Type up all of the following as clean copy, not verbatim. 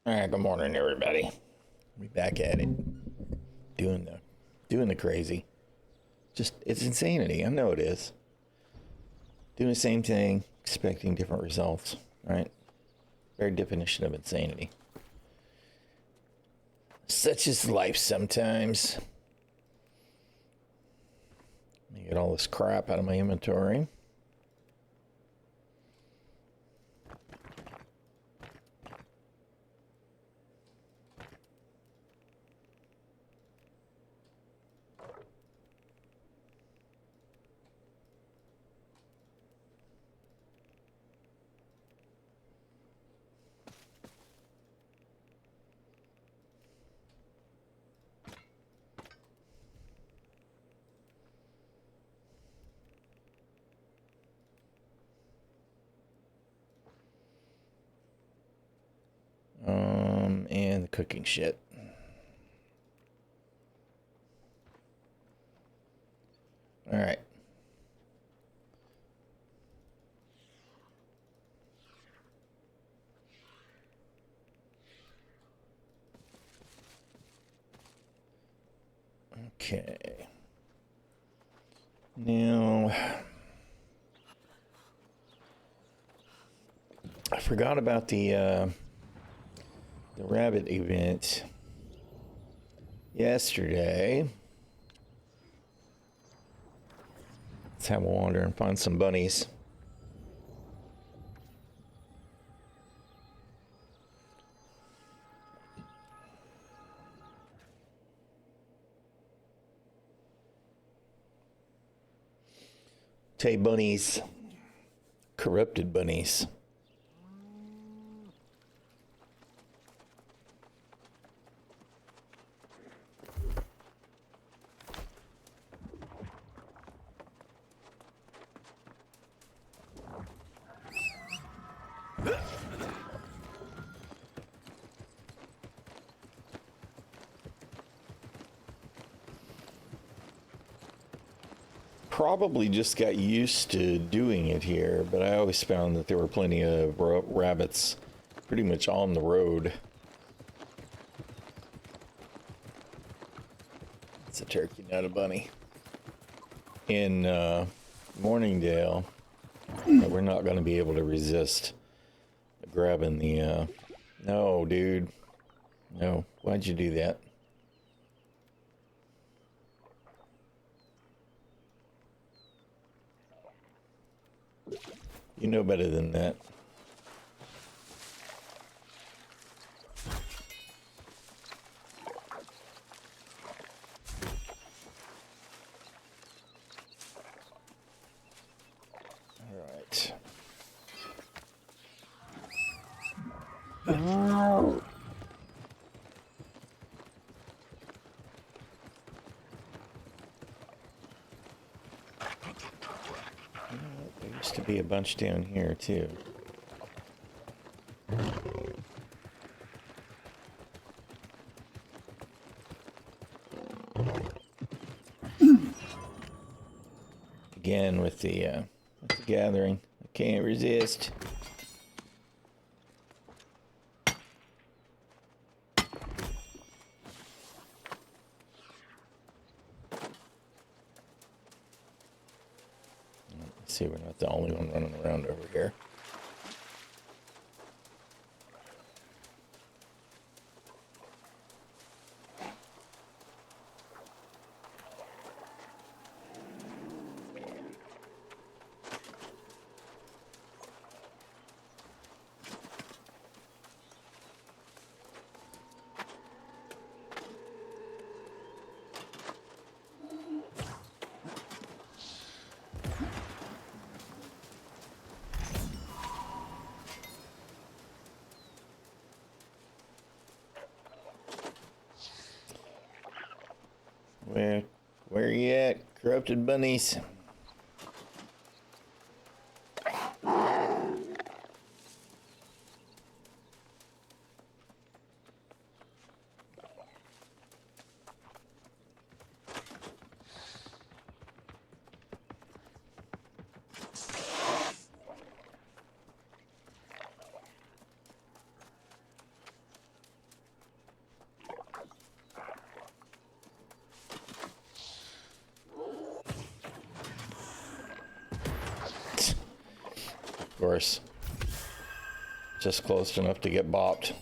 All right, good morning, everybody. We back at it, doing the doing the crazy. Just it's insanity. I know it is. Doing the same thing, expecting different results. Right? Very definition of insanity. Such is life sometimes. Let me get all this crap out of my inventory. And the cooking shit. All right. Okay. Now, I forgot about the rabbit event yesterday. Let's have a wander and find some bunnies. Tay bunnies. Corrupted bunnies. Probably just got used to doing it here, but I always found that there were plenty of rabbits pretty much on the road. It's a turkey, not a bunny. In Morningdale, we're not going to be able to resist grabbing the. No, dude. No. Why'd you do that? You know better than that. All right. There used to be a bunch down here, too. Again with the gathering. I can't resist. Let's see, we're not the only one running around over here. Where you at, corrupted bunnies? course. Just close enough to get bopped.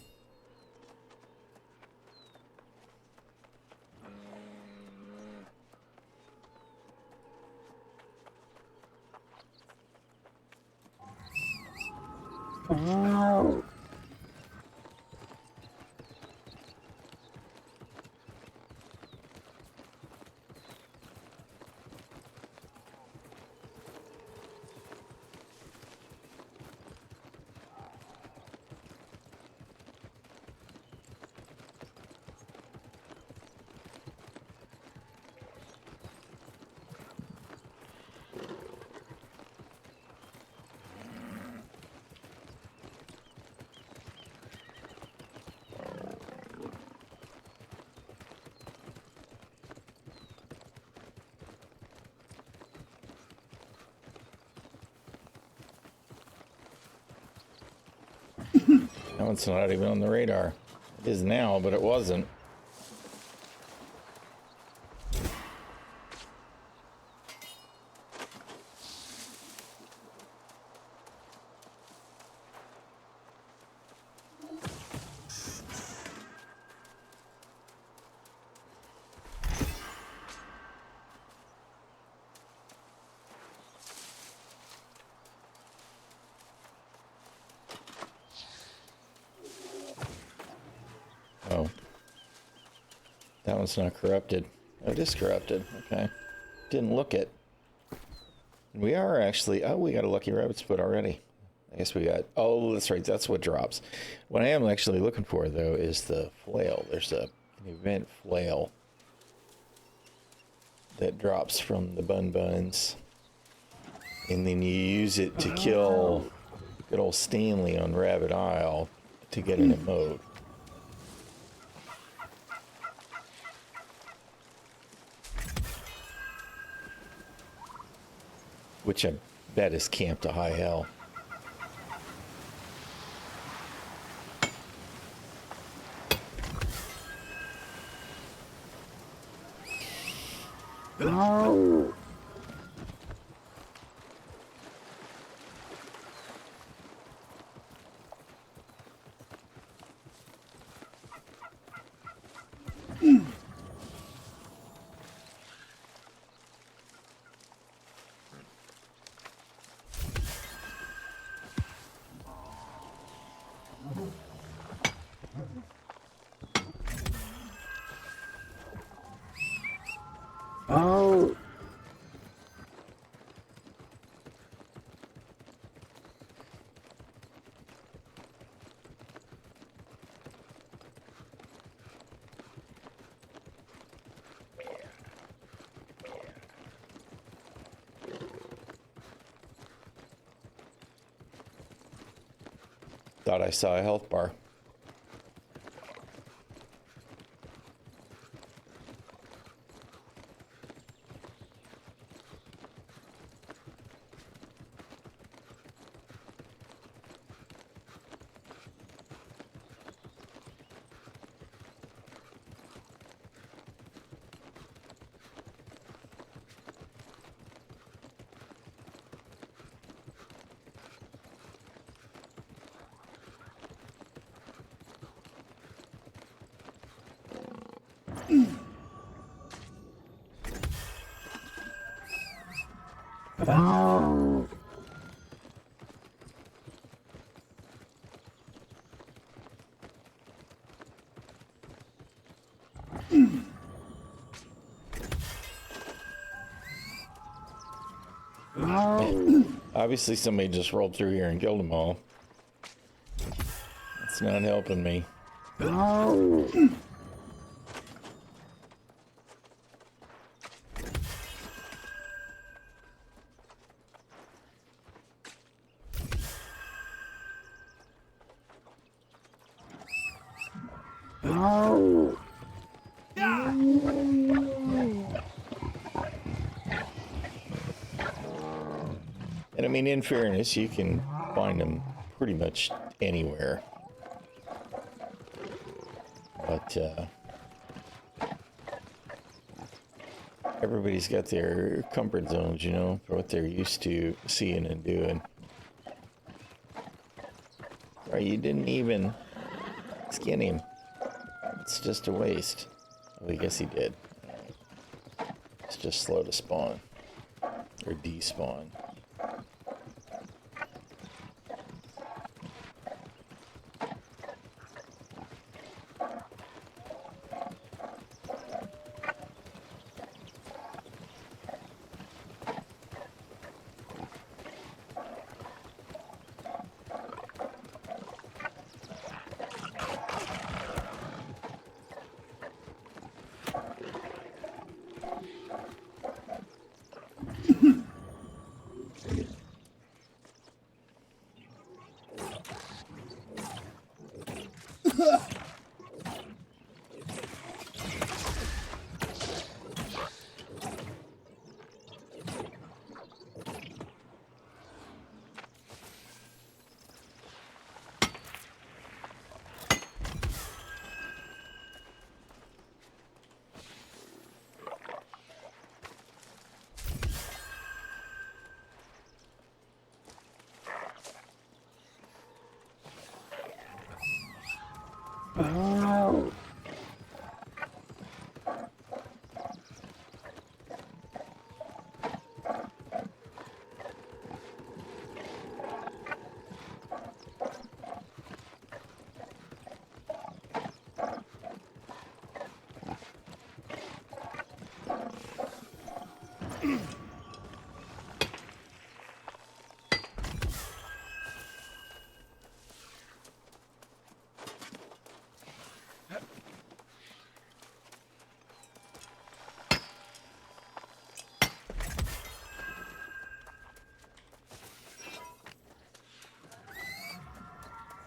That one's not even on the radar. It is now, but it wasn't. Oh. That one's not corrupted. Oh, it is corrupted. Okay. Didn't look it. We are actually... Oh, we got a lucky rabbit split already. I guess we got... Oh, that's right. That's what drops. What I am actually looking for, though, is the flail. There's an event flail that drops from the buns. And then you use it to kill good old Stanley on Rabbit Isle to get an emote. Which I bet is camped to high hell. No. Oh. Thought I saw a health bar. Oh. No. Obviously somebody just rolled through here and killed them all. It's not helping me. No. No. And I mean, in fairness, you can find them pretty much anywhere. But everybody's got their comfort zones, you know, for what they're used to seeing and doing. Sorry, you didn't even skin him. It's just a waste. Oh, I guess he did. Alright. It's just slow to spawn. Or despawn. Oh.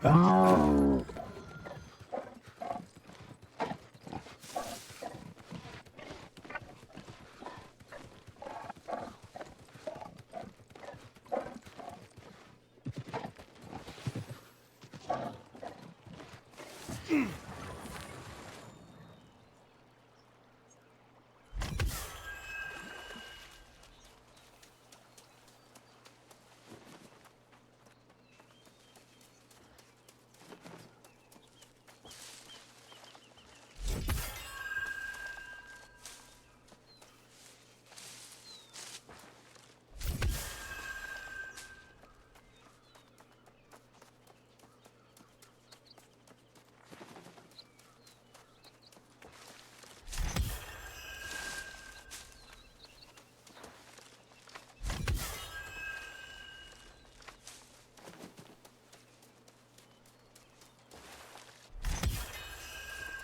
Oh.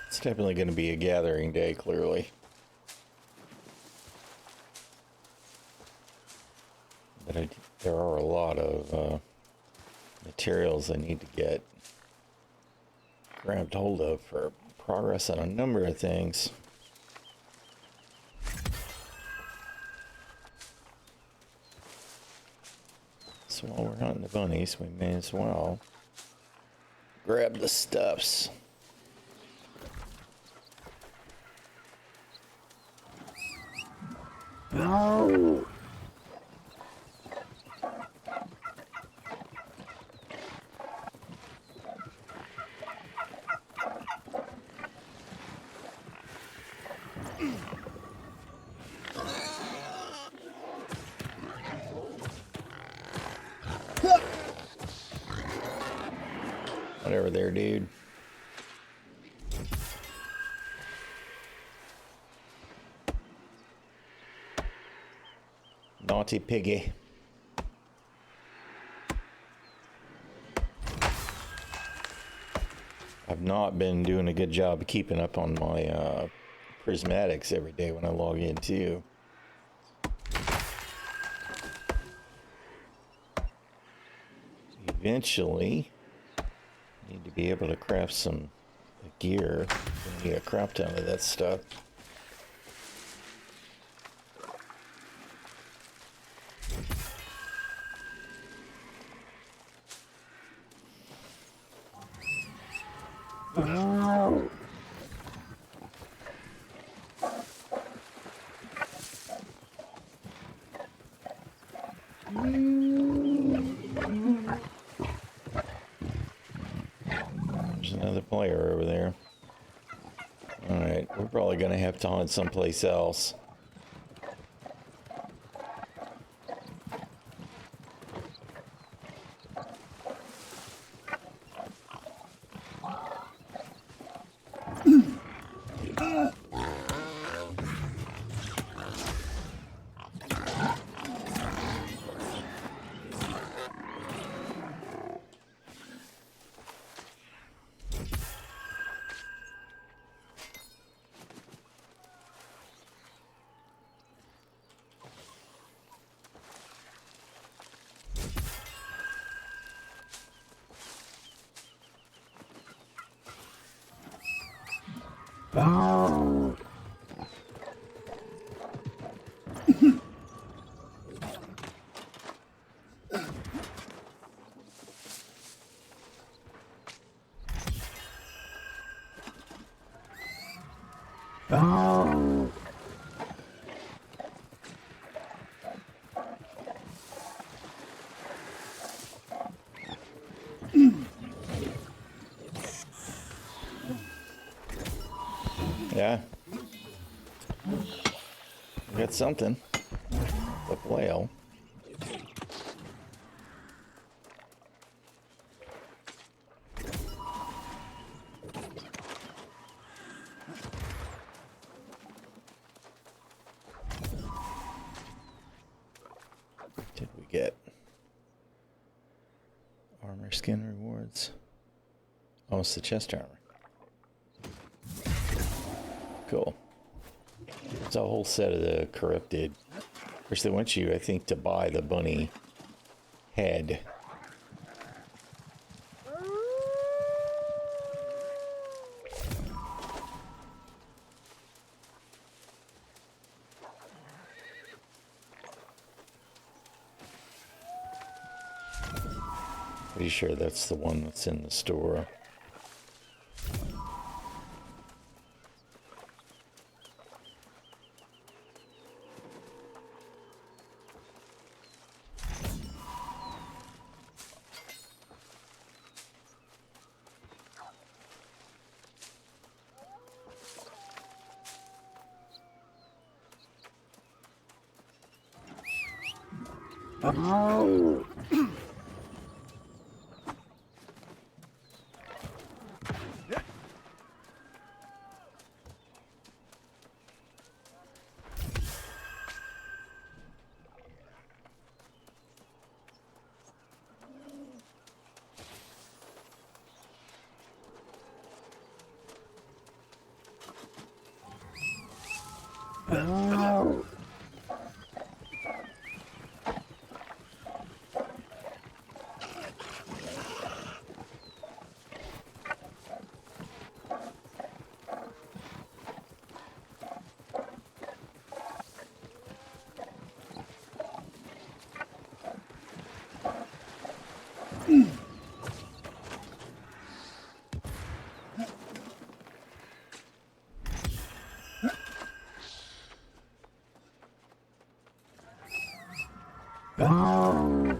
It's definitely going to be a gathering day, clearly. But there are a lot of materials I need to get grabbed hold of for progress on a number of things. So while we're hunting the bunnies, we may as well grab the stuffs. Oh. Whatever there, dude. Naughty piggy. I've not been doing a good job of keeping up on my prismatics every day when I log in too. Eventually, need to be able to craft some gear. We need a crap ton of that stuff. Oh. Alright, we're probably gonna have to hunt someplace else. Oh. Oh. Yeah. We got something. A whale. What did we get? Armor skin rewards. Oh, it's the chest armor. Cool. It's a whole set of the corrupted. Of course, they want you, I think, to buy the bunny head. Pretty sure that's the one that's in the store. Oh. Oh. Oh.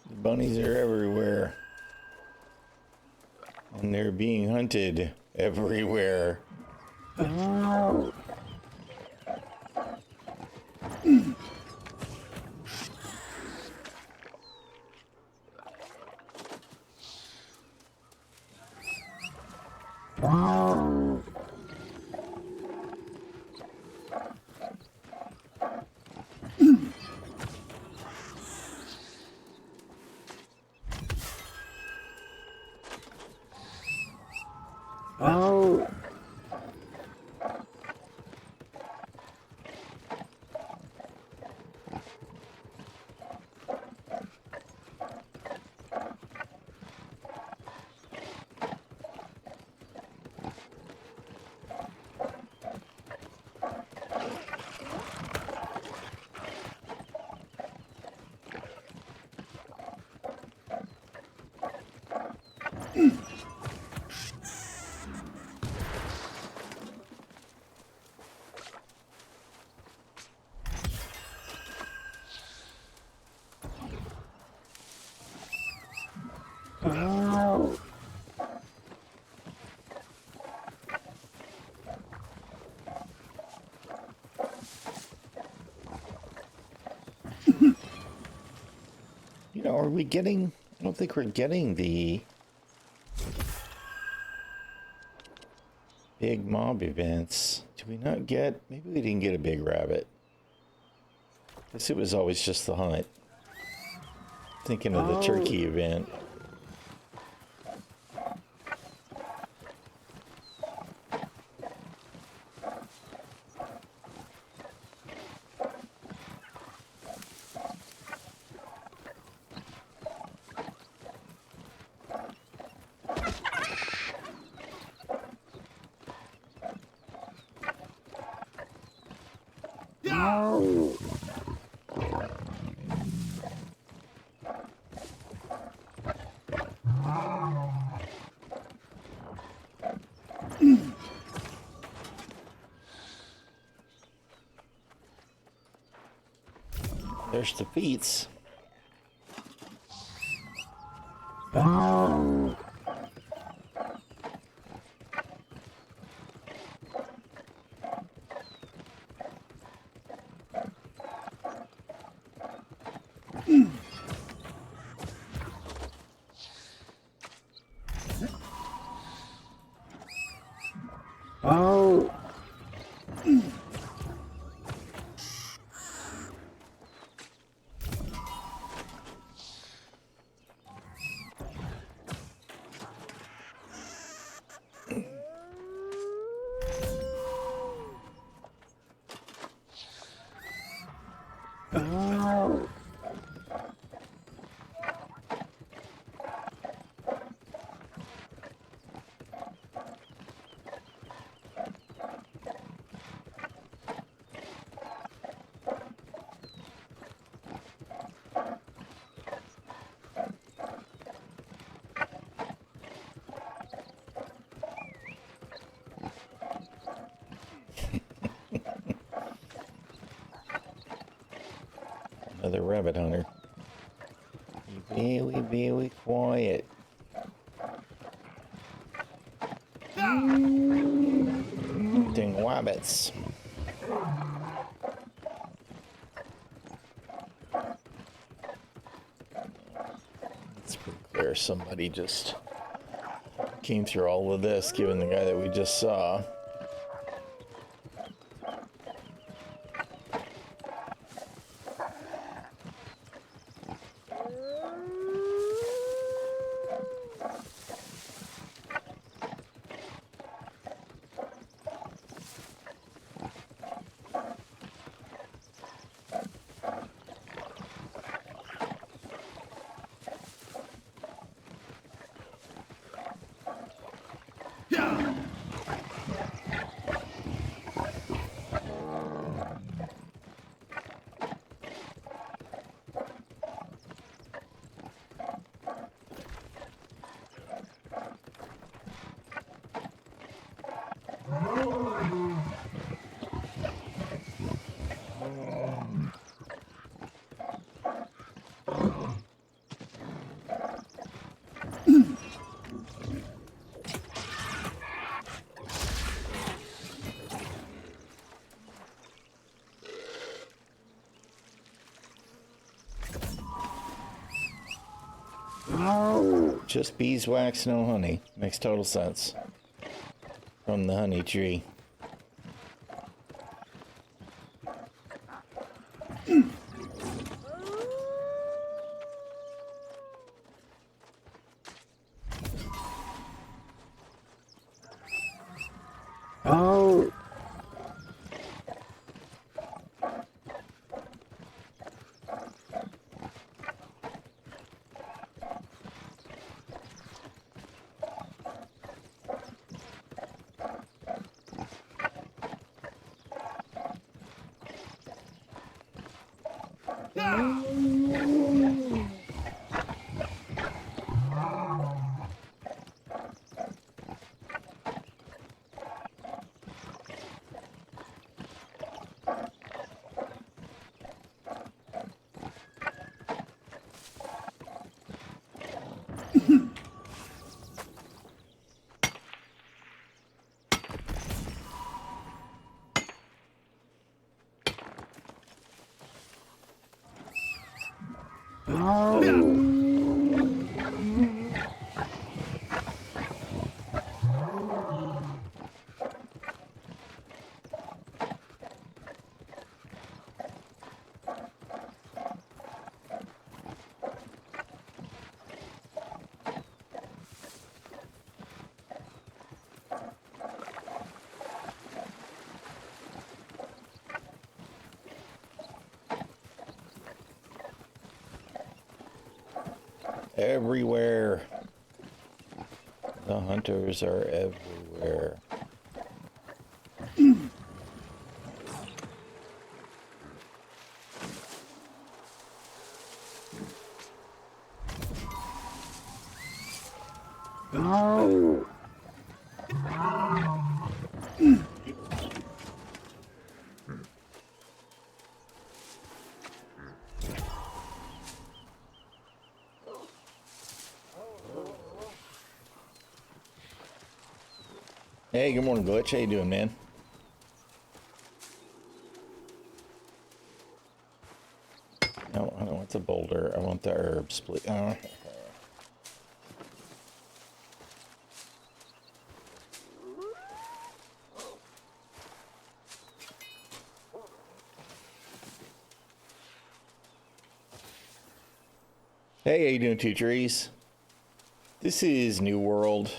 The bunnies are everywhere. And they're being hunted everywhere. Oh. Oh. Oh. Out. You know, are we getting... I don't think we're getting the big mob events. Do we not get... Maybe we didn't get a big rabbit. Guess it was always just the hunt. Thinking of the turkey event. Out. There's the feats. Out. Out. Out. Another rabbit hunter. Be very quiet. Hunting rabbits. It's pretty clear somebody just came through all of this, given the guy that we just saw. Out. Just beeswax, no honey. Makes total sense. From the honey tree. Out. Oh. Everywhere. The hunters are everywhere. Oh. Hey, good morning, Glitch. How you doing, man? No, I don't want the boulder. I want the herbs, please. Hey, how you doing, Two Trees? This is New World.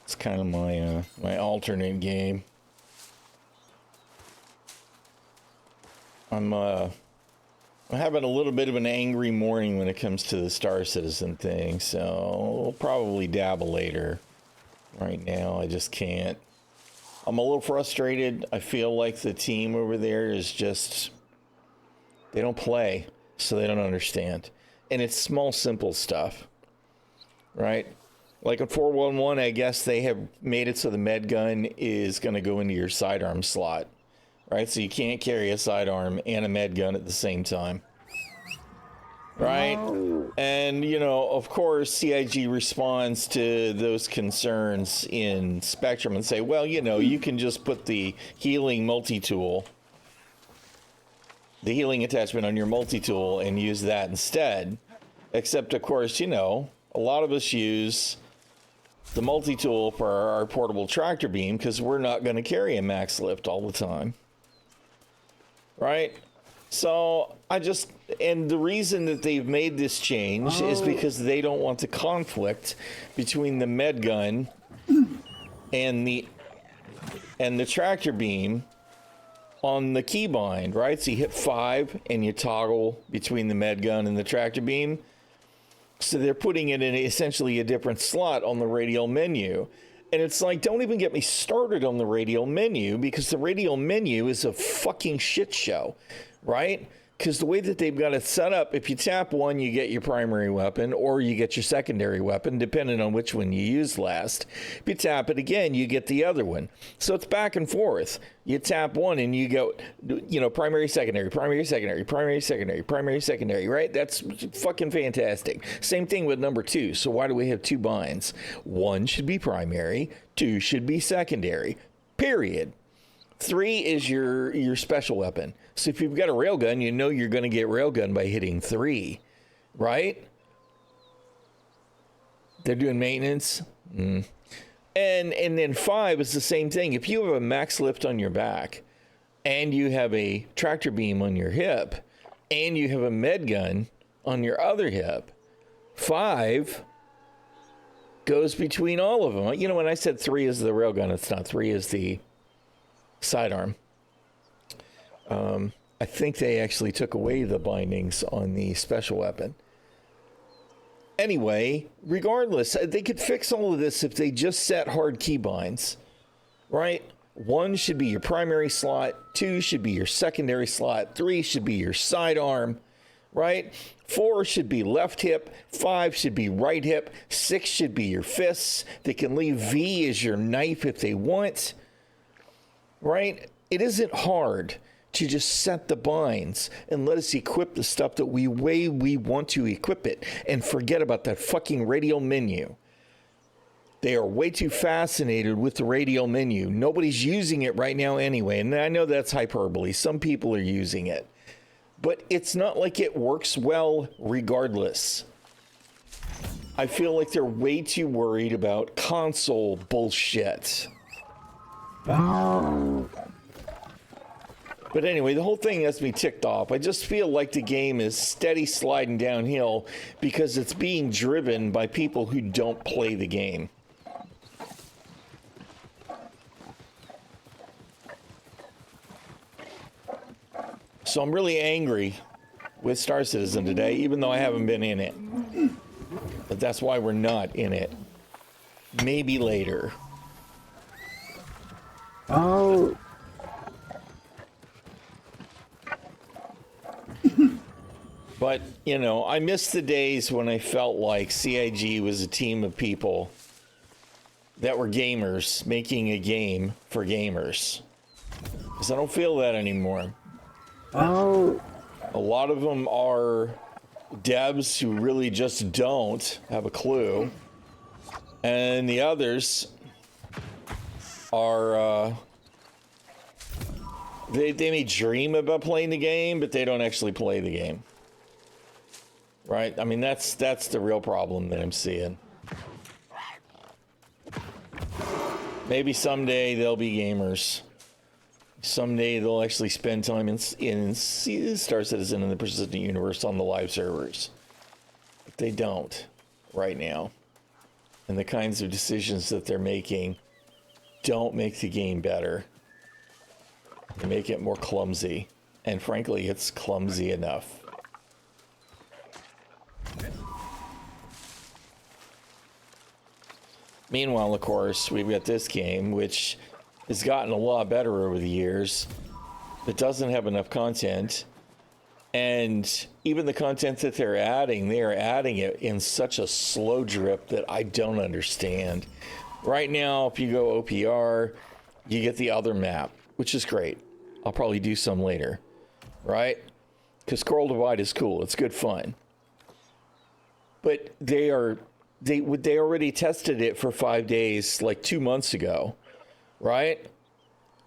It's kind of my my alternate game. I'm having a little bit of an angry morning when it comes to the Star Citizen thing, so we'll probably dabble later. Right now, I just can't. I'm a little frustrated. I feel like the team over there is just, they don't play, so they don't understand. And it's small, simple stuff, right? Like in 411, I guess they have made it so the med gun is going to go into your sidearm slot, right? So you can't carry a sidearm and a med gun at the same time, right? And, you know, of course, CIG responds to those concerns in Spectrum and say, well, you know, you can just put the healing multi-tool, the healing attachment on your multi-tool and use that instead. Except, of course, you know, a lot of us use the multi-tool for our portable tractor beam because we're not going to carry a max lift all the time, right? So and the reason that they've made this change is because they don't want the conflict between the med gun and the tractor beam on the keybind, right? So you hit 5 and you toggle between the med gun and the tractor beam. So they're putting it in essentially a different slot on the radial menu. And it's like, don't even get me started on the radial menu, because the radial menu is a fucking shit show, right? Because the way that they've got it set up, if you tap one, you get your primary weapon, or you get your secondary weapon, depending on which one you used last. If you tap it again, you get the other one. So it's back and forth. You tap one and you go, you know, primary, secondary, primary, secondary, primary, secondary, primary, secondary, right? That's fucking fantastic. Same thing with number 2. So why do we have 2 binds? 1 should be primary, 2 should be secondary, period. 3 is your special weapon. So if you've got a railgun, you know you're going to get railgun by hitting 3, right? They're doing maintenance. And then 5 is the same thing. If you have a max lift on your back and you have a tractor beam on your hip and you have a med gun on your other hip, 5 goes between all of them. You know, when I said 3 is the railgun, it's not. 3 is the sidearm. I think they actually took away the bindings on the special weapon. Anyway, regardless, they could fix all of this if they just set hard keybinds, right? 1 should be your primary slot, 2 should be your secondary slot, 3 should be your sidearm, right? 4 should be left hip, 5 should be right hip, 6 should be your fists. They can leave V as your knife if they want, right? It isn't hard to just set the binds and let us equip the stuff that we want to equip it, and forget about that fucking radial menu. They are way too fascinated with the radial menu. Nobody's using it right now anyway, and I know that's hyperbole. Some people are using it. but it's not like it works well regardless. I feel like they're way too worried about console bullshit. Oh. But anyway, the whole thing has me ticked off. I just feel like the game is steady sliding downhill because it's being driven by people who don't play the game. So I'm really angry with Star Citizen today, even though I haven't been in it. But that's why we're not in it. Maybe later. Oh. But, you know, I miss the days when I felt like CIG was a team of people that were gamers making a game for gamers. Because I don't feel that anymore. Oh. A lot of them are devs who really just don't have a clue. And the others are, they may dream about playing the game, but they don't actually play the game. Right? I mean, that's the real problem that I'm seeing. Maybe someday they'll be gamers. Someday they'll actually spend time in Star Citizen and the Persistent Universe on the live servers. But they don't right now. And the kinds of decisions that they're making don't make the game better. They make it more clumsy. And frankly, it's clumsy enough. Meanwhile, of course, we've got this game, which has gotten a lot better over the years. It doesn't have enough content. And even the content that they're adding, they are adding it in such a slow drip that I don't understand. Right now, if you go OPR, you get the other map, which is great. I'll probably do some later, right? Because Coral Divide is cool. It's good fun. But they already tested it for 5 days, like 2 months ago, right?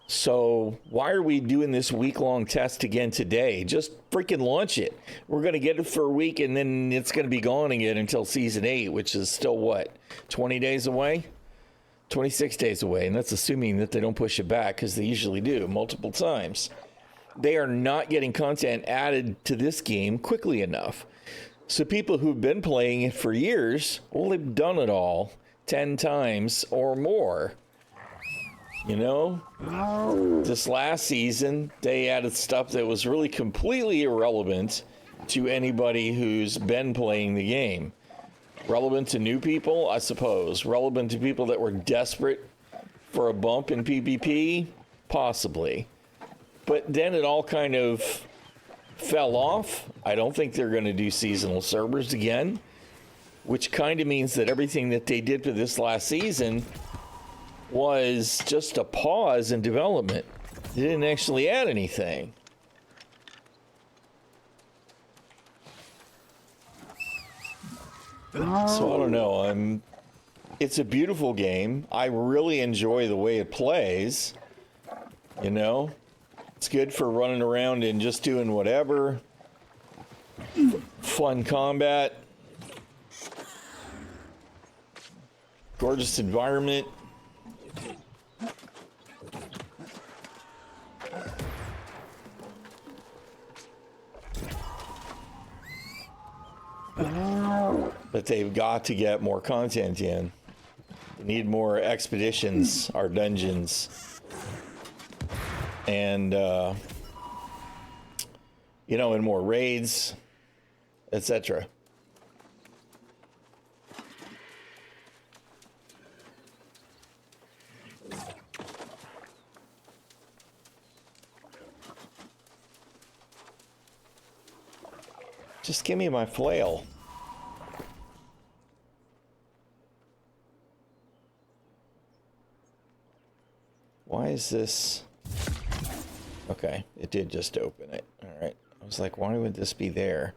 So why are we doing this week-long test again today? Just freaking launch it. We're going to get it for a week, and then it's going to be gone again until Season 8, which is still, what, 20 days away? 26 days away, and that's assuming that they don't push it back, because they usually do, multiple times. They are not getting content added to this game quickly enough. So people who've been playing it for years, well, they've done it all 10 times or more. You know? Oh. This last season, they added stuff that was really completely irrelevant to anybody who's been playing the game. Relevant to new people, I suppose. Relevant to people that were desperate for a bump in PvP, possibly. But then it all kind of fell off. I don't think they're going to do seasonal servers again, which kind of means that everything that they did for this last season was just a pause in development. They didn't actually add anything. So I don't know. It's a beautiful game. I really enjoy the way it plays. You know, it's good for running around and just doing whatever. Fun combat. Gorgeous environment. But they've got to get more content in. They need more expeditions or dungeons. And, you know, and more raids, etc. Just give me my flail. Why is this? Okay, it did just open it. All right. I was like, why would this be there?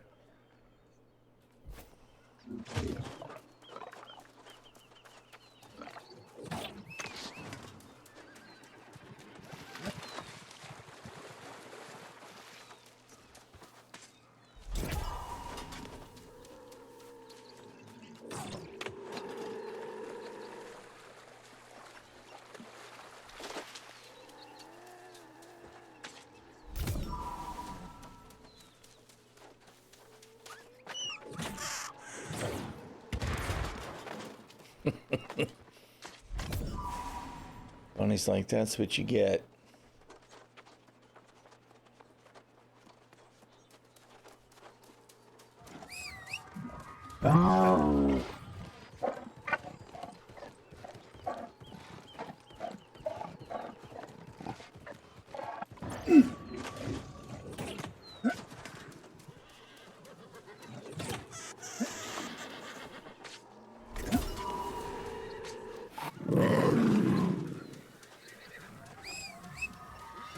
Bonnie's like, that's what you get. Oh.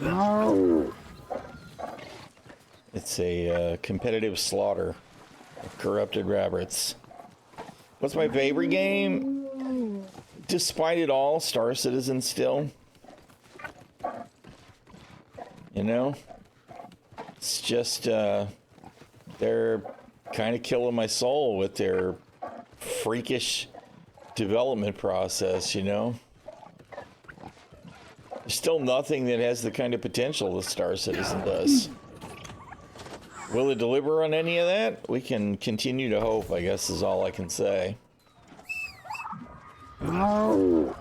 No. It's a competitive slaughter of corrupted rabbits. What's my favorite game? Despite it all, Star Citizen still. You know? It's just, they're kind of killing my soul with their freakish development process, you know? There's still nothing that has the kind of potential that Star Citizen does. Will it deliver on any of that? We can continue to hope, I guess, is all I can say. No.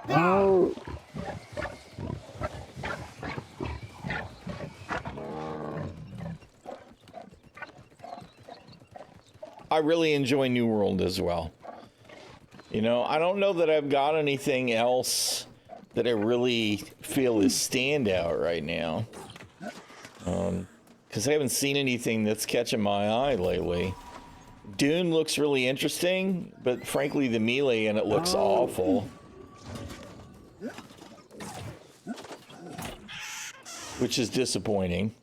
No. I really enjoy New World as well. You know, I don't know that I've got anything else that I really feel is standout right now. Because I haven't seen anything that's catching my eye lately. Dune looks really interesting, but frankly, the melee in it looks awful. Which is disappointing.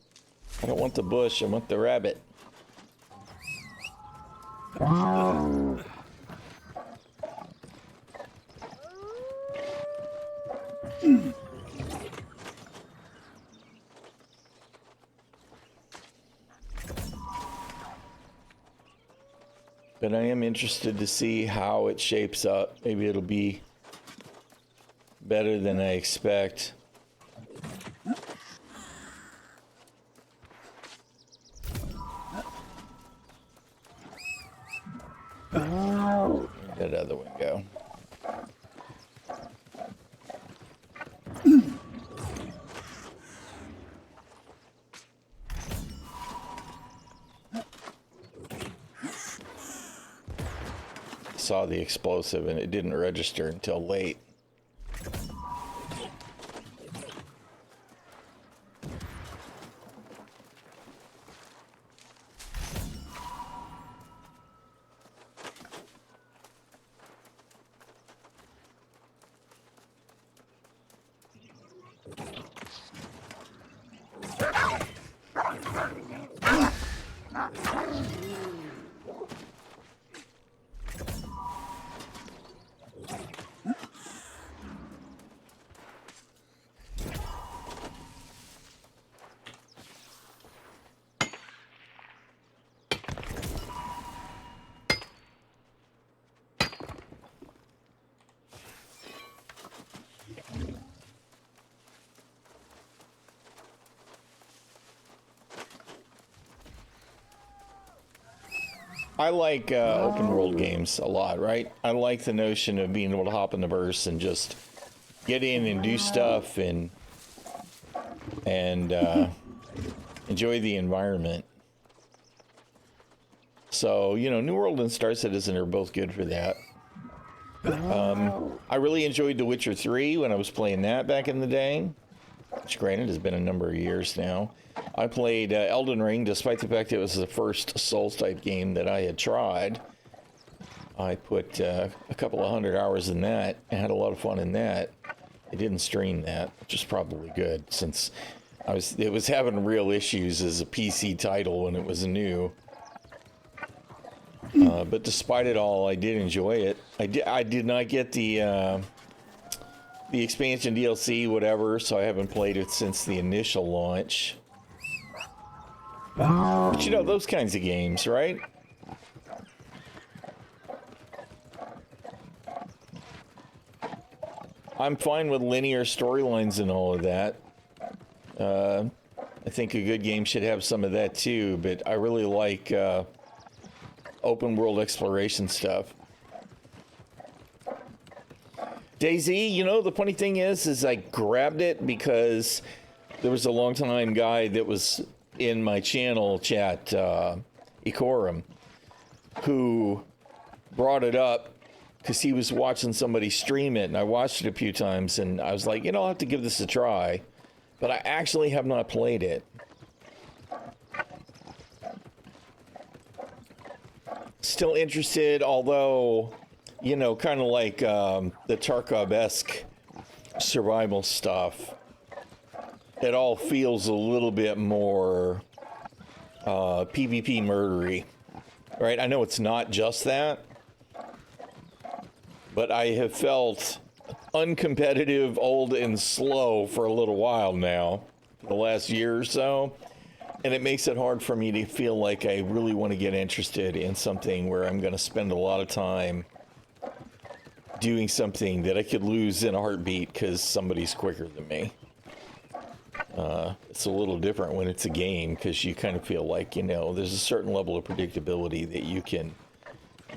I don't want the bush, I want the rabbit. No. But I am interested to see how it shapes up. Maybe it'll be better than I expect. No. Where'd that other one go? Saw the explosive and it didn't register until late. I like open world games a lot, right? I like the notion of being able to hop in the burst and just get in and do stuff and enjoy the environment. So, you know, New World and Star Citizen are both good for that. I really enjoyed The Witcher 3 when I was playing that back in the day, which granted has been a number of years now. I played Elden Ring, despite the fact it was the first Souls-type game that I had tried. I put a couple of 100 hours in that and had a lot of fun in that. I didn't stream that, which is probably good since it was having real issues as a PC title when it was new. But despite it all, I did enjoy it. I did not get the expansion DLC, whatever, so I haven't played it since the initial launch. But you know, those kinds of games, right? I'm fine with linear storylines and all of that. I think a good game should have some of that too, but I really like open world exploration stuff. DayZ, you know, the funny thing is I grabbed it because there was a long time guy that was in my channel chat, Ikorum, who brought it up because he was watching somebody stream it, and I watched it a few times, and I was like, you know, I'll have to give this a try. But I actually have not played it. Still interested, although, you know, kind of like the Tarkov-esque survival stuff. It all feels a little bit more PvP murdery, right? I know it's not just that, but I have felt uncompetitive, old, and slow for a little while now, the last year or so, and it makes it hard for me to feel like I really want to get interested in something where I'm going to spend a lot of time doing something that I could lose in a heartbeat because somebody's quicker than me. It's a little different when it's a game because you kind of feel like, you know, there's a certain level of predictability that you can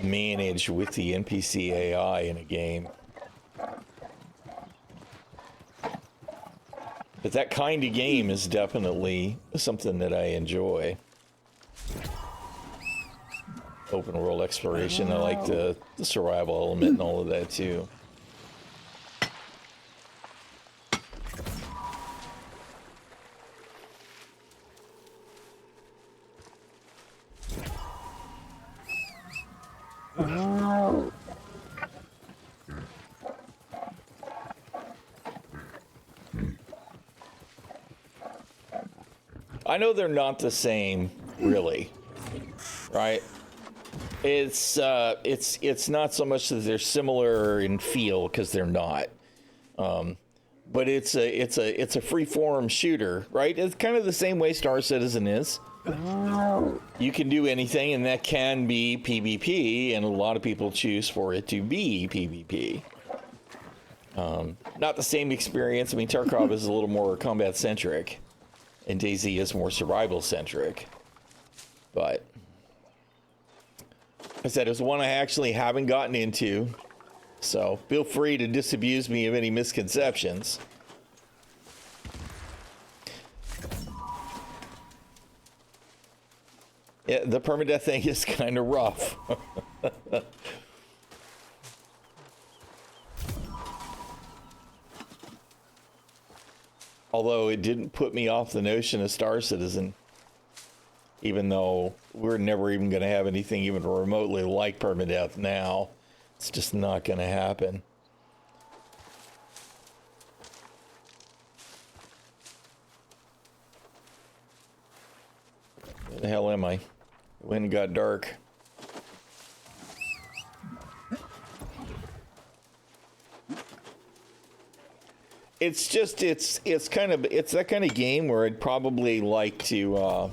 manage with the NPC AI in a game. But that kind of game is definitely something that I enjoy. Open world exploration, I like the survival element and all of that too. I know they're not the same, really, right? It's not so much that they're similar in feel, because they're not. But it's a free-form shooter, right? It's kind of the same way Star Citizen is. You can do anything, and that can be PvP, and a lot of people choose for it to be PvP. Not the same experience. I mean, Tarkov is a little more combat-centric, and DayZ is more survival-centric. But I said it's one I actually haven't gotten into, so feel free to disabuse me of any misconceptions. Yeah, the permadeath thing is kind of rough. Although it didn't put me off the notion of Star Citizen, even though we're never even going to have anything even remotely like permadeath now. It's just not going to happen. Where the hell am I? When it got dark. It's just, it's that kind of game where I'd probably like to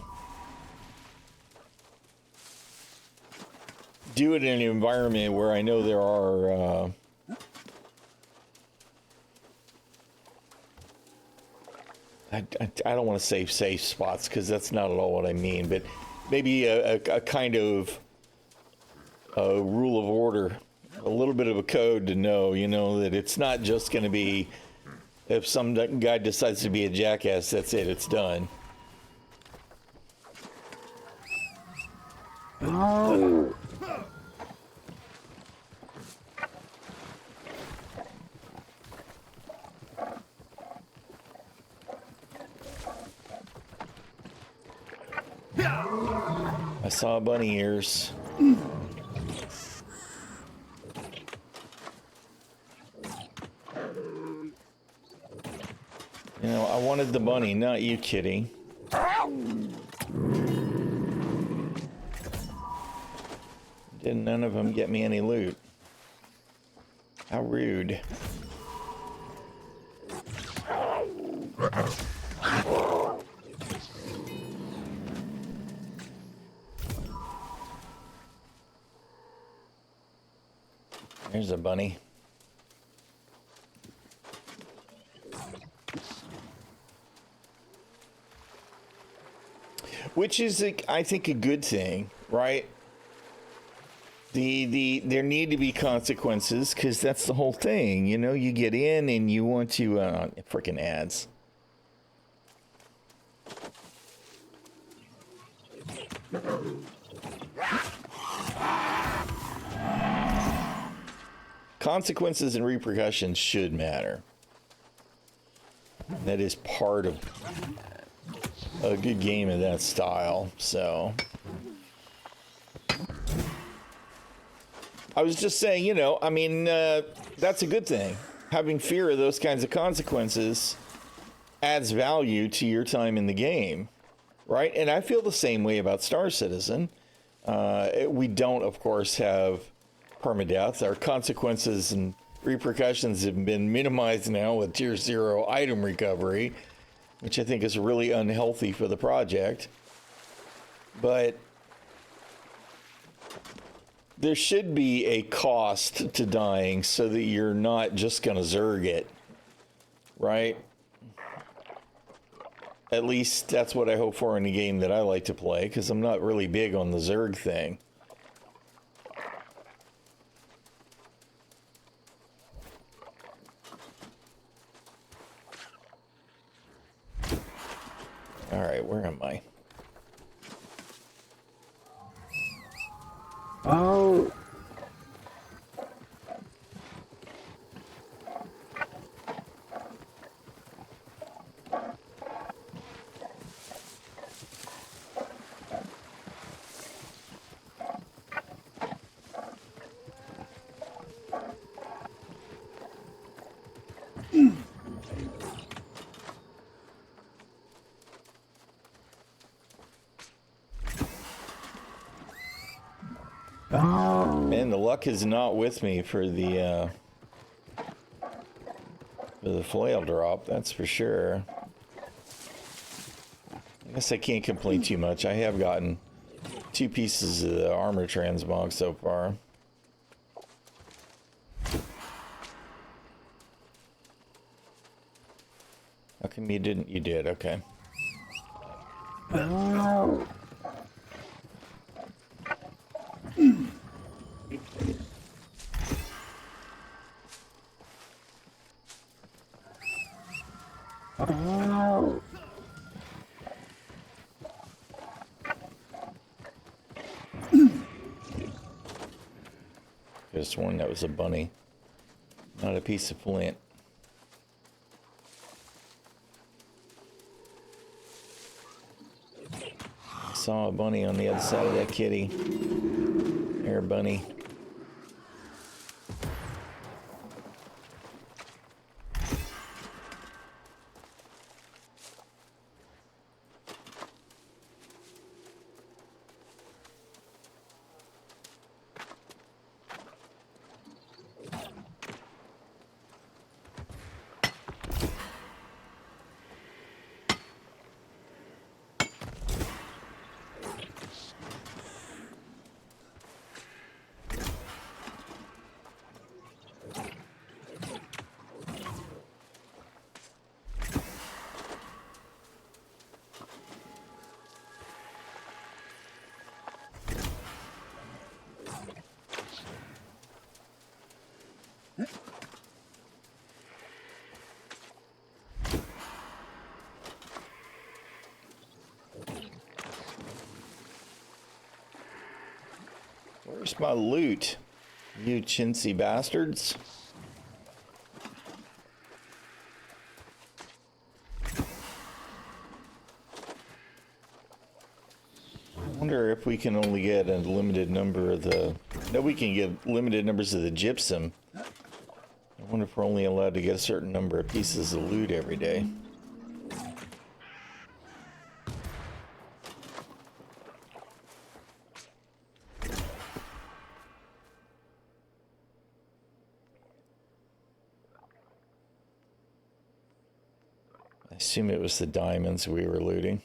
do it in an environment where I know there are I don't want to say safe spots, because that's not at all what I mean, but maybe a kind of a rule of order, a little bit of a code to know, you know, that it's not just going to be if some guy decides to be a jackass, that's it, it's done. Oh. I saw bunny ears. You know, I wanted the bunny, not you, kitty. Didn't none of them get me any loot? How rude. There's a bunny. Which is, I think, a good thing, right? There need to be consequences because that's the whole thing. You know, you get in and you want to freaking ads. Consequences and repercussions should matter. That is part of a good game of that style. So I was just saying, you know, I mean, that's a good thing. Having fear of those kinds of consequences adds value to your time in the game, right? And I feel the same way about Star Citizen. We don't, of course, have permadeath. Our consequences and repercussions have been minimized now with tier 0 item recovery, which I think is really unhealthy for the project. But there should be a cost to dying so that you're not just going to zerg it, right? At least that's what I hope for in a game that I like to play, because I'm not really big on the zerg thing. All right, where am I? Oh. Man, the luck is not with me for the flail drop, that's for sure. I guess I can't complain too much. I have gotten 2 pieces of the armor transmog so far. How come you didn't? You did, okay. Oh. Oh. Just one that was a bunny, not a piece of flint. I saw a bunny on the other side of that kitty. Air bunny. Where's my loot? You chintzy bastards. I wonder if we can only get a limited number of the... No, we can get limited numbers of the gypsum. I wonder if we're only allowed to get a certain number of pieces of loot every day. I assume it was the diamonds we were looting.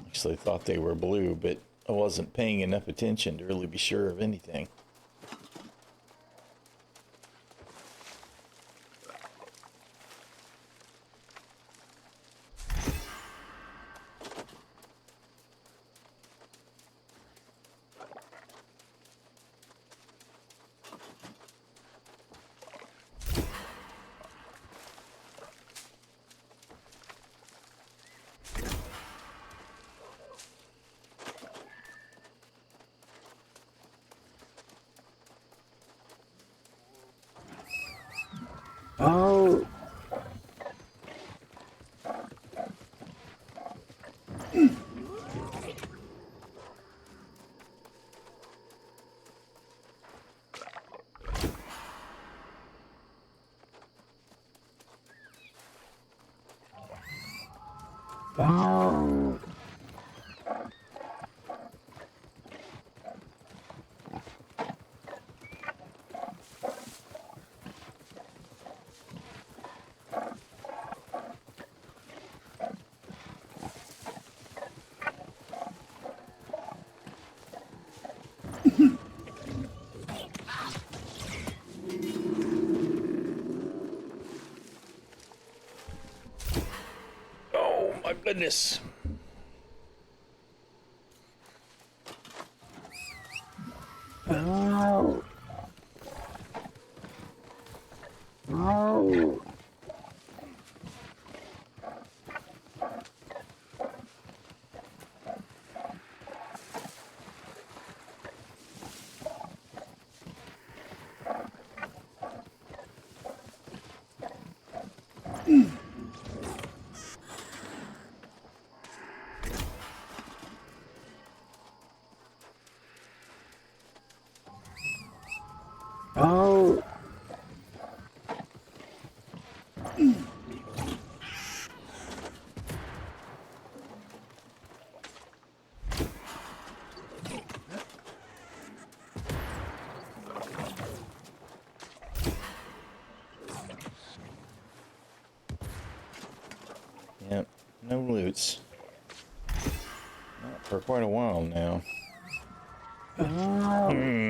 Actually thought they were blue, but I wasn't paying enough attention to really be sure of anything. Oh. Oh. Oh my goodness. Oh. Oh. Oh. Yep, no loots. Not for quite a while now. Oh. Hmm.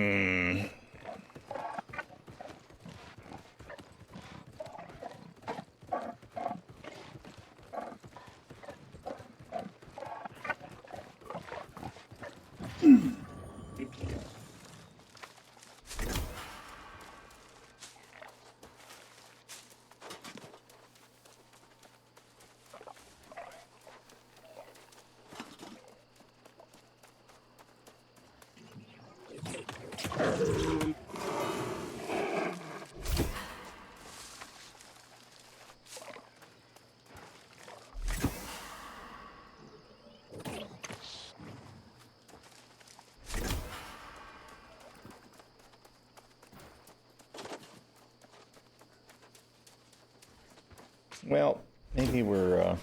Well, maybe we're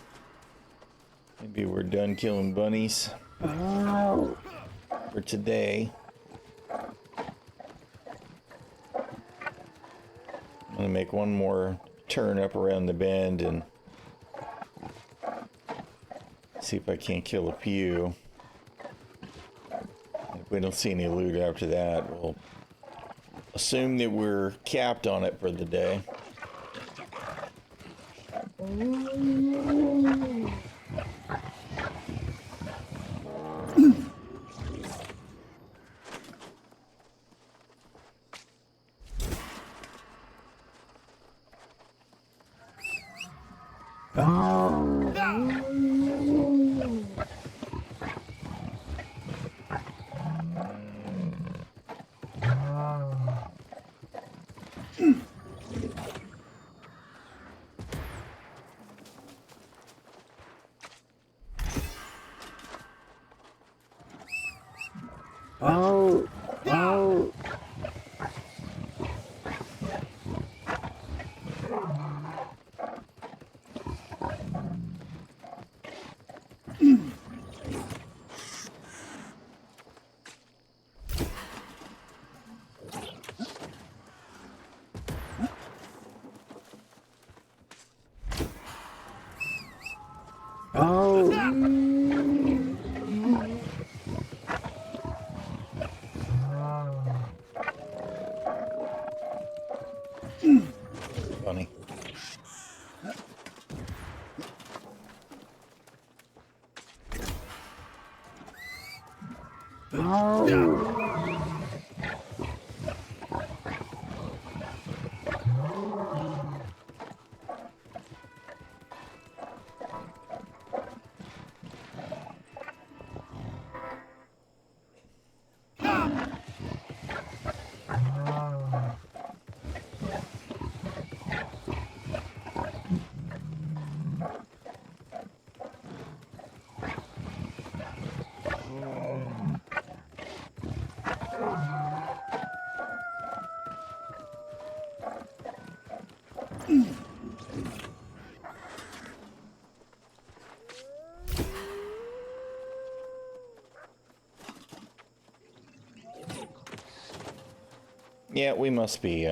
done killing bunnies Oh. for today. I'm gonna make one more turn up around the bend and see if I can't kill a few. If we don't see any loot after that, we'll assume that we're capped on it for the day. Oh. Oh. Oh. Yeah, we must be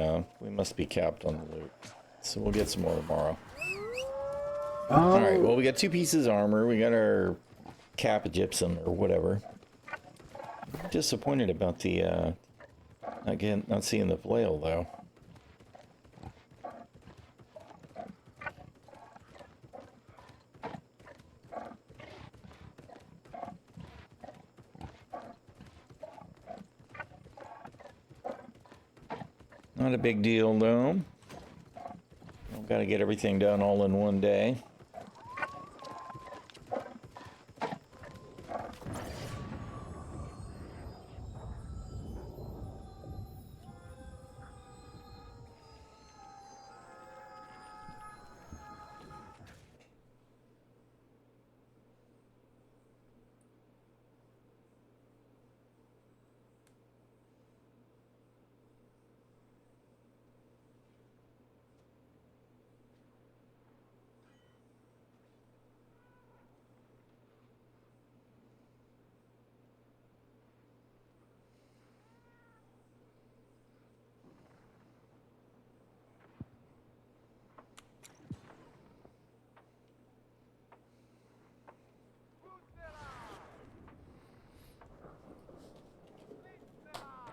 capped on the loot. So we'll get some more tomorrow. Alright, well we got 2 pieces of armor, we got our cap of gypsum or whatever. I'm disappointed about the not seeing the flail though. Not a big deal though. I've got to get everything done all in one day.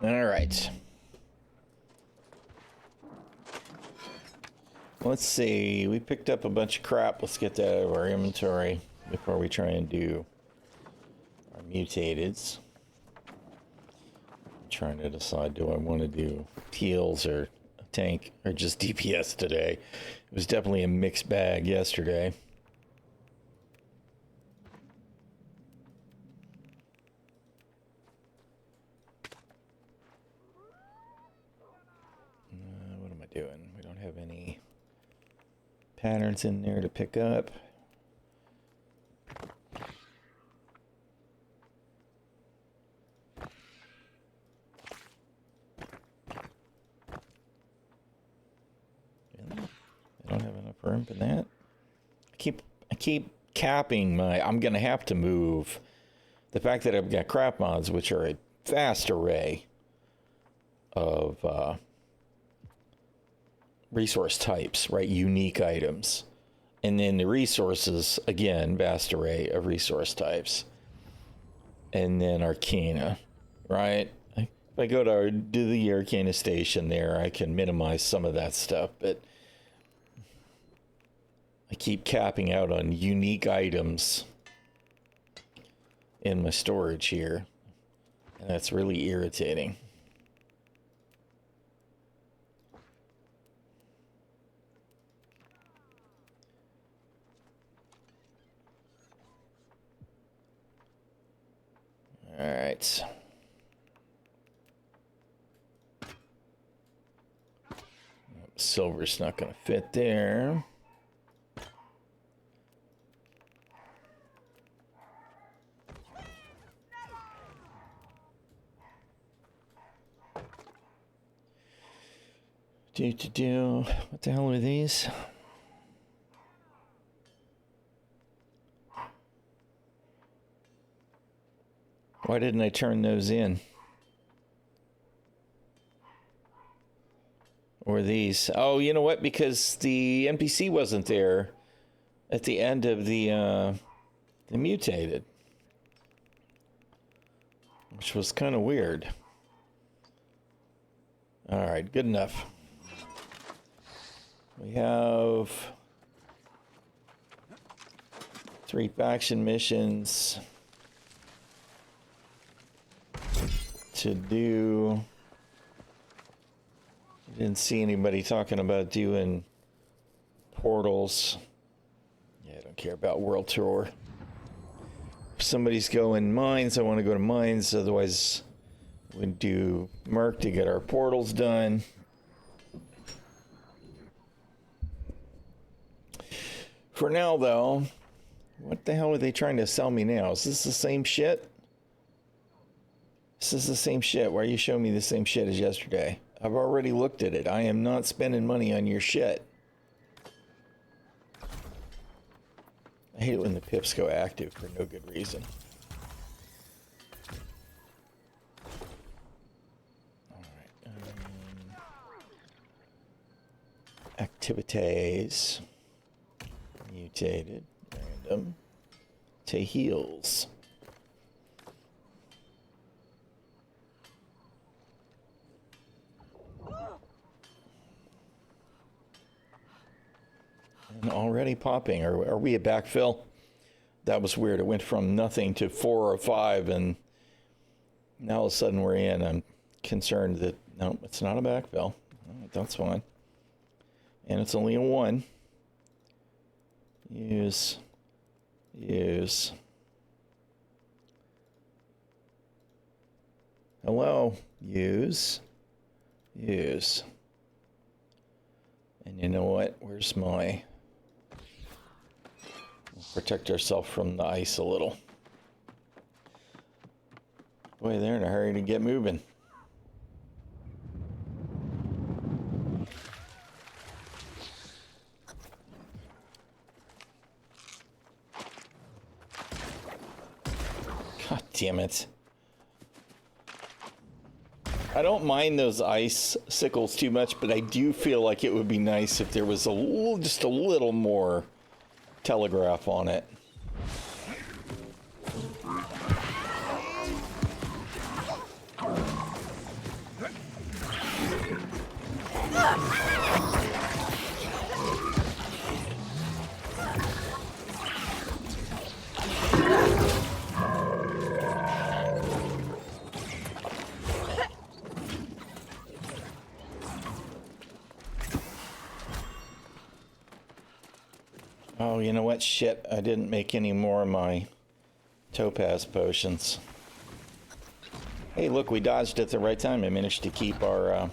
All right. Let's see. We picked up a bunch of crap. Let's get that out of our inventory before we try and do our mutateds. I'm trying to decide, do I want to do heals or a tank or just DPS today? It was definitely a mixed bag yesterday. What am I doing? We don't have any patterns in there to pick up. Really? I don't have enough room for that. I keep capping my. I'm gonna have to move. The fact that I've got crap mods, which are a vast array of resource types, right? Unique items. And then the resources, again, vast array of resource types. And then Arcana, right? If I go to do the Arcana station there, I can minimize some of that stuff, but I keep capping out on unique items in my storage here. And that's really irritating. All right. Silver's not going to fit there. What the hell are these? Why didn't I turn those in? Or these? Oh, you know what? Because the NPC wasn't there at the end of the mutated, which was kind of weird. All right, good enough. We have 3 faction missions to do. I didn't see anybody talking about doing portals. Yeah, I don't care about World Tour. If somebody's going mines, I want to go to mines. Otherwise, we'd do Merc to get our portals done. For now, though, what the hell are they trying to sell me now? Is this the same shit? This is the same shit. Why are you showing me the same shit as yesterday? I've already looked at it. I am not spending money on your shit. I hate it when the pips go active for no good reason. Alright. activities. Mutated. Random. To heals. And already popping. Are we at backfill? That was weird. It went from nothing to 4 or 5, and now all of a sudden we're in. I'm concerned that, no, it's not a backfill. Oh, that's fine. And it's only a 1. Use. Hello. Use. And you know what? Where's my... We'll protect ourselves from the ice a little. Boy, they're in a hurry to get moving. God damn it. I don't mind those ice sickles too much, but I do feel like it would be nice if there was just a little more telegraph on it. Oh, you know what? Shit, I didn't make any more of my topaz potions. Hey, look, we dodged at the right time. I managed to keep our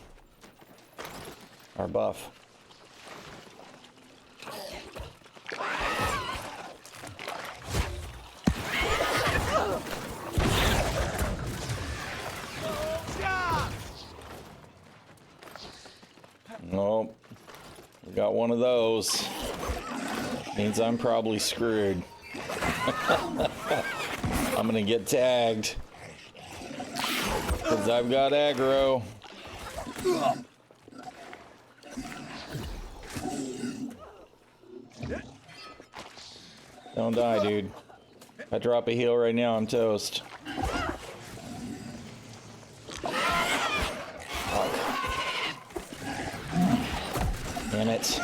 buff. Nope. We got one of those. Means I'm probably screwed. I'm gonna get tagged. Because I've got aggro. Don't die, dude. If I drop a heal right now, I'm toast. Damn it.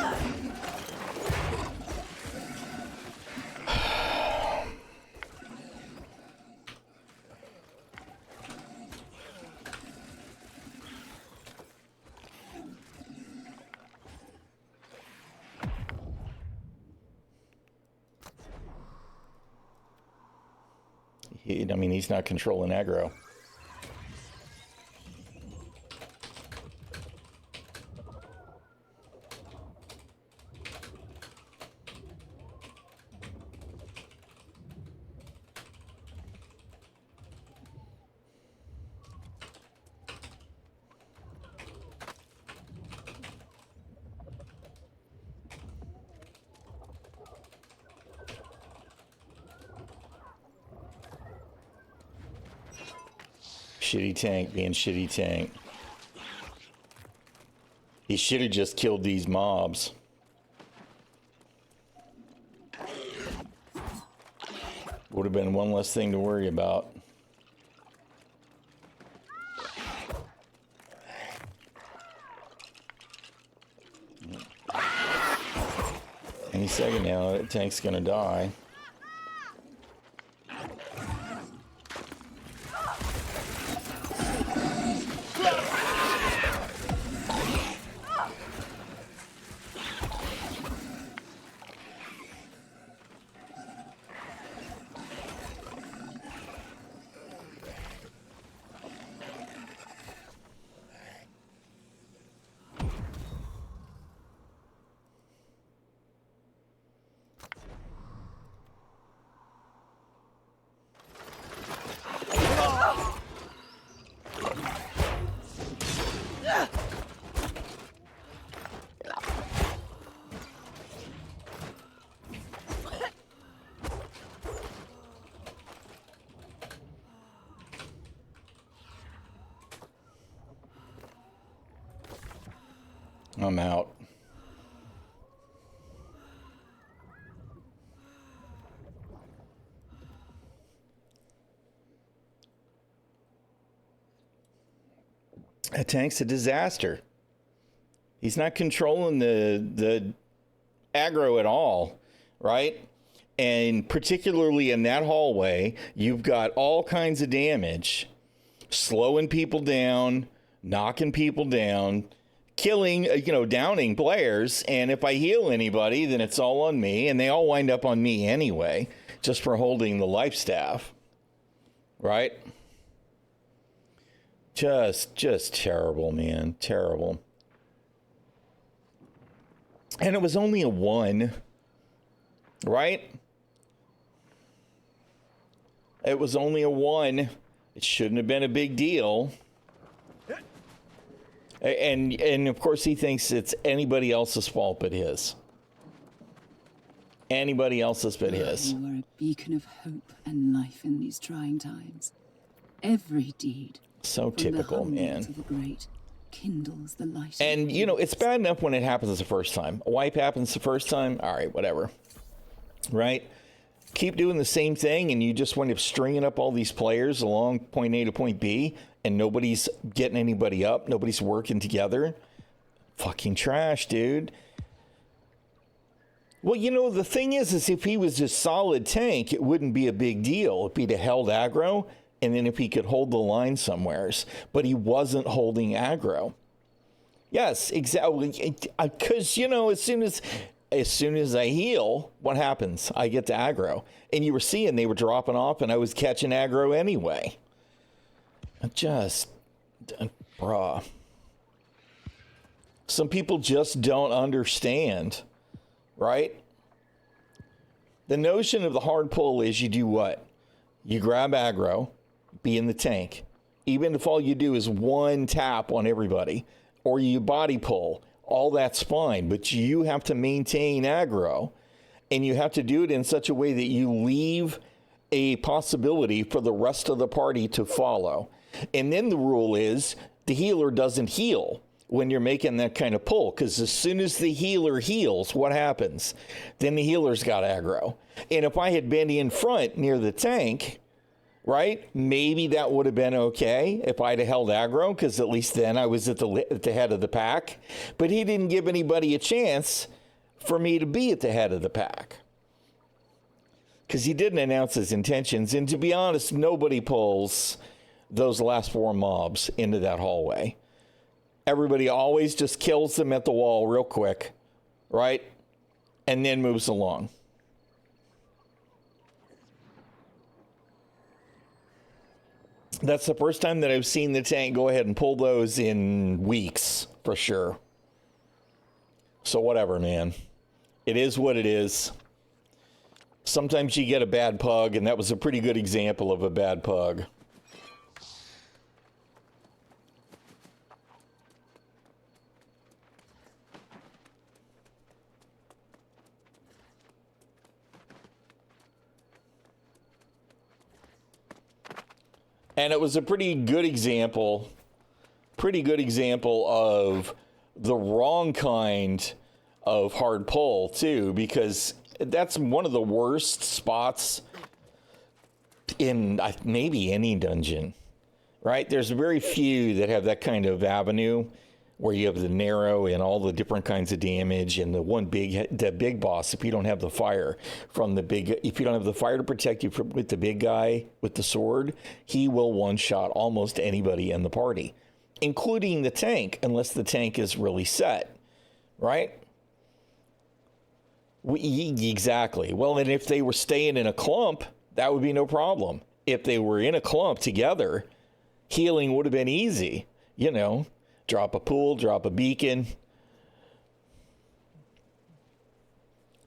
I mean, he's not controlling aggro. Shitty tank being shitty tank. He should have just killed these mobs. Would have been one less thing to worry about. Any second now, that tank's gonna die. I'm out. That tank's a disaster. He's not controlling the aggro at all, right? And particularly in that hallway, you've got all kinds of damage, slowing people down, knocking people down, killing, downing players. And if I heal anybody, then it's all on me. And they all wind up on me anyway, just for holding the life staff, right? Just terrible, man. Terrible. And it was only a 1, right? It was only a 1. It shouldn't have been a big deal. And of course he thinks it's anybody else's fault but his. Anybody else's but his. You are a beacon of hope and life in these trying times. Every deed, So typical, man. of the great, kindles the light. And, it's bad enough when it happens the first time. A wipe happens the first time. All right, whatever. Right? Keep doing the same thing, and you just wind up stringing up all these players along point A to point B, and nobody's getting anybody up. Nobody's working together. Fucking trash, dude. Well, the thing is if he was just solid tank, it wouldn't be a big deal. It'd be the held aggro, and then if he could hold the line somewheres. But he wasn't holding aggro. Yes, exactly. Because, as soon as I heal, what happens? I get to aggro. And you were seeing they were dropping off, and I was catching aggro anyway. Bruh. Some people just don't understand, right? The notion of the hard pull is you do what? You grab aggro, be in the tank. Even if all you do is one tap on everybody, or you body pull, all that's fine, but you have to maintain aggro, and you have to do it in such a way that you leave a possibility for the rest of the party to follow. And then the rule is the healer doesn't heal when you're making that kind of pull, because as soon as the healer heals, what happens? Then the healer's got aggro. And if I had been in front near the tank, right, maybe that would have been okay if I'd have held aggro, because at least then I was at the head of the pack. But he didn't give anybody a chance for me to be at the head of the pack, because he didn't announce his intentions. And to be honest, nobody pulls those last 4 mobs into that hallway. Everybody always just kills them at the wall real quick, right? And then moves along. That's the first time that I've seen the tank go ahead and pull those in weeks, for sure. So whatever, man. It is what it is. Sometimes you get a bad pug, and that was a pretty good example of a bad pug. And it was a pretty good example of the wrong kind of hard pull, too, because that's one of the worst spots in maybe any dungeon, right? There's very few that have that kind of avenue where you have the narrow and all the different kinds of damage, and the big boss, if you don't have the fire if you don't have the fire to protect you with the big guy with the sword, he will one-shot almost anybody in the party, including the tank, unless the tank is really set, right? Exactly. Well, and if they were staying in a clump, that would be no problem. If they were in a clump together, healing would have been easy, Drop a pool, drop a beacon,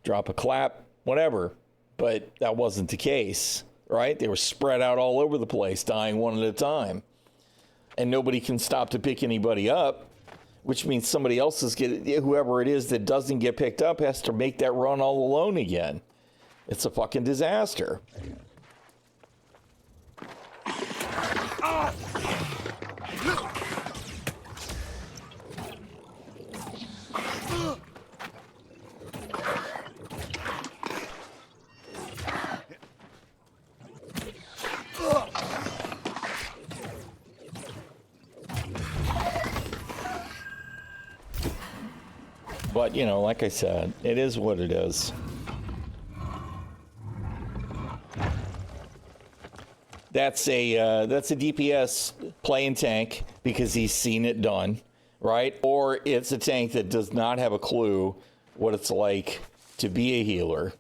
drop a clap, whatever. But that wasn't the case, right? They were spread out all over the place, dying one at a time. And nobody can stop to pick anybody up, which means somebody else whoever it is that doesn't get picked up has to make that run all alone again. It's a fucking disaster. But, you know, like I said, it is what it is. That's a DPS playing tank because he's seen it done, right? Or it's a tank that does not have a clue what it's like to be a healer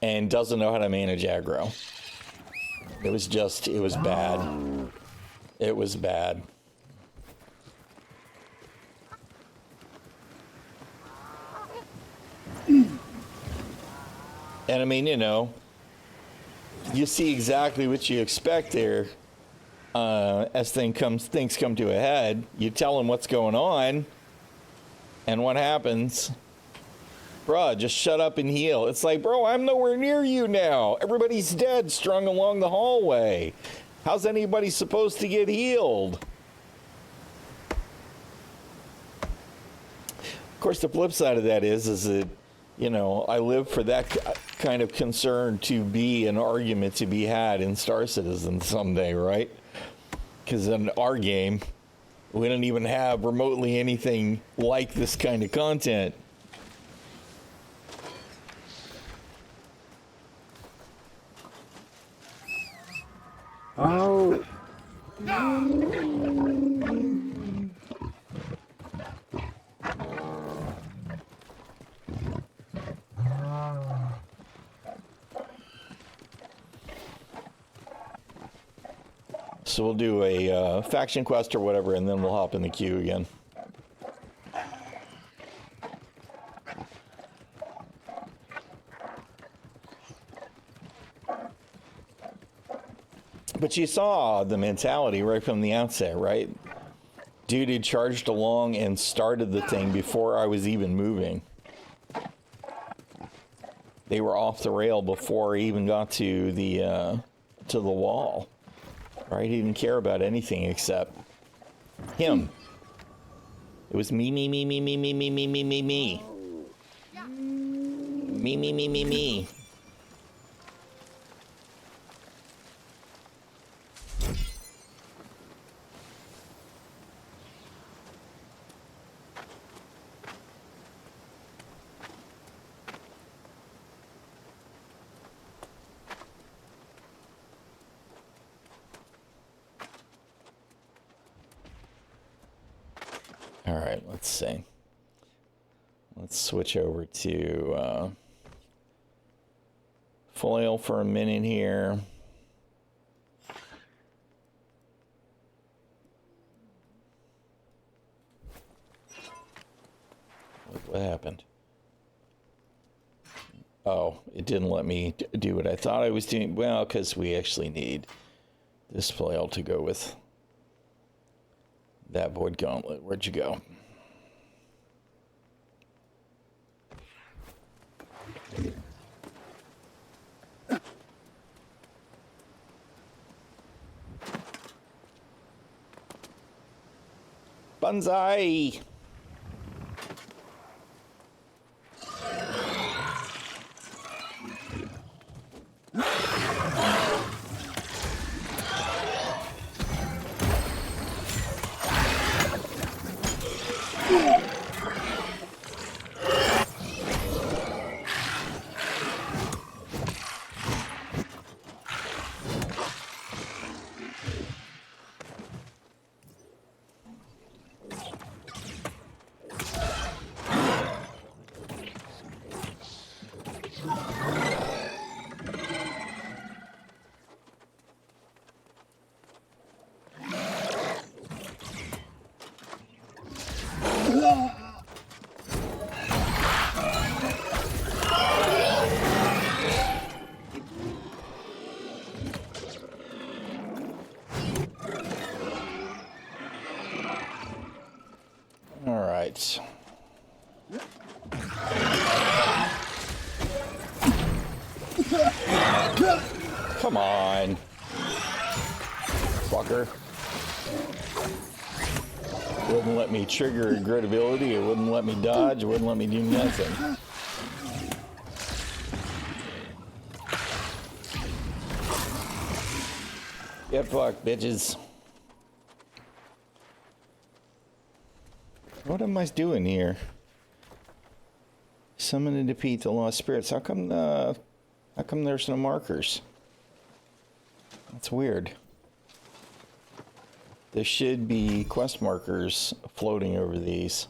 and doesn't know how to manage aggro. It was bad. It was bad. And I mean, you know, you see exactly what you expect there. As things come to a head, you tell them what's going on, and what happens? Bruh, just shut up and heal. It's like, bro, I'm nowhere near you now. Everybody's dead, strung along the hallway. How's anybody supposed to get healed? Of course, the flip side of that is that, you know, I live for that kind of concern to be an argument to be had in Star Citizen someday, right? Because in our game, we don't even have remotely anything like this kind of content. Oh. So we'll do a faction quest or whatever, and then we'll hop in the queue again. But you saw the mentality right from the outset, right? Dude had charged along and started the thing before I was even moving. They were off the rail before I even got to the wall. Right? He didn't care about anything except him. It was me, me, me, me, me, me, me, me, me, me, me. Me, me, me, me, me. All right, let's see. Let's switch over to foil for a minute here. What happened? Oh, it didn't let me do what I thought I was doing. Well, because we actually need this foil to go with that void gauntlet. Where'd you go? Banzai! All right. Come on. Fucker. Wouldn't let me trigger regrettability, it wouldn't let me dodge, it wouldn't let me do nothing. Get fucked, bitches. What am I doing here? Summon and defeat the lost spirits. How come there's no markers? That's weird. There should be quest markers floating over these.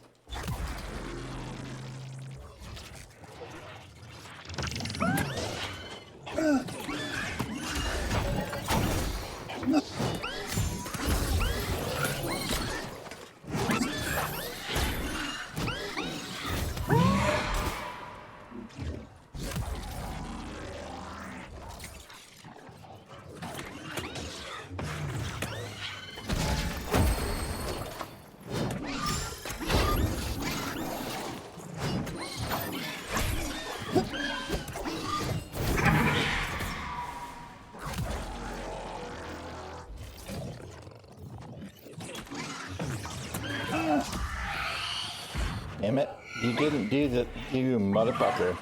Damn it. You didn't do the, you motherfucker.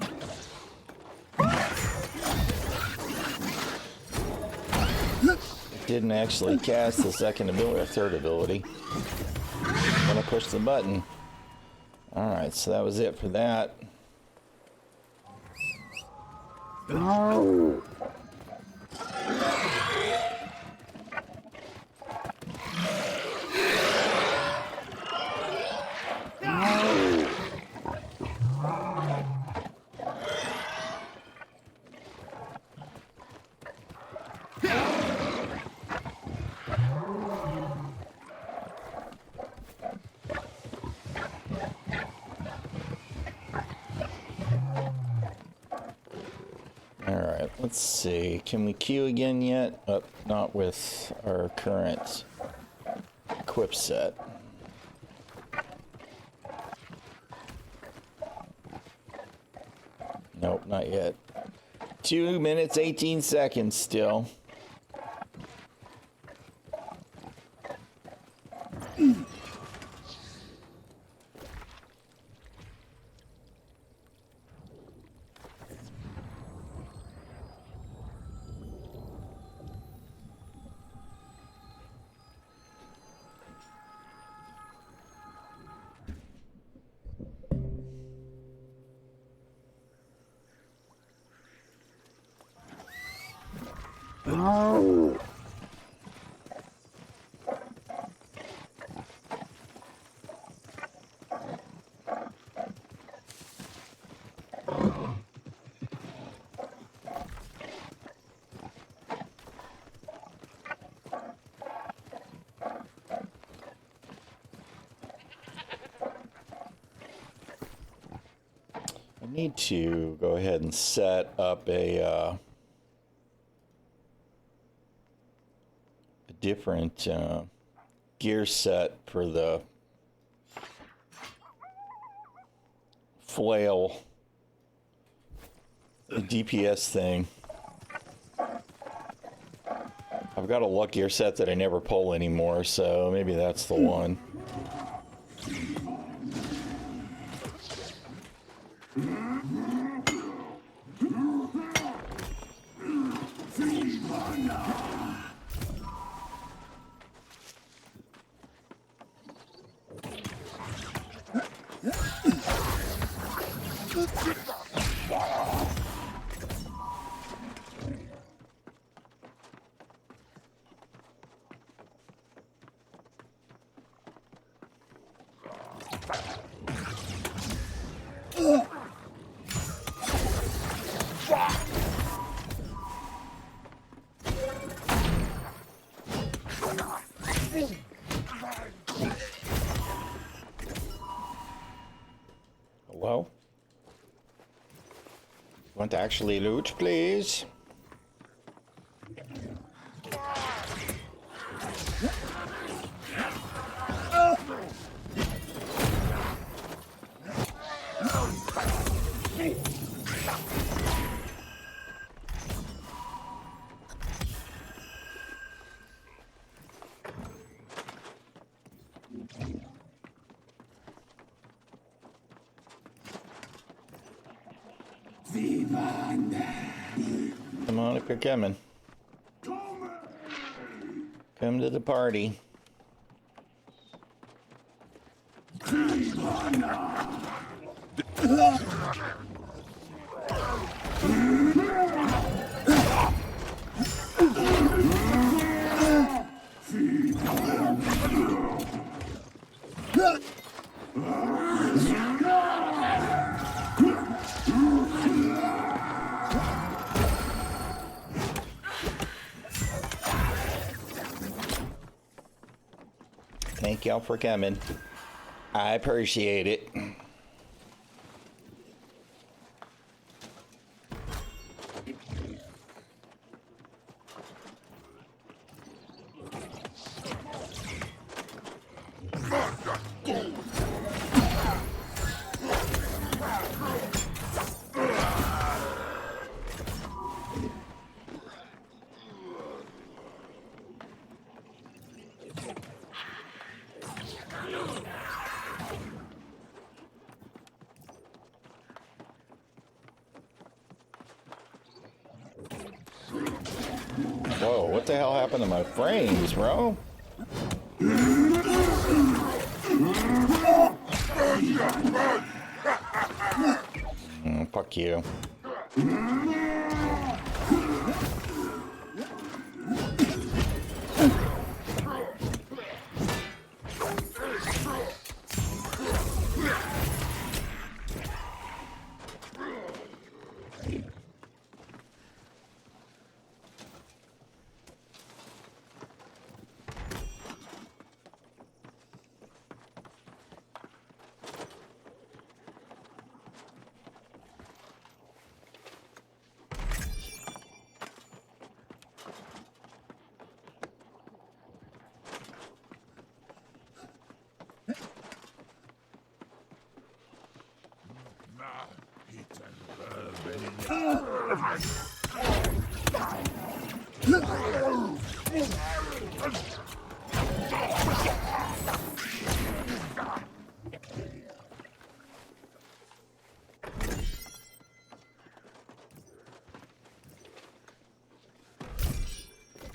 Didn't actually cast the second ability or third ability. When I pushed the button. Alright, so that was it for that. No. Alright, let's see. Can we queue again yet? Oh, not with our current equip set. Nope, not yet. 2 minutes, 18 seconds still. No. I need to go ahead and set up a different gear set for the flail, the DPS thing. I've got a luck gear set that I never pull anymore, so maybe that's the one. Hello? Want to actually loot, please? Come on, if you're coming. Come to the party. Thank y'all for coming. I appreciate it. Whoa, what the hell happened to my frames, bro? Fuck you.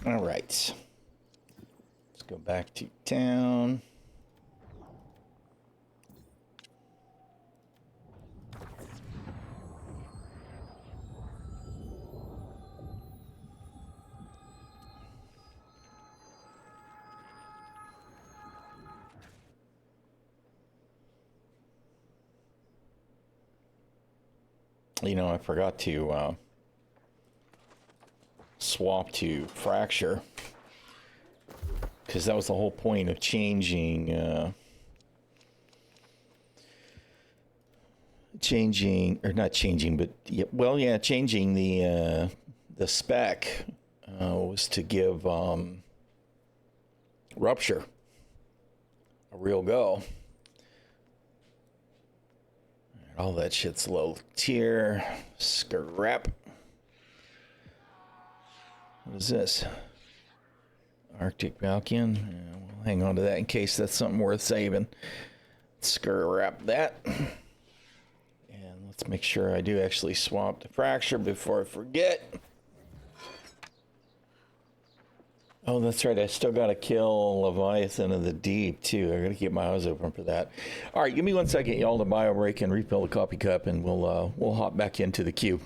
All right. Let's go back to town. You know, I forgot to swap to fracture, because that was the whole point of changing or not changing, but changing the spec was to give rupture a real go. All that shit's low tier. Scrap. What is this? Arctic Falcon. Yeah, we'll hang on to that in case that's something worth saving. Scrap that. And let's make sure I do actually swap to fracture before I forget. Oh, that's right. I still got to kill Leviathan of the Deep, too. I got to keep my eyes open for that. All right, give me 1 second, y'all, to bio break and refill the coffee cup, and we'll hop back into the queue.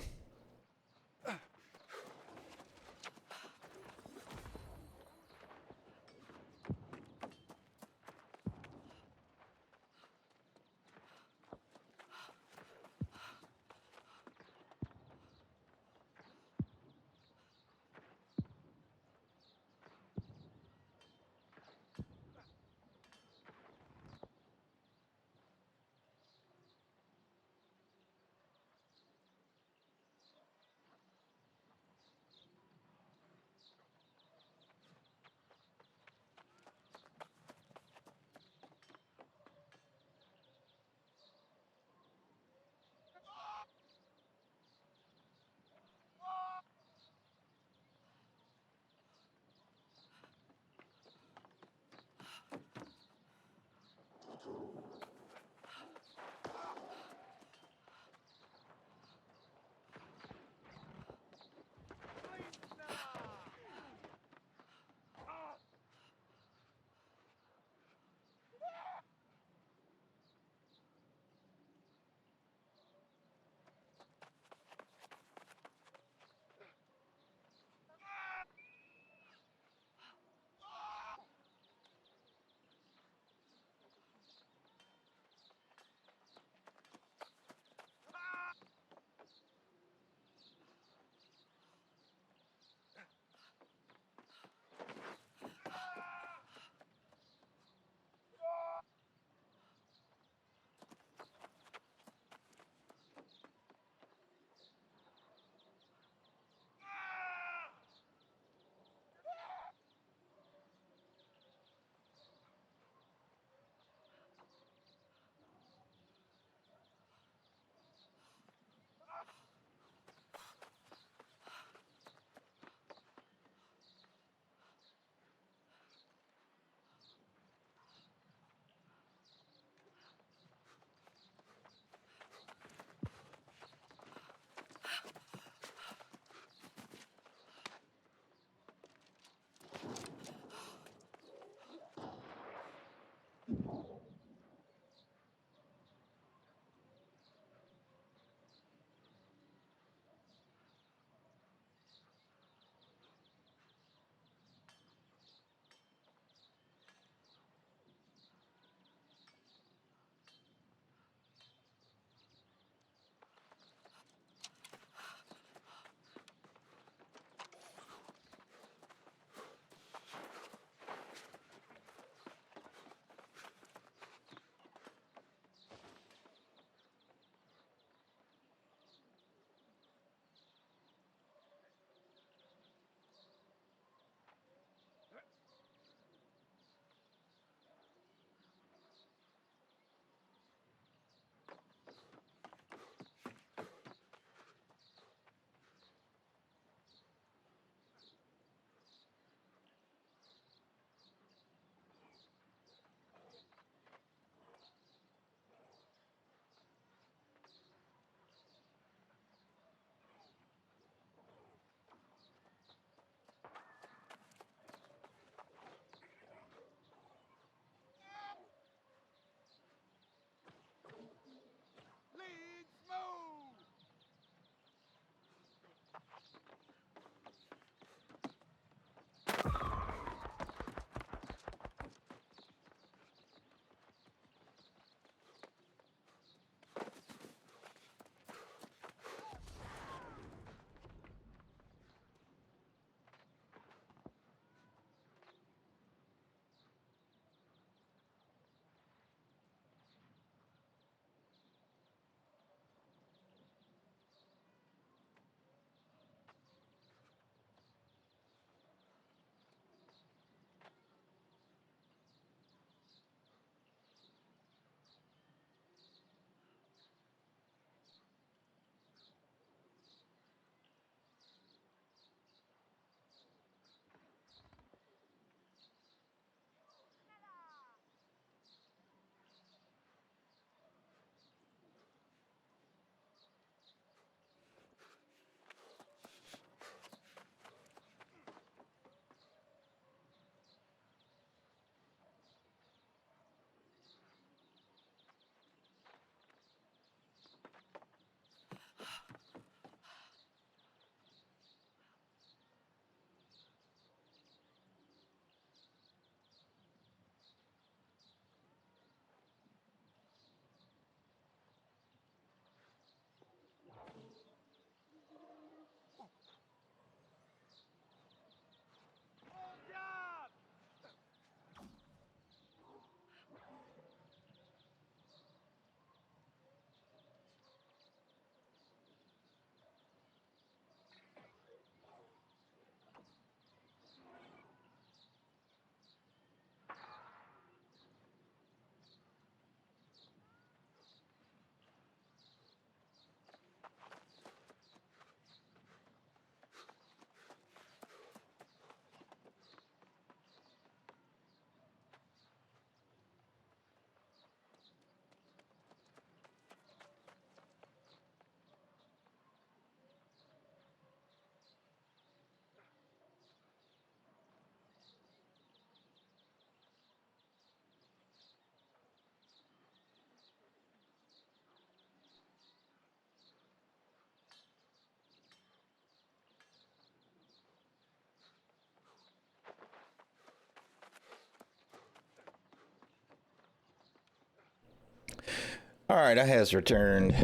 All right, I has returned.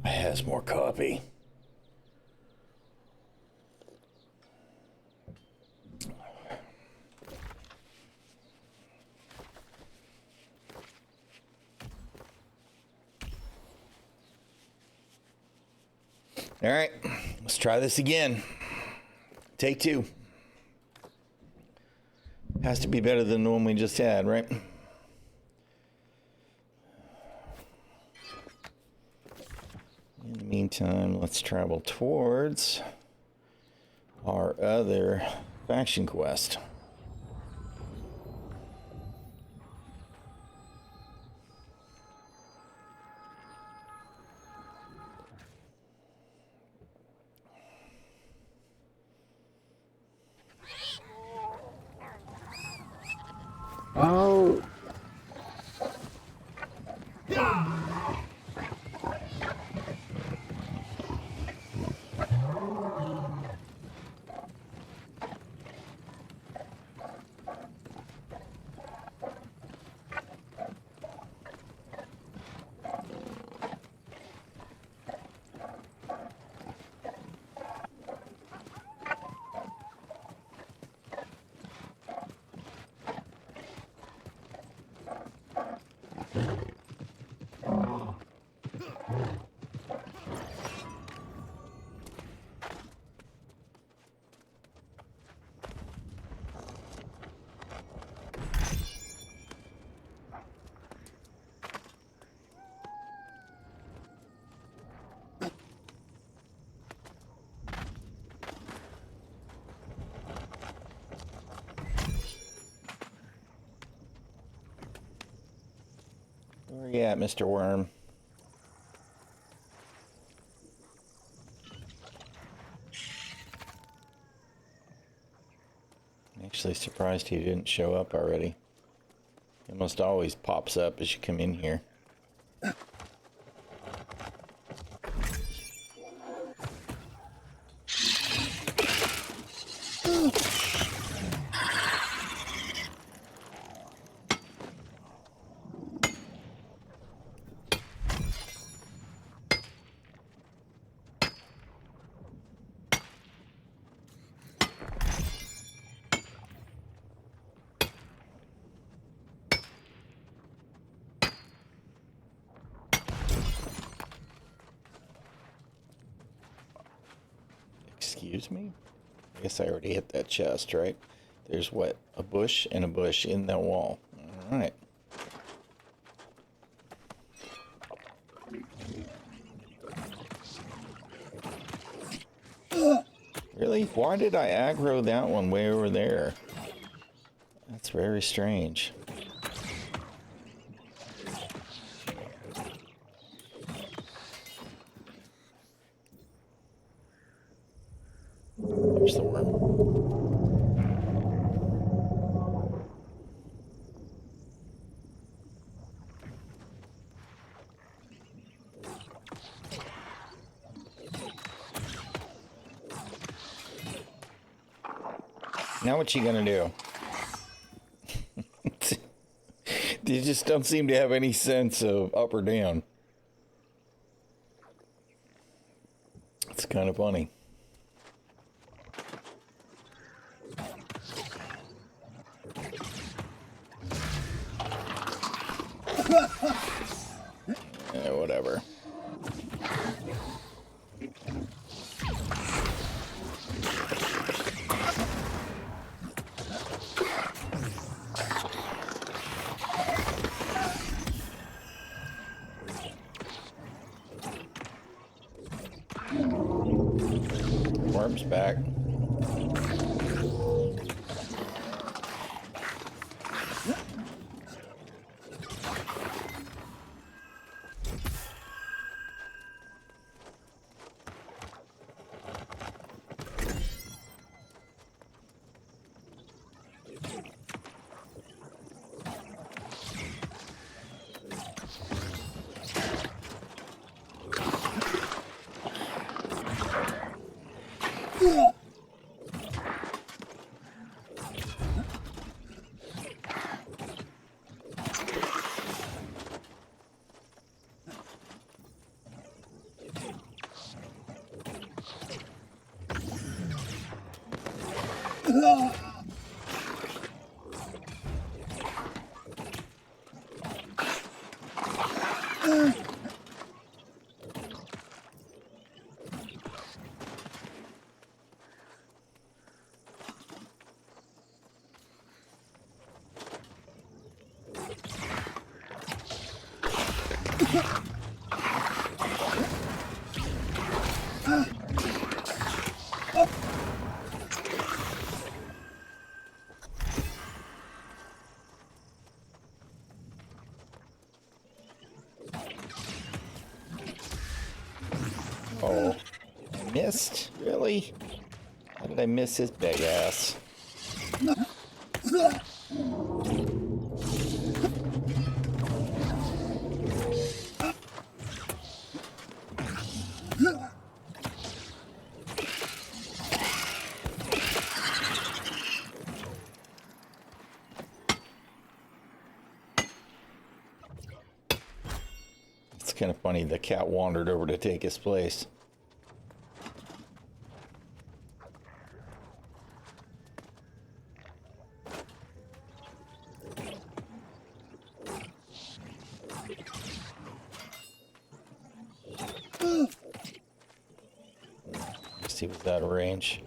I has more coffee. All right, let's try this again. Take two. Has to be better than the one we just had, right? In the meantime, let's travel towards our other faction quest. Oh. Where you at, Mr. Worm? I'm actually surprised he didn't show up already. It almost always pops up as you come in here. Excuse me? I guess I already hit that chest, right? There's what? A bush and a bush in that wall. All right. Really? Why did I aggro that one way over there? That's very strange. There's the worm. Now what you gonna do? You just don't seem to have any sense of up or down. It's kind of funny. Whatever. Worm's back. Oh, I missed? Really? How did I miss his big ass? It's kind of funny, the cat wandered over to take his place. He was out of range.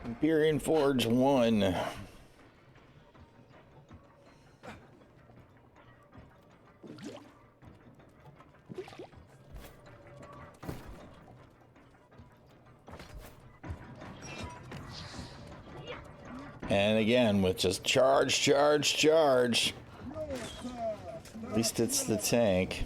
Empyrean Forge 1. And again, with just charge, charge, charge. At least it's the tank.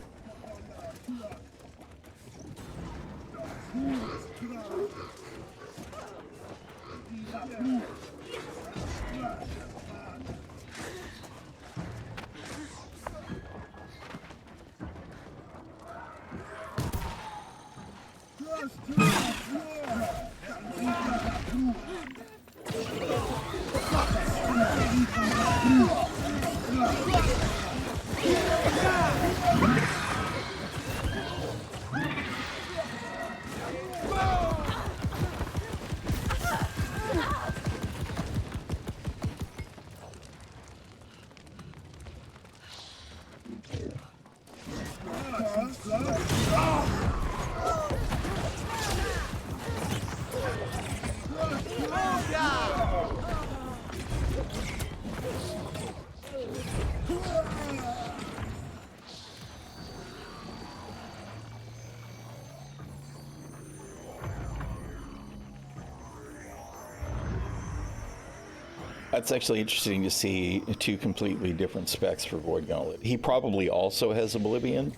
That's actually interesting to see two completely different specs for Void Gauntlet. He probably also has Oblivion.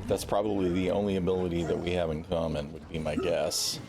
That's probably the only ability that we have in common, would be my guess.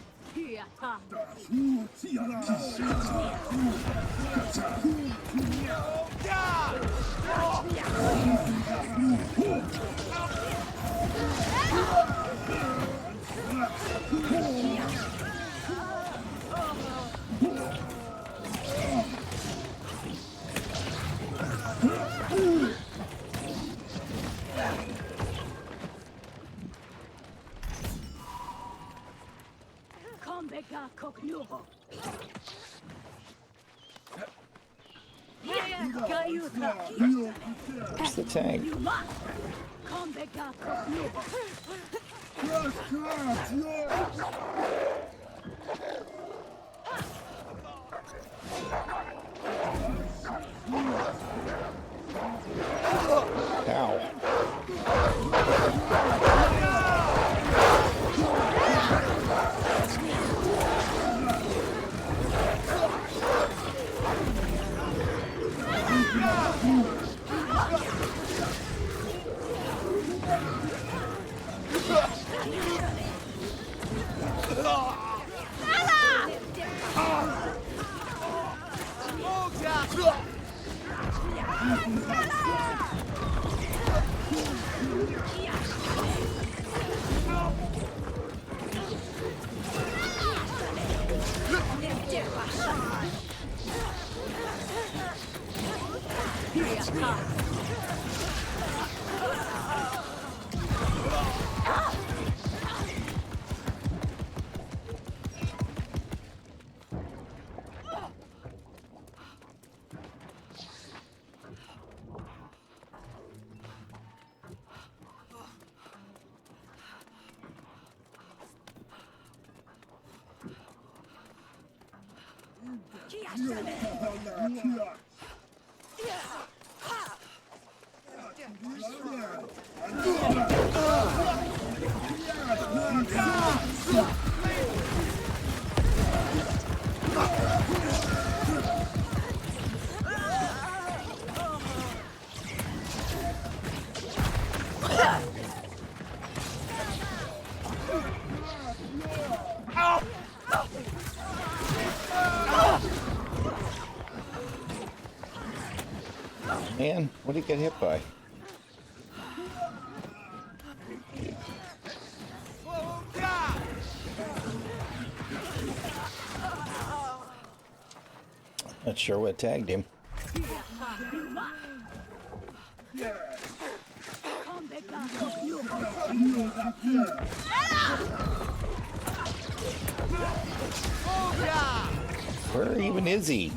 Where's the tank? Ow. Man, what did he get hit by? Not sure what tagged him. Where even is he?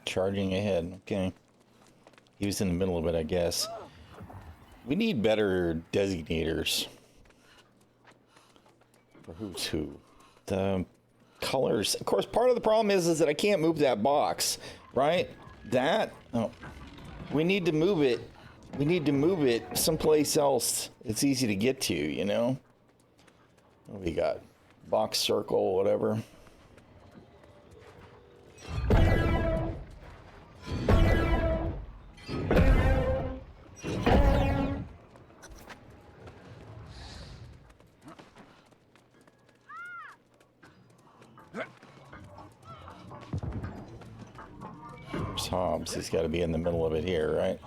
Charging ahead. Okay. He was in the middle of it, I guess. We need better designators. For who's who. The colors. Of course, part of the problem is that I can't move that box, right? That. Oh. We need to move it. We need to move it someplace else. It's easy to get to, you know? What do we got? Box, circle, whatever. There's Hobbs. He's got to be in the middle of it here, right?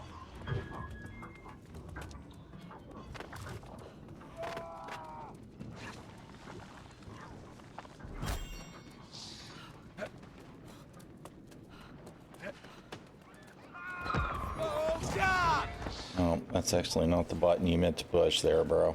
Oh, that's actually not the button you meant to push there, bro.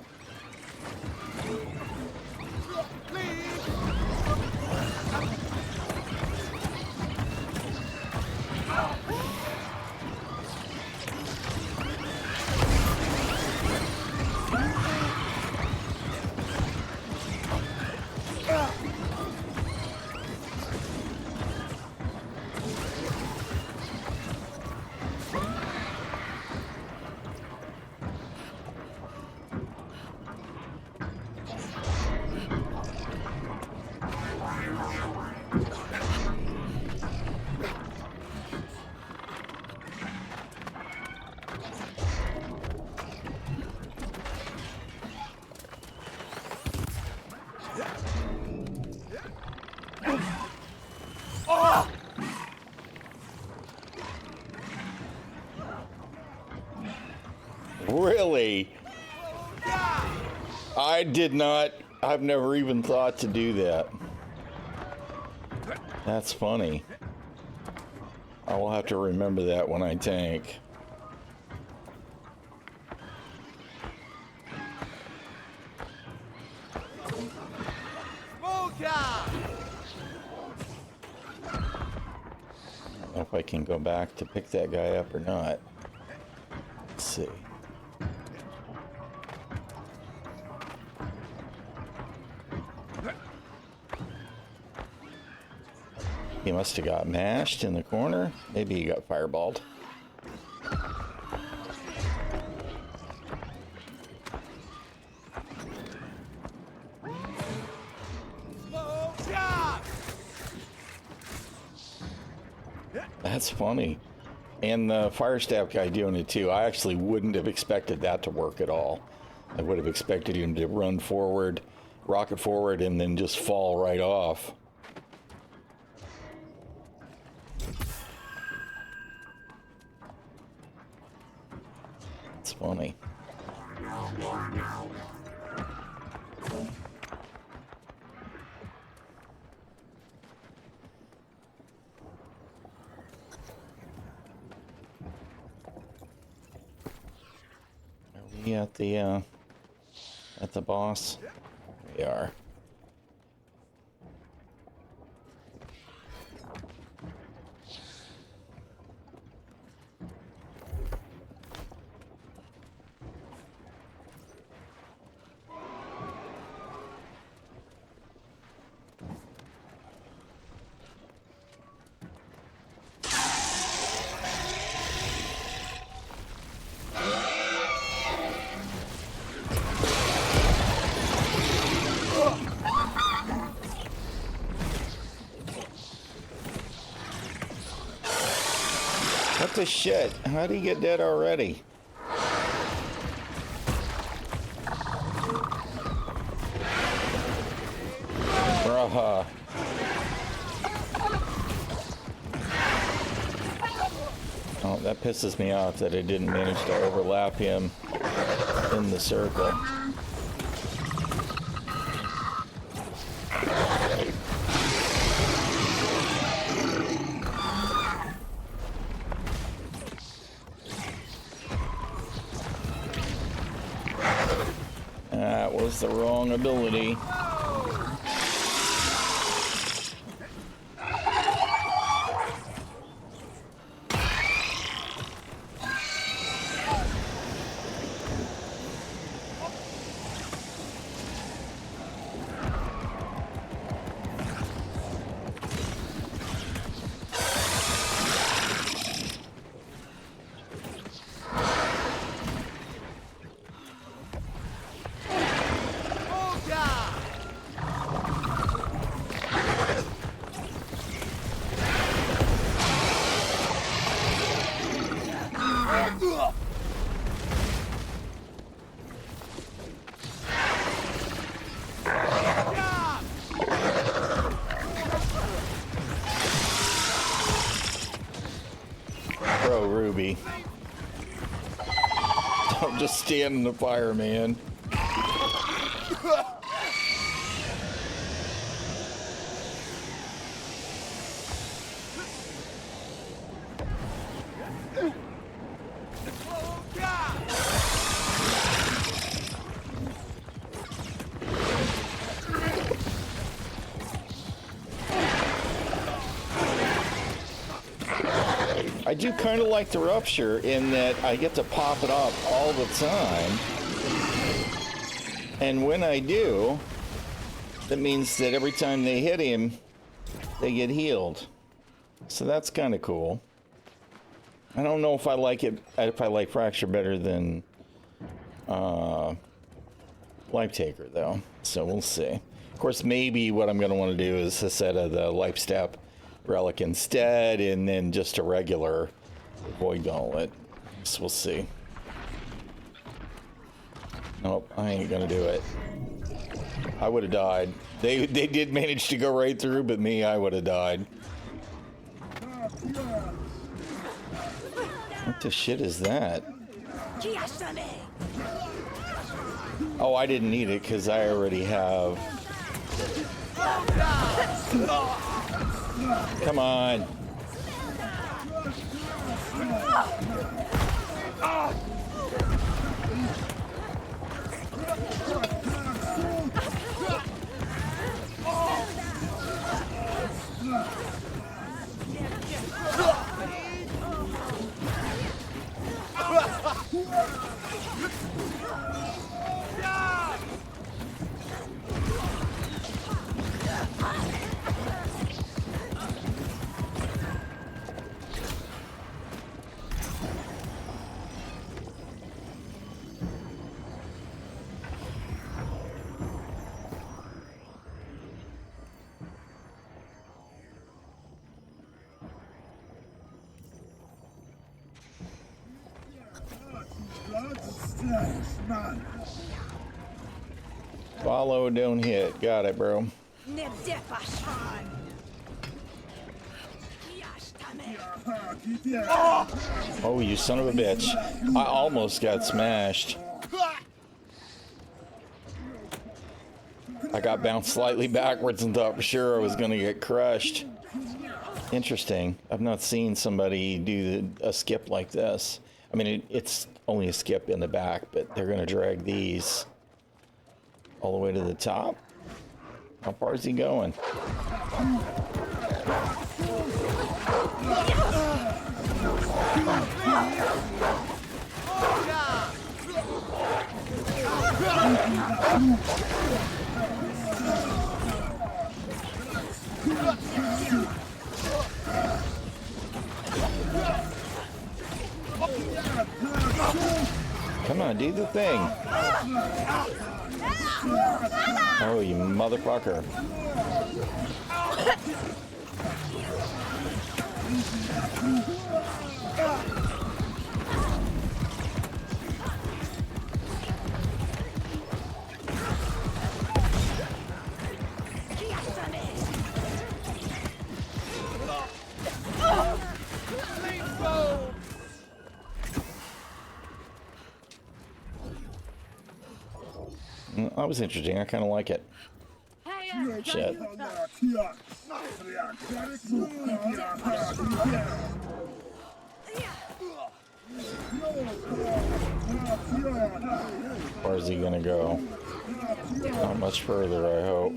Really? I did not. I've never even thought to do that. That's funny. I will have to remember that when I tank. I don't know if I can go back to pick that guy up or not. Let's see. He must have got mashed in the corner. Maybe he got fireballed. That's funny. And the fire staff guy doing it too. I actually wouldn't have expected that to work at all. I would have expected him to run forward, rocket forward, and then just fall right off. That's funny. Are we at the boss? We are. What the shit? How'd he get dead already? Bruh. Oh, that pisses me off that I didn't manage to overlap him in the circle. That was the wrong ability. Bro, Ruby. Don't just stand in the fire, man. I do kind of like the rupture in that I get to pop it off all the time. And when I do, that means that every time they hit him, they get healed. So that's kind of cool. I don't know if I like it, if I like Fracture better than Life Taker, though. So we'll see. Of course, maybe what I'm going to want to do is a set of the Life Step Relic instead, and then just a regular Void Gauntlet. So we'll see. Nope, I ain't gonna do it. I would have died. They did manage to go right through, but me, I would have died. What the shit is that? Oh, I didn't need it because I already have. Come on. Follow, don't hit. Got it, bro. Oh, you son of a bitch. I almost got smashed. I got bounced slightly backwards and thought for sure I was going to get crushed. Interesting. I've not seen somebody do a skip like this. I mean, it's only a skip in the back, but they're going to drag these all the way to the top. How far is he going? Come on, do the thing. Oh, you motherfucker. That was interesting. I kind of like it. Shit. Where is he gonna go? Not much further, I hope.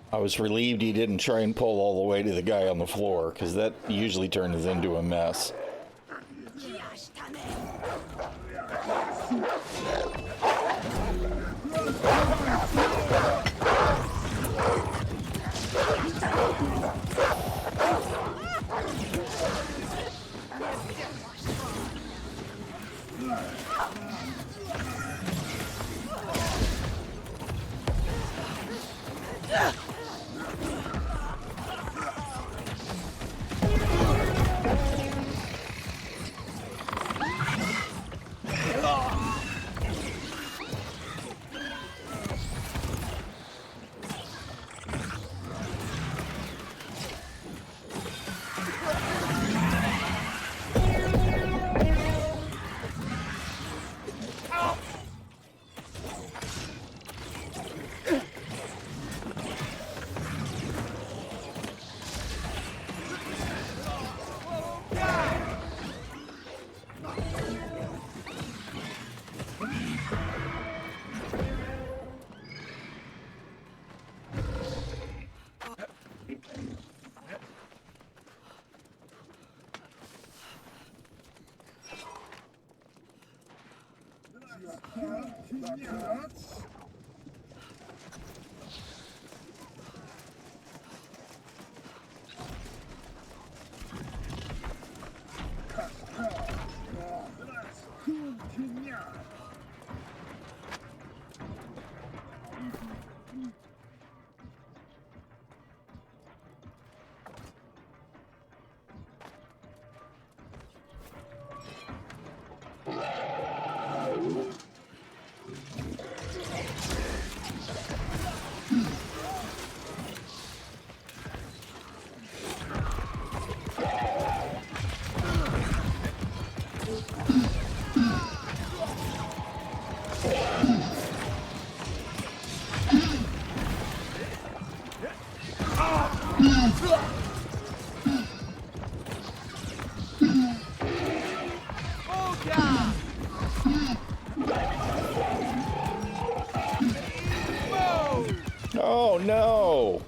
I was relieved he didn't try and pull all the way to the guy on the floor, because that usually turns into a mess. Oh no!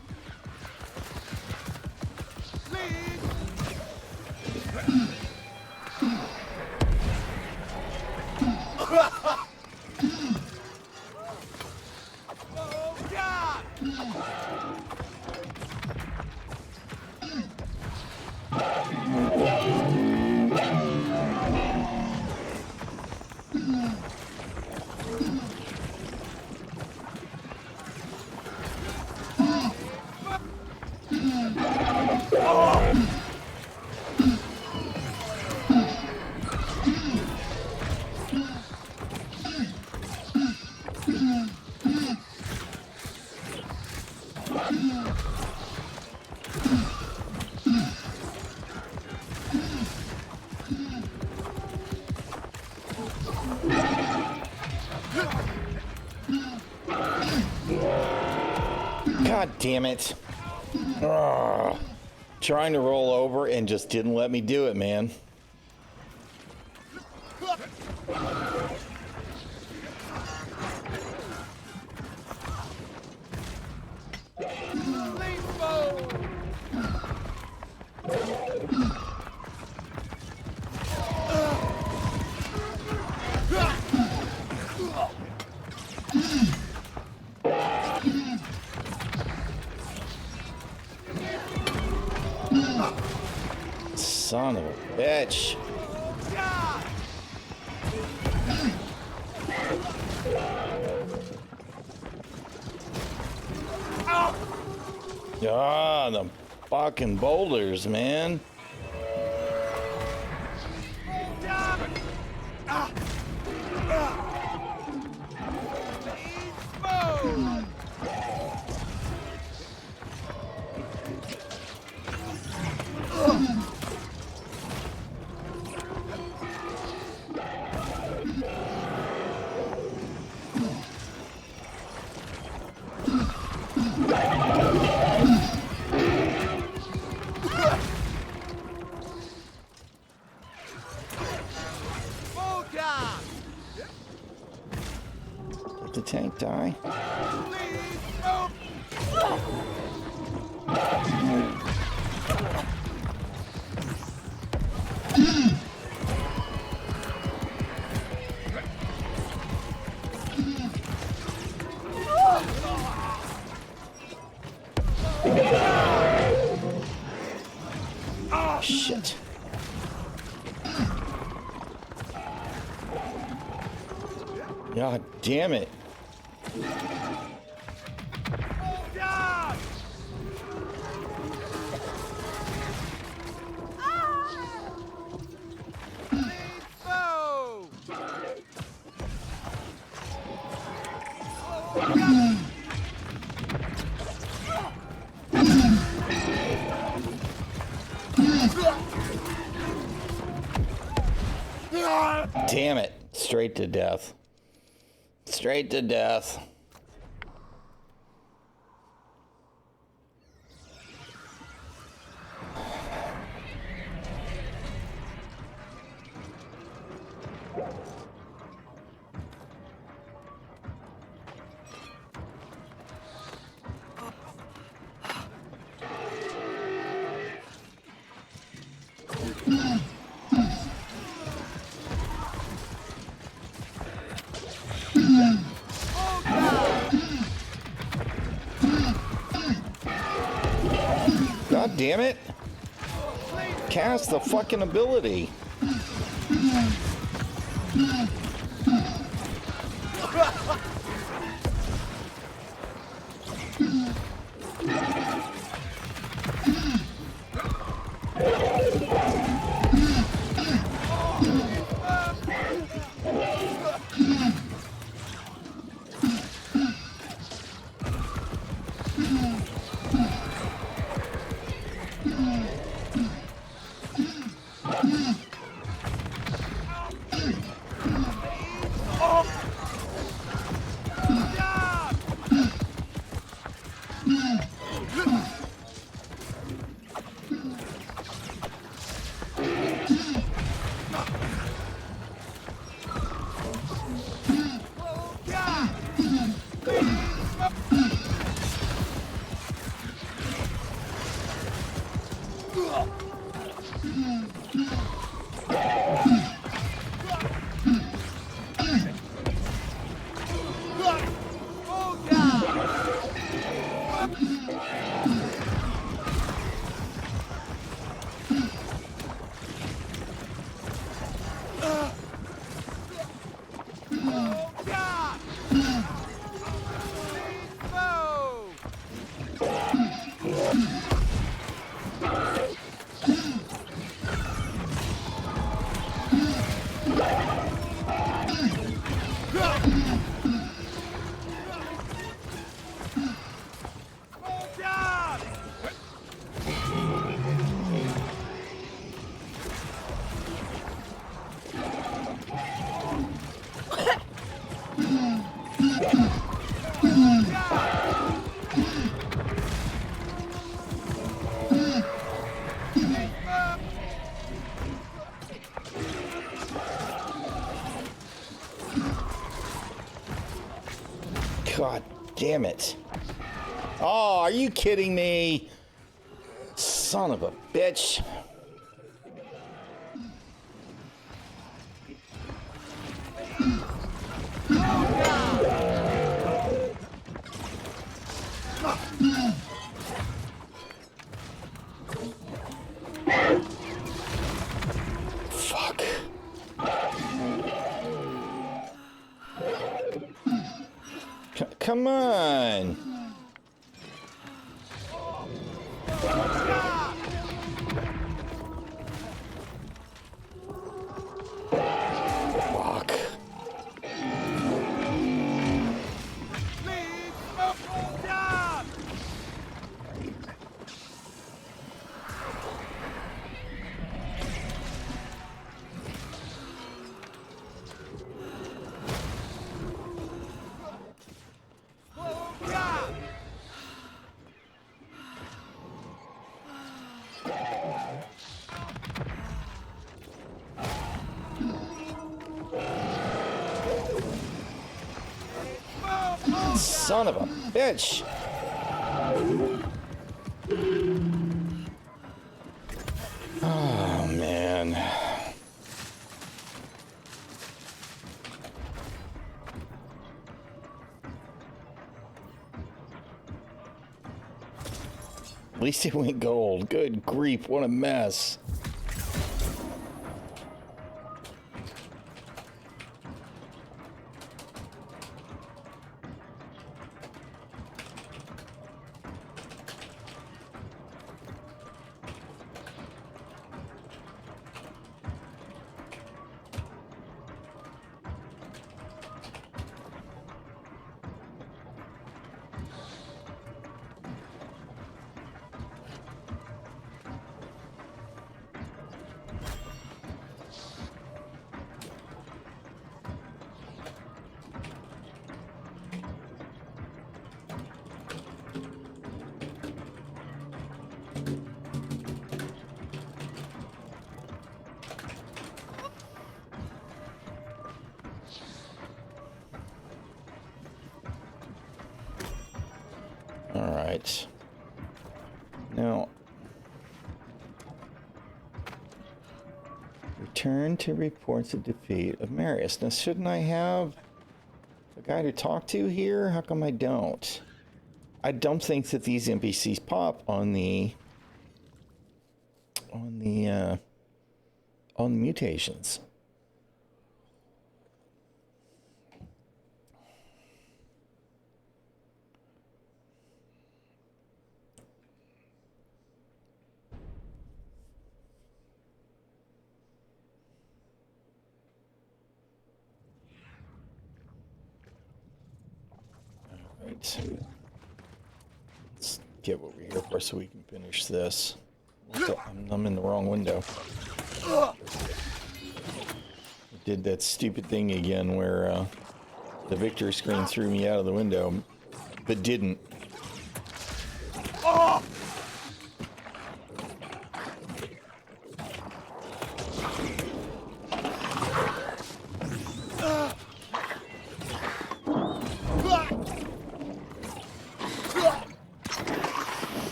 God damn it. Ugh. Trying to roll over and just didn't let me do it, man. Son of a bitch. Ah, the fucking boulders, man. Did the tank die? Oh, shit. God damn it. Damn it. Straight to death. Straight to death. God damn it. Cast the fucking ability. God damn it. Oh, are you kidding me? Son of a bitch. Fuck. Come on. Fuck. Son of a bitch. Oh, man. At least it went gold. Good grief, what a mess. All right. Now, return to reports of defeat of Marius. Now, shouldn't I have a guy to talk to here? How come I don't? I don't think that these NPCs pop on the mutations. Let's get what we're here for so we can finish this. I'm in the wrong window. I did that stupid thing again where the victory screen threw me out of the window, but didn't.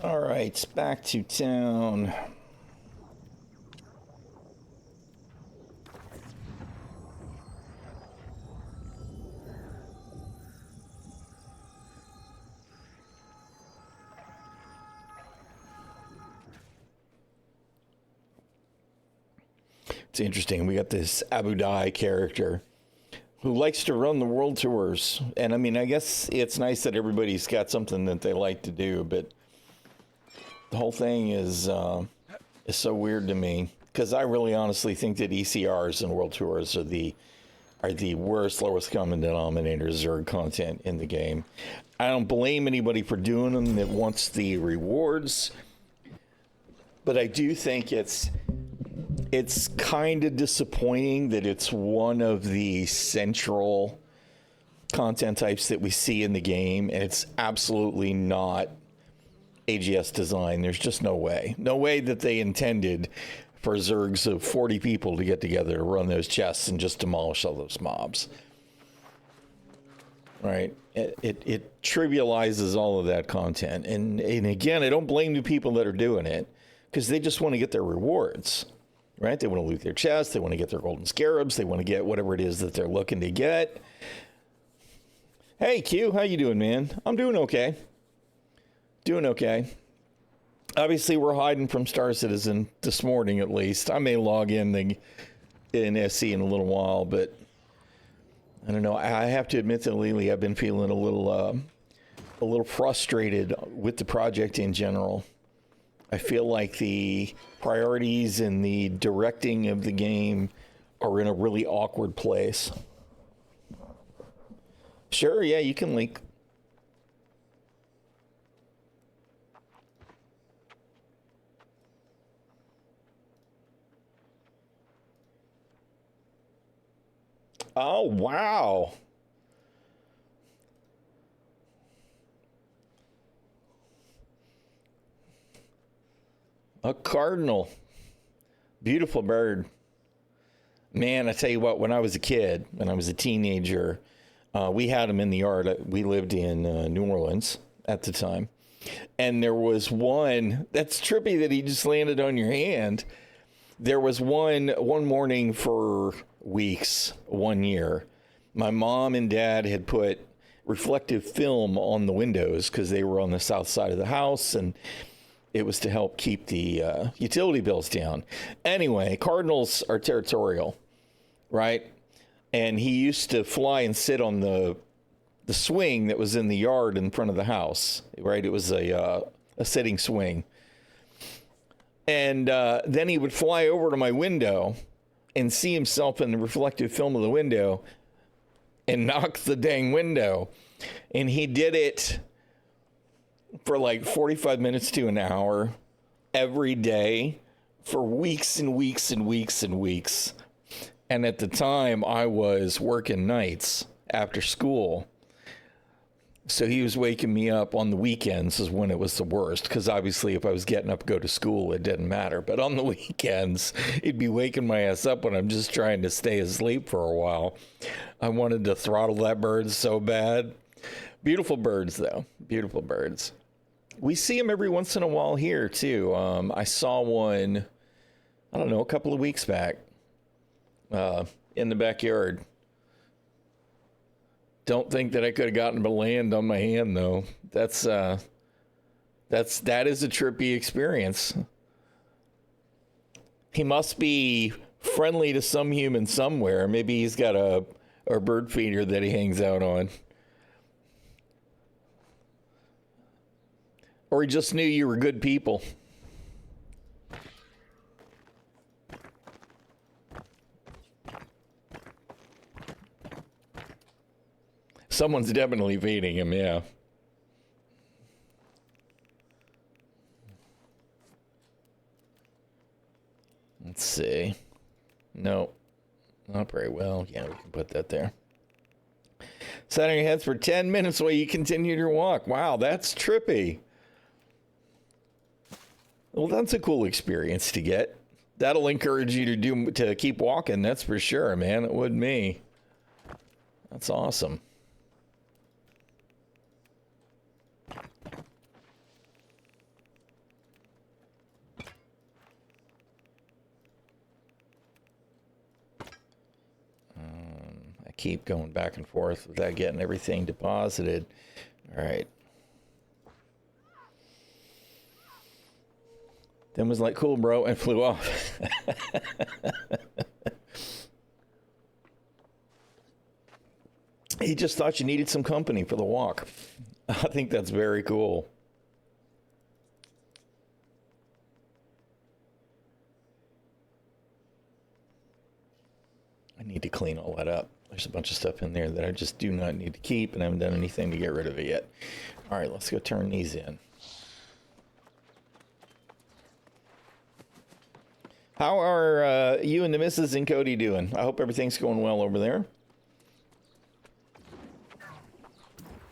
All right, back to town. It's interesting. We got this Abu Dhai character who likes to run the world tours. And I mean, I guess it's nice that everybody's got something that they like to do, but the whole thing is so weird to me because I really honestly think that ECRs and world tours are the are the worst lowest common denominator Zerg content in the game. I don't blame anybody for doing them that wants the rewards, but I do think it's kind of disappointing that it's one of the central content types that we see in the game, and it's absolutely not AGS design. There's just no way that they intended for Zergs of 40 people to get together to run those chests and just demolish all those mobs. Right? It trivializes all of that content. And again, I don't blame the people that are doing it, because they just want to get their rewards. Right? They want to loot their chests. They want to get their golden scarabs. They want to get whatever it is that they're looking to get. Hey, Q, how you doing, man? I'm doing okay. Doing okay. Obviously, we're hiding from Star Citizen this morning, at least. I may log in SC in a little while, but I don't know. I have to admit that lately I've been feeling a little frustrated with the project in general. I feel like the priorities and the directing of the game are in a really awkward place. Sure, yeah, you can link. Oh, wow. A cardinal. Beautiful bird. Man, I tell you what, when I was a kid, when I was a teenager, we had them in the yard. We lived in New Orleans at the time. And there was one, that's trippy that he just landed on your hand. There was one morning for weeks, 1 year. My mom and dad had put reflective film on the windows because they were on the south side of the house, and it was to help keep the utility bills down. Anyway, cardinals are territorial, right? And he used to fly and sit on the swing that was in the yard in front of the house, right? It was a sitting swing. And then he would fly over to my window and see himself in the reflective film of the window and knock the dang window. And he did it for like 45 minutes to an hour every day for weeks and weeks and weeks and weeks. And at the time, I was working nights after school. So he was waking me up on the weekends is when it was the worst, because obviously if I was getting up to go to school, it didn't matter. But on the weekends, he'd be waking my ass up when I'm just trying to stay asleep for a while. I wanted to throttle that bird so bad. Beautiful birds, though. Beautiful birds. We see them every once in a while here, too. I saw one, I don't know, a couple of weeks back in the backyard. Don't think that I could have gotten to land on my hand, though. That is a trippy experience. He must be friendly to some human somewhere. Maybe he's got a bird feeder that he hangs out on. Or he just knew you were good people. Someone's definitely feeding him, yeah. Let's see. No, not very well. Yeah, we can put that there. Set on your heads for 10 minutes while you continue your walk. Wow, that's trippy. Well, that's a cool experience to get. That'll encourage you to keep walking, that's for sure, man. It would me. That's awesome. I keep going back and forth without getting everything deposited. All right. Then was like, cool, bro, and flew off. He just thought you needed some company for the walk. I think that's very cool. I need to clean all that up. There's a bunch of stuff in there that I just do not need to keep, and I haven't done anything to get rid of it yet. All right, let's go turn these in. How are you and the missus and Cody doing? I hope everything's going well over there.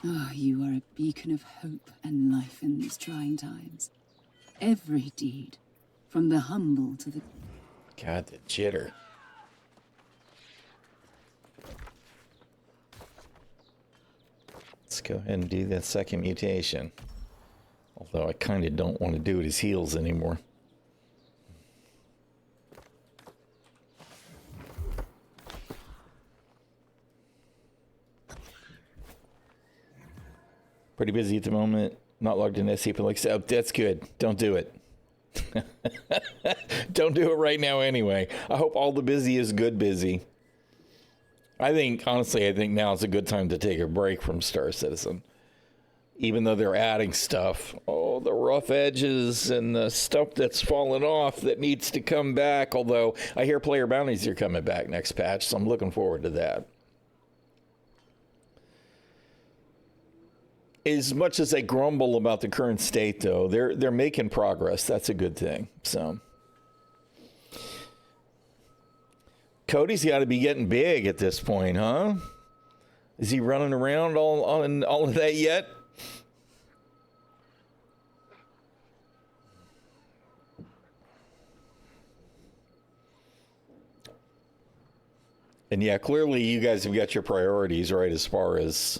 Ah, you are a beacon of hope and life in these trying times. Every deed, from the humble to the... God, the jitter. Let's go ahead and do that second mutation. Although I kind of don't want to do it as heals anymore. Pretty busy at the moment. Not logged in SC for like, oh, that's good. Don't do it. Don't do it right now anyway. I hope all the busy is good busy. Honestly, I think now is a good time to take a break from Star Citizen. Even though they're adding stuff. Oh, the rough edges and the stuff that's fallen off that needs to come back. Although I hear player bounties are coming back next patch, so I'm looking forward to that. As much as they grumble about the current state, though, they're making progress. That's a good thing. So, Cody's got to be getting big at this point, huh? Is he running around all of that yet? And yeah, clearly you guys have got your priorities right as far as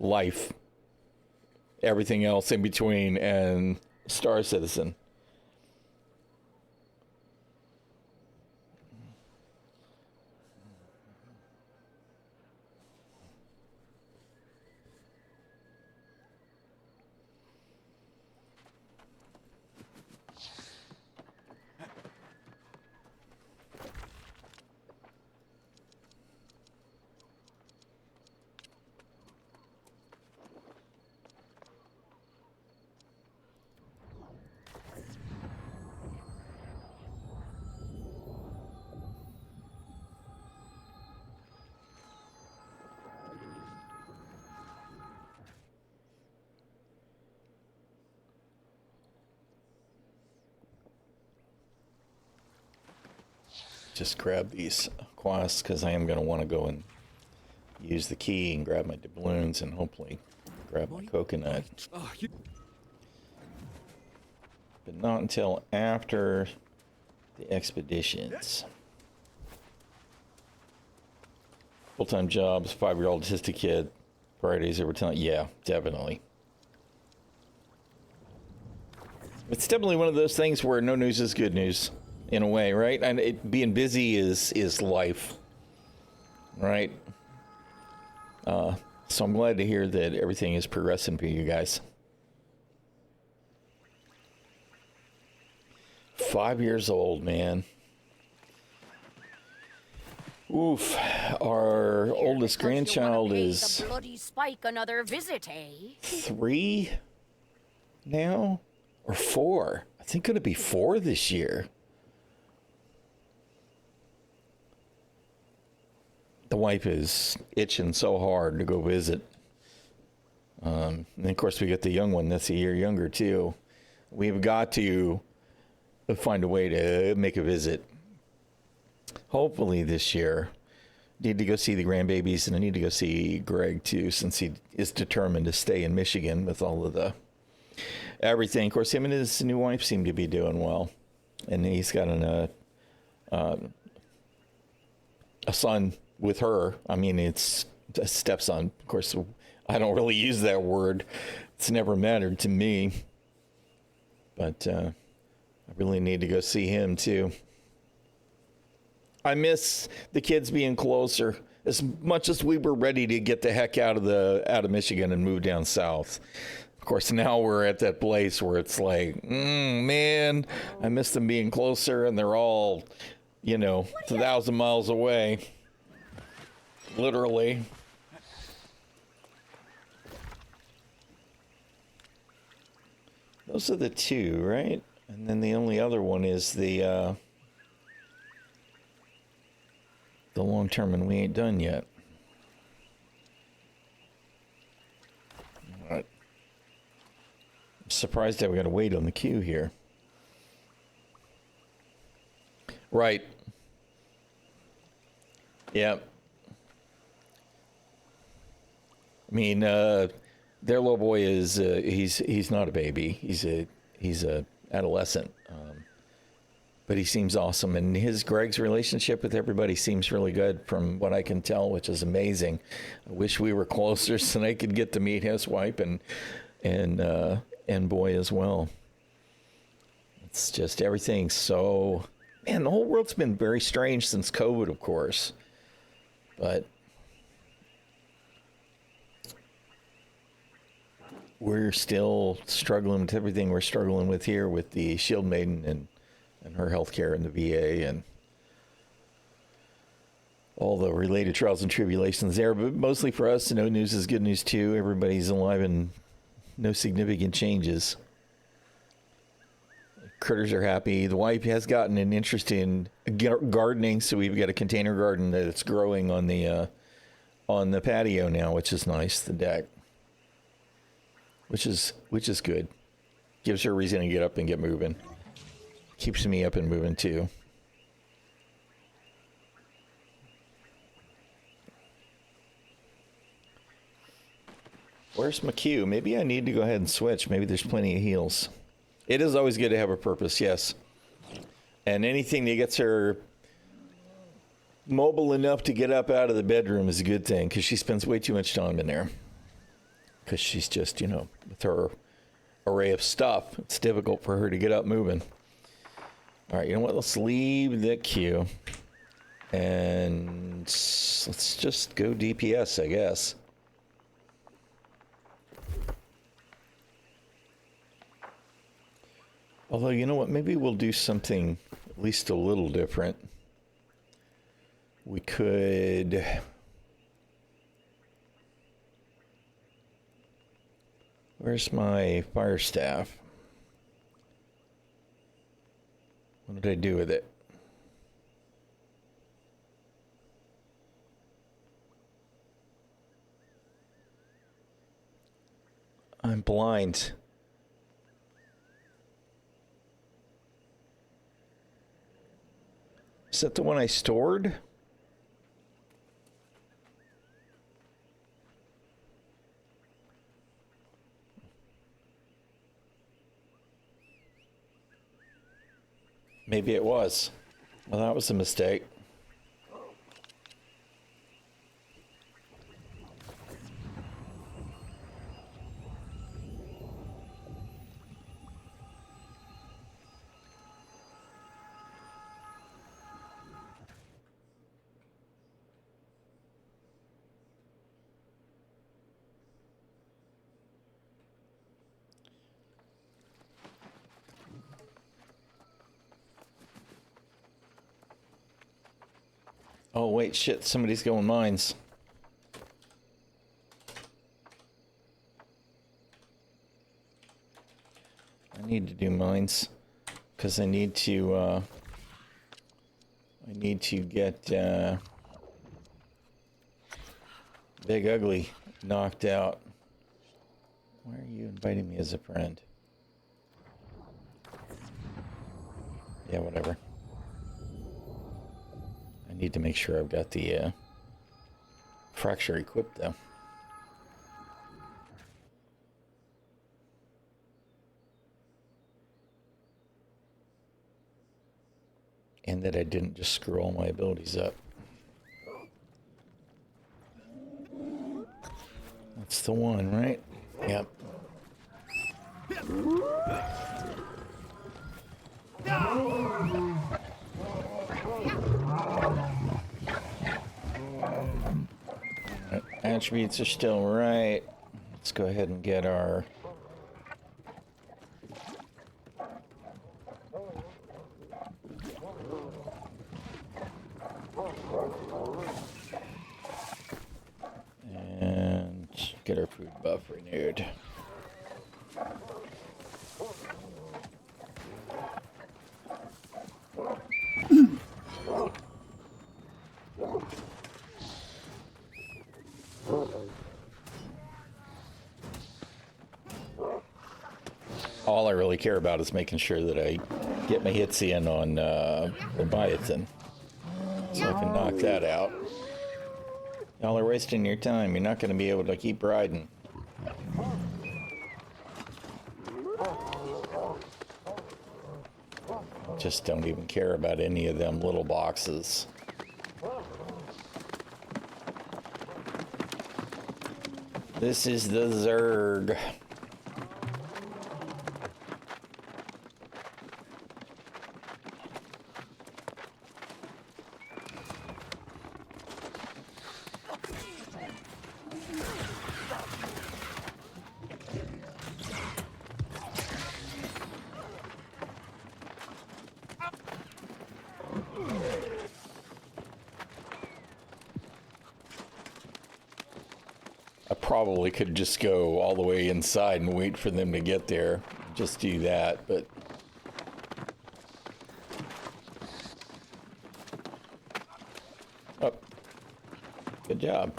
life, everything else in between, and Star Citizen. Just grab these quests because I am going to want to go and use the key and grab my doubloons and hopefully grab my coconut. But not until after the expeditions. Full-time jobs, 5-year-old autistic kid, priorities over time. Yeah, definitely. It's definitely one of those things where no news is good news. In a way, right? And being busy is life, right? So I'm glad to hear that everything is progressing for you guys. 5 years old, man. Oof. Our oldest grandchild is the bloody spike another visit, eh? 3 now, or 4. I think it'll be 4 this year. The wife is itching so hard to go visit. And of course, we get the young one that's a year younger, too. We've got to find a way to make a visit. Hopefully this year. Need to go see the grandbabies, and I need to go see Greg, too, since he is determined to stay in Michigan with all of the everything. Of course, him and his new wife seem to be doing well. And he's got a son with her. I mean, it's a stepson. Of course, I don't really use that word. It's never mattered to me. But I really need to go see him, too. I miss the kids being closer. As much as we were ready to get the heck out of Michigan and move down south. Of course, now we're at that place where it's like, man, I miss them being closer, and they're all, 1,000 miles away. Literally. Those are the 2, right? And then the only other one is the the long term, and we ain't done yet. All right. I'm surprised that we got to wait on the queue here. Right. Yep. I mean, their little boy is he's not a baby. He's a adolescent. But he seems awesome, and Greg's relationship with everybody seems really good from what I can tell, which is amazing. I wish we were closer so I could get to meet his wife and boy as well. It's just everything's so, man, the whole world's been very strange since COVID, of course, but we're still struggling with everything we're struggling with here with the Shield Maiden and her healthcare in the VA and all the related trials and tribulations there. But mostly for us, no news is good news too. Everybody's alive and no significant changes. Critters are happy. The wife has gotten an interest in gardening, so we've got a container garden that's growing on the patio now, which is nice. The deck, which is good. Gives her a reason to get up and get moving. Keeps me up and moving too. Where's my queue? Maybe I need to go ahead and switch. Maybe there's plenty of heals. It is always good to have a purpose, yes. And anything that gets her mobile enough to get up out of the bedroom is a good thing, because she spends way too much time in there. Because she's just, with her array of stuff, it's difficult for her to get up moving. All right, you know what? Let's leave the queue. And let's just go DPS, I guess. Although, you know what? Maybe we'll do something at least a little different. We could... Where's my fire staff? What did I do with it? I'm blind. Is that the one I stored? Maybe it was. Well, that was a mistake. Oh, wait, shit, somebody's going mines. I need to do mines, because I need to get, Big Ugly knocked out. Why are you inviting me as a friend? Yeah, whatever. I need to make sure I've got the fracture equipped, though. And that I didn't just screw all my abilities up. That's the one, right? Yep. Attributes are still right. Let's go ahead and get our... and get our food buff renewed. all I really care about is making sure that I get my hits in on the Leviathan. So I can knock that out. Y'all are wasting your time. You're not going to be able to keep riding. Just don't even care about any of them little boxes. This is the Zerg. Probably could just go all the way inside and wait for them to get there. Just do that, but oh, good job.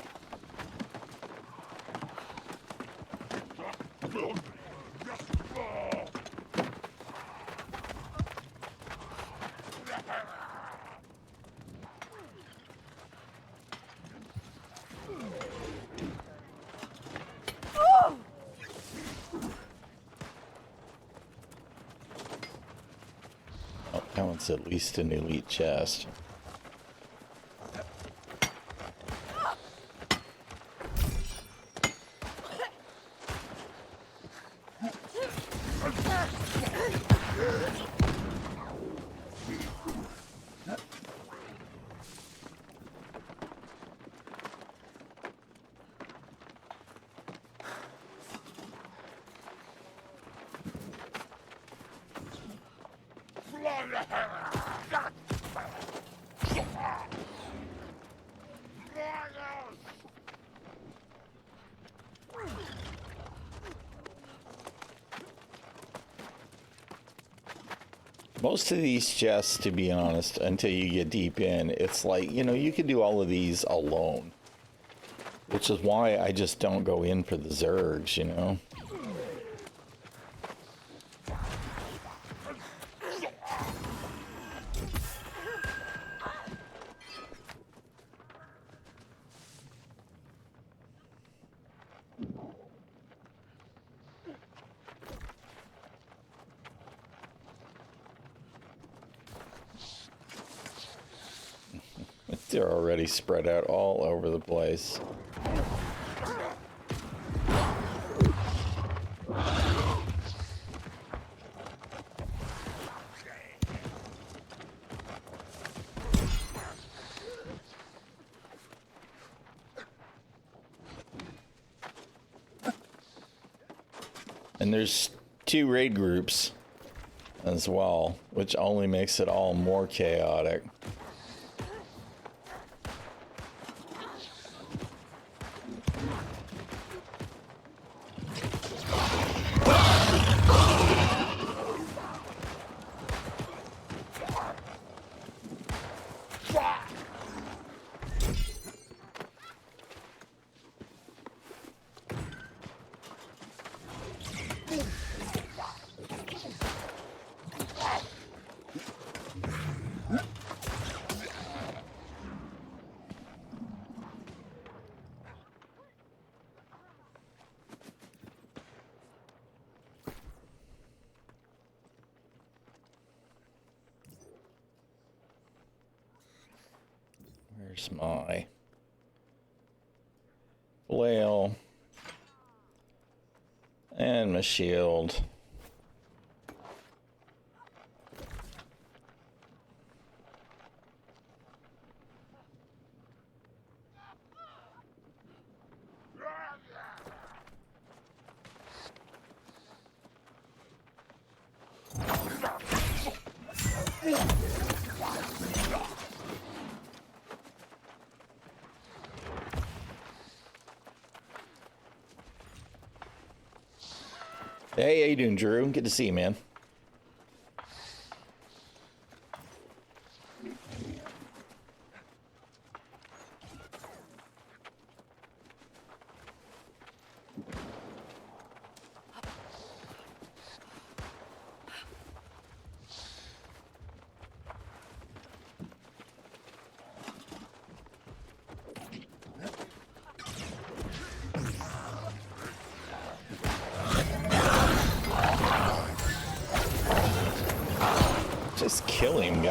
That one's at least an elite chest. Most of these chests, to be honest, until you get deep in, it's like, you know, you could do all of these alone. Which is why I just don't go in for the Zergs, you know? They're already spread out all over the place. And there's 2 raid groups as well, which only makes it all more chaotic. Where's my flail and my shield? Hey, how you doing, Drew? Good to see you, man.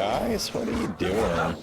guys. What are you doing?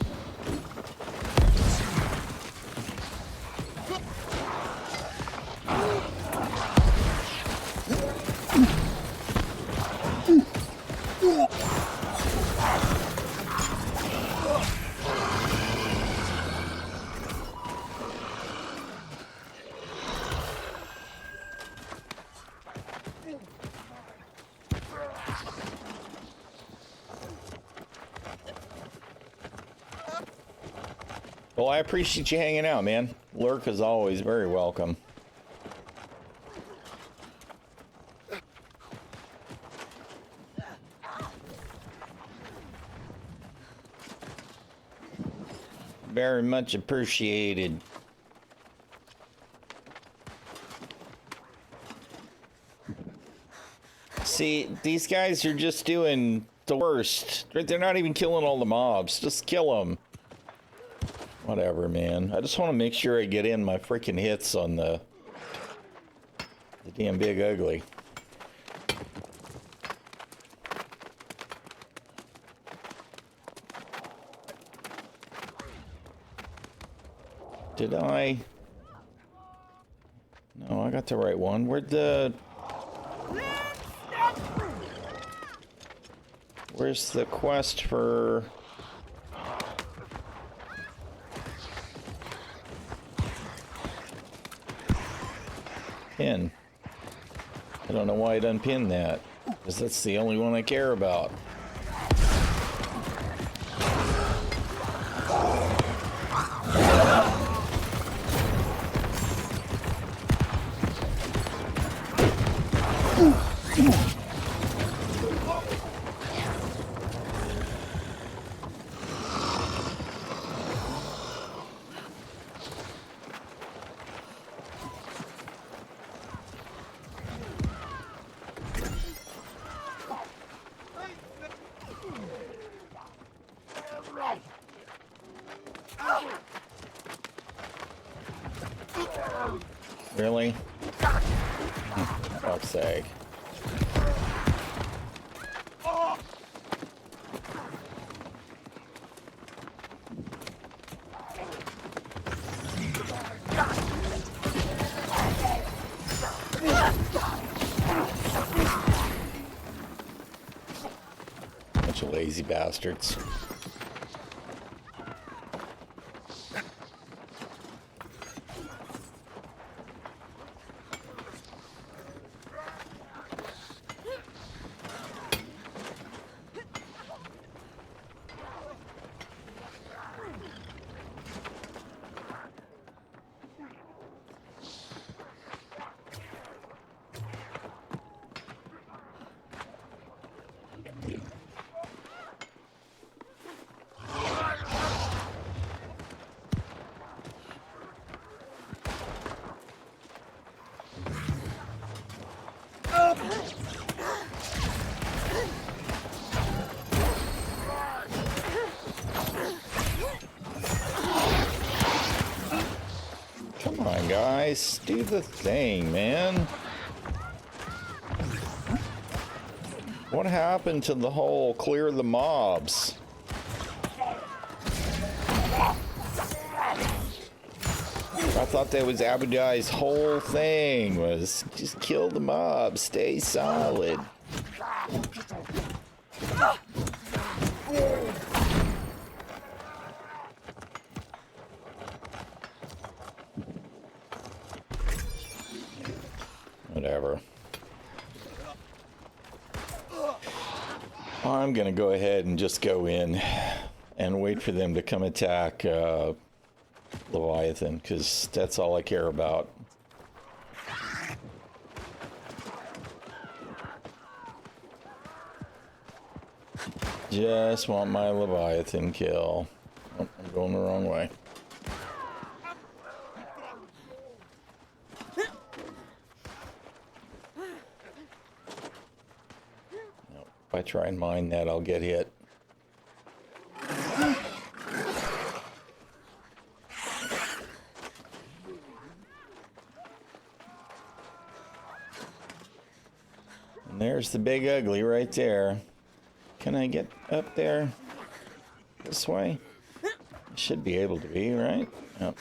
Well, I appreciate you hanging out, man. Lurk is always very welcome. Very much appreciated. See, these guys are just doing the worst. They're not even killing all the mobs. Just kill them. Whatever, man. I just want to make sure I get in my freaking hits on the damn big ugly. Did I? No, I got the right one. Where'd the... Where's the quest for... Pin? I don't know why I done pin that. Because that's the only one I care about. Really? Fuck's sake. Bunch of lazy bastards. Come on, guys. Do the thing, man. What happened to the whole clear the mobs? I thought that was Abadai's whole thing, was just kill the mobs, stay solid. Whatever. I'm gonna go ahead and just go in and wait for them to come attack Leviathan, because that's all I care about. Just want my Leviathan kill. Oh, I'm going the wrong way. If I try and mine that, I'll get hit. And there's the big ugly right there. Can I get up there? this way? Should be able to be, right? Yep.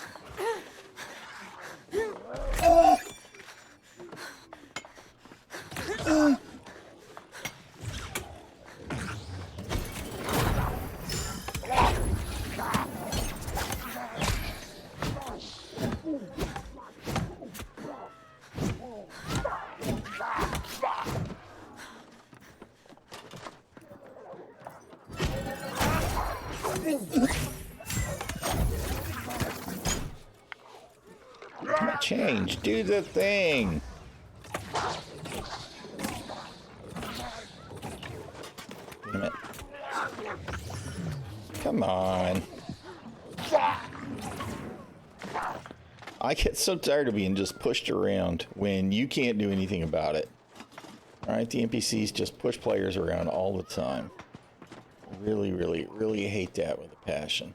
Change, do the thing. Damn it. Come on. I get so tired of being just pushed around when you can't do anything about it. Alright, the NPCs just push players around all the time. Really, really, really hate that with a passion.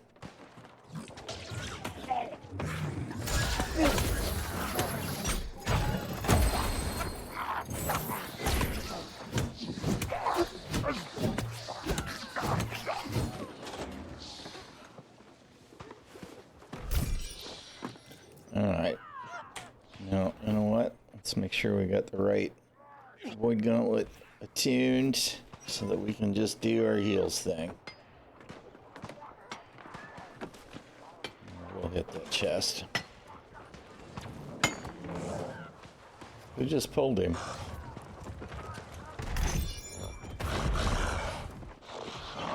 Alright. Now, you know what? Let's make sure we got the right Void Gauntlet attuned so that we can just do our heals thing. We'll hit that chest. Who just pulled him?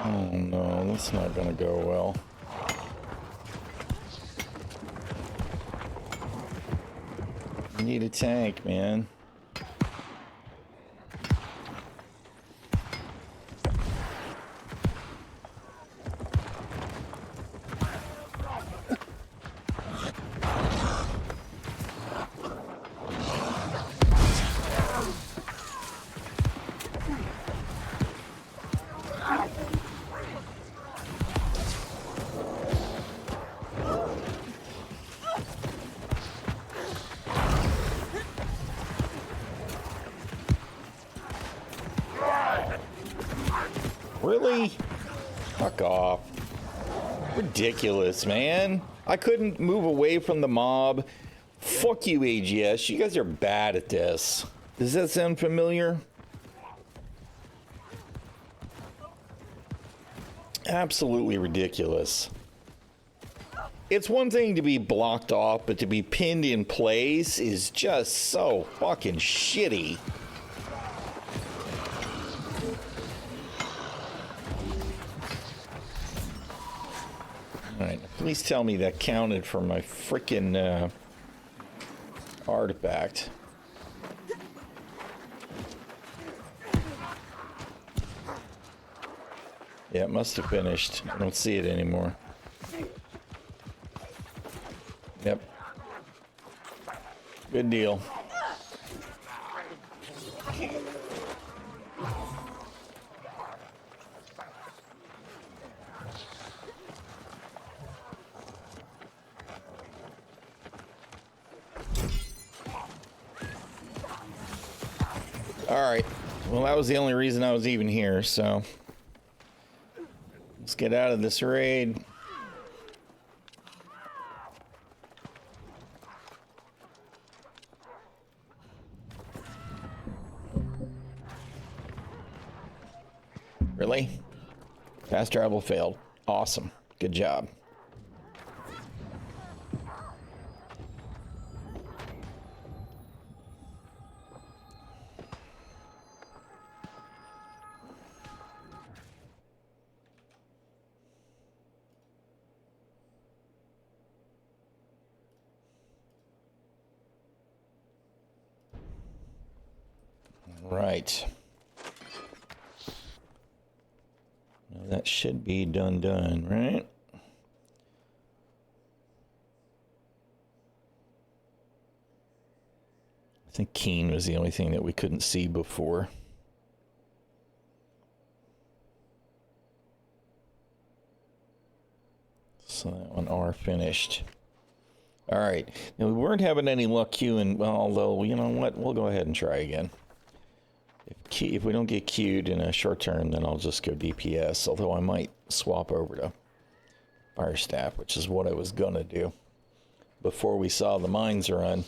Oh no, that's not gonna go well. You need a tank, man. Really? Fuck off. Ridiculous, man. I couldn't move away from the mob. Fuck you, AGS. You guys are bad at this. Does that sound familiar? Absolutely ridiculous. It's one thing to be blocked off, but to be pinned in place is just so fucking shitty. Alright, please tell me that counted for my frickin' artifact. Yeah, it must have finished. I don't see it anymore. Yep. Good deal. Alright, well that was the only reason I was even here, so let's get out of this raid. Really? Fast travel failed. Awesome. Good job. Right. Now that should be done, right? I think Keen was the only thing that we couldn't see before. So that one R finished. All right. Now we weren't having any luck queuing, well, although, you know what? We'll go ahead and try again. If we don't get queued in a short term, then I'll just go DPS, although I might swap over to fire staff, which is what I was gonna do before we saw the mines run.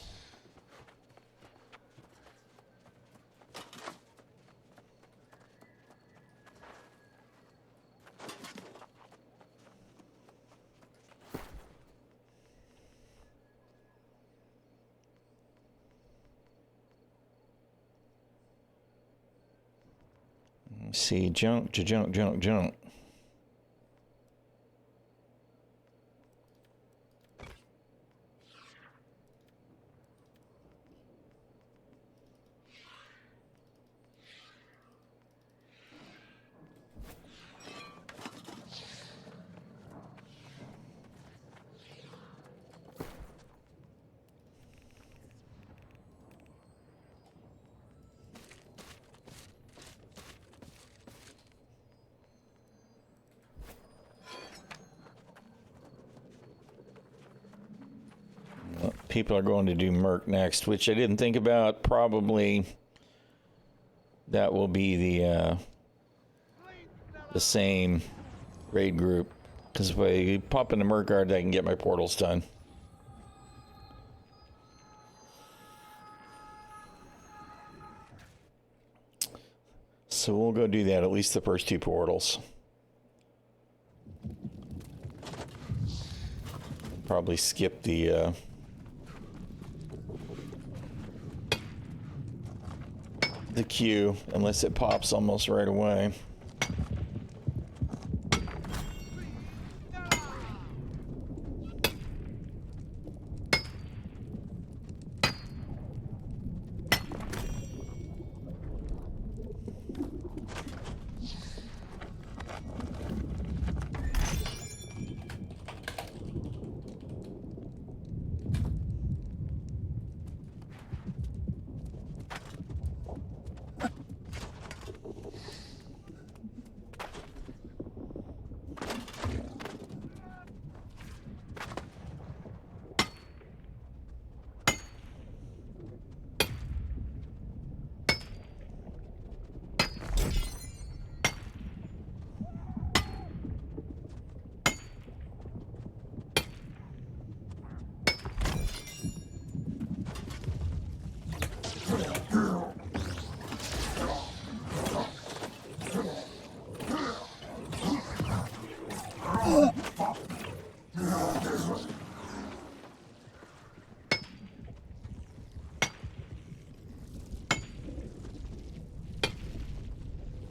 Let's see, junk. People are going to do Merc next, which I didn't think about. Probably that will be the same raid group, because if I pop into Merc Guard, I can get my portals done. So we'll go do that, at least the first 2 portals. Probably skip the queue unless it pops almost right away.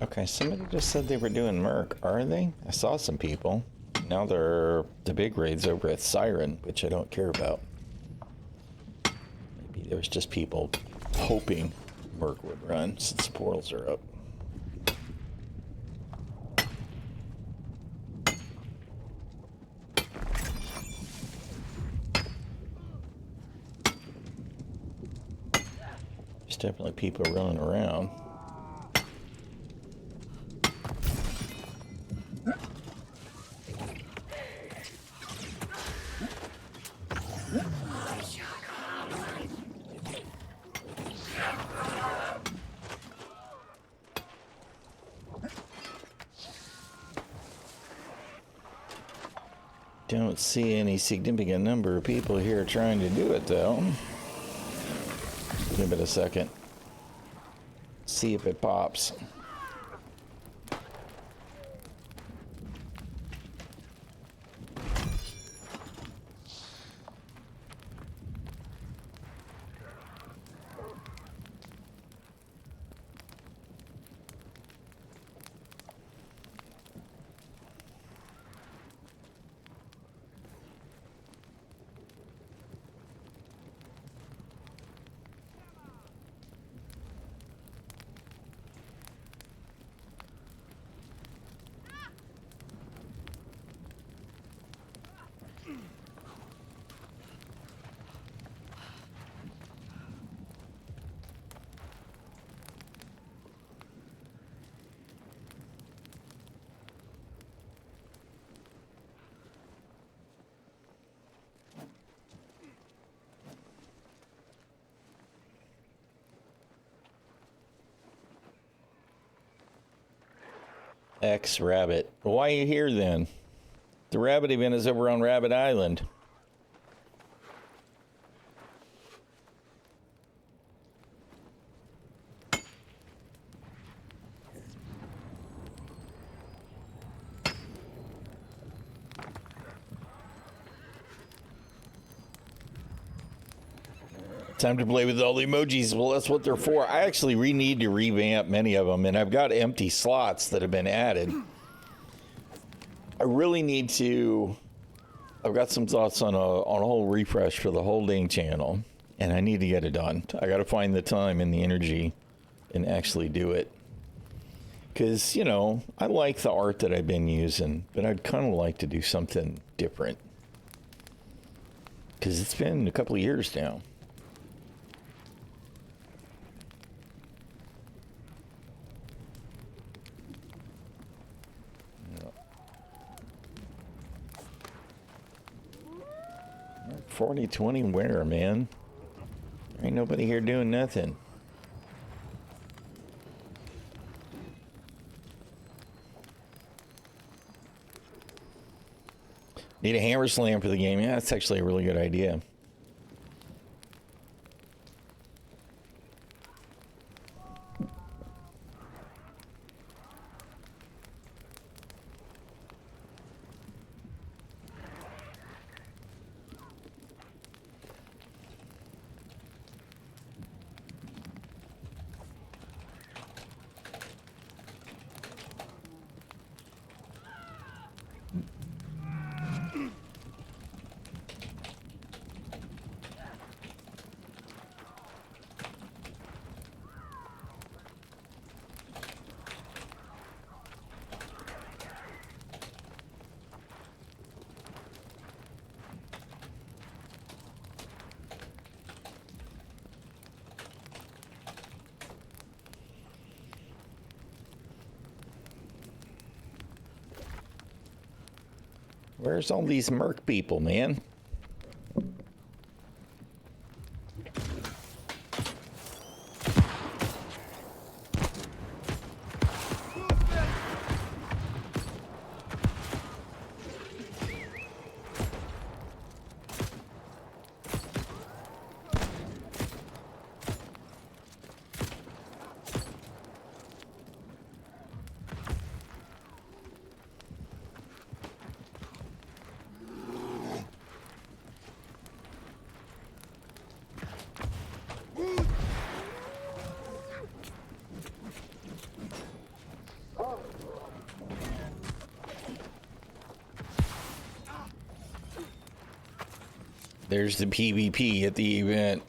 Okay, somebody just said they were doing Merc. Are they? I saw some people. Now they're the big raids over at Siren, which I don't care about. Maybe there was just people hoping Merc would run since the portals are up. There's definitely people running around. Don't see any significant number of people here trying to do it, though. Give it a second. See if it pops. X Rabbit. Why are you here then? The rabbit event is over on Rabbit Island. Time to play with all the emojis. Well, that's what they're for. I actually need to revamp many of them, and I've got empty slots that have been added. I really need to. I've got some thoughts on a whole refresh for the whole dang channel, and I need to get it done. I got to find the time and the energy and actually do it. Because, you know, I like the art that I've been using, but I'd kind of like to do something different. Because it's been a couple of years now. 40/20 where, man? Ain't nobody here doing nothing. Need a hammer slam for the game. Yeah, that's actually a really good idea. Where's all these merc people, man? There's the PvP at the event.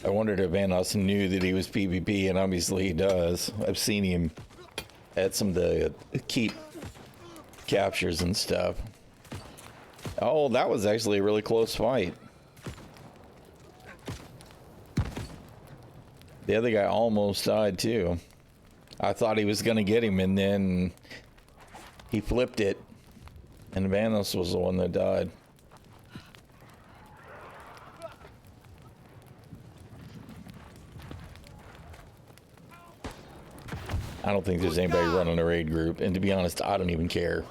I wondered if Vanos knew that he was PvP, and obviously he does. I've seen him at some of the keep captures and stuff. Oh, that was actually a really close fight. The other guy almost died too. I thought he was gonna get him, and then he flipped it. And Vanos was the one that died. I don't think there's anybody running a raid group. And to be honest, I don't even care.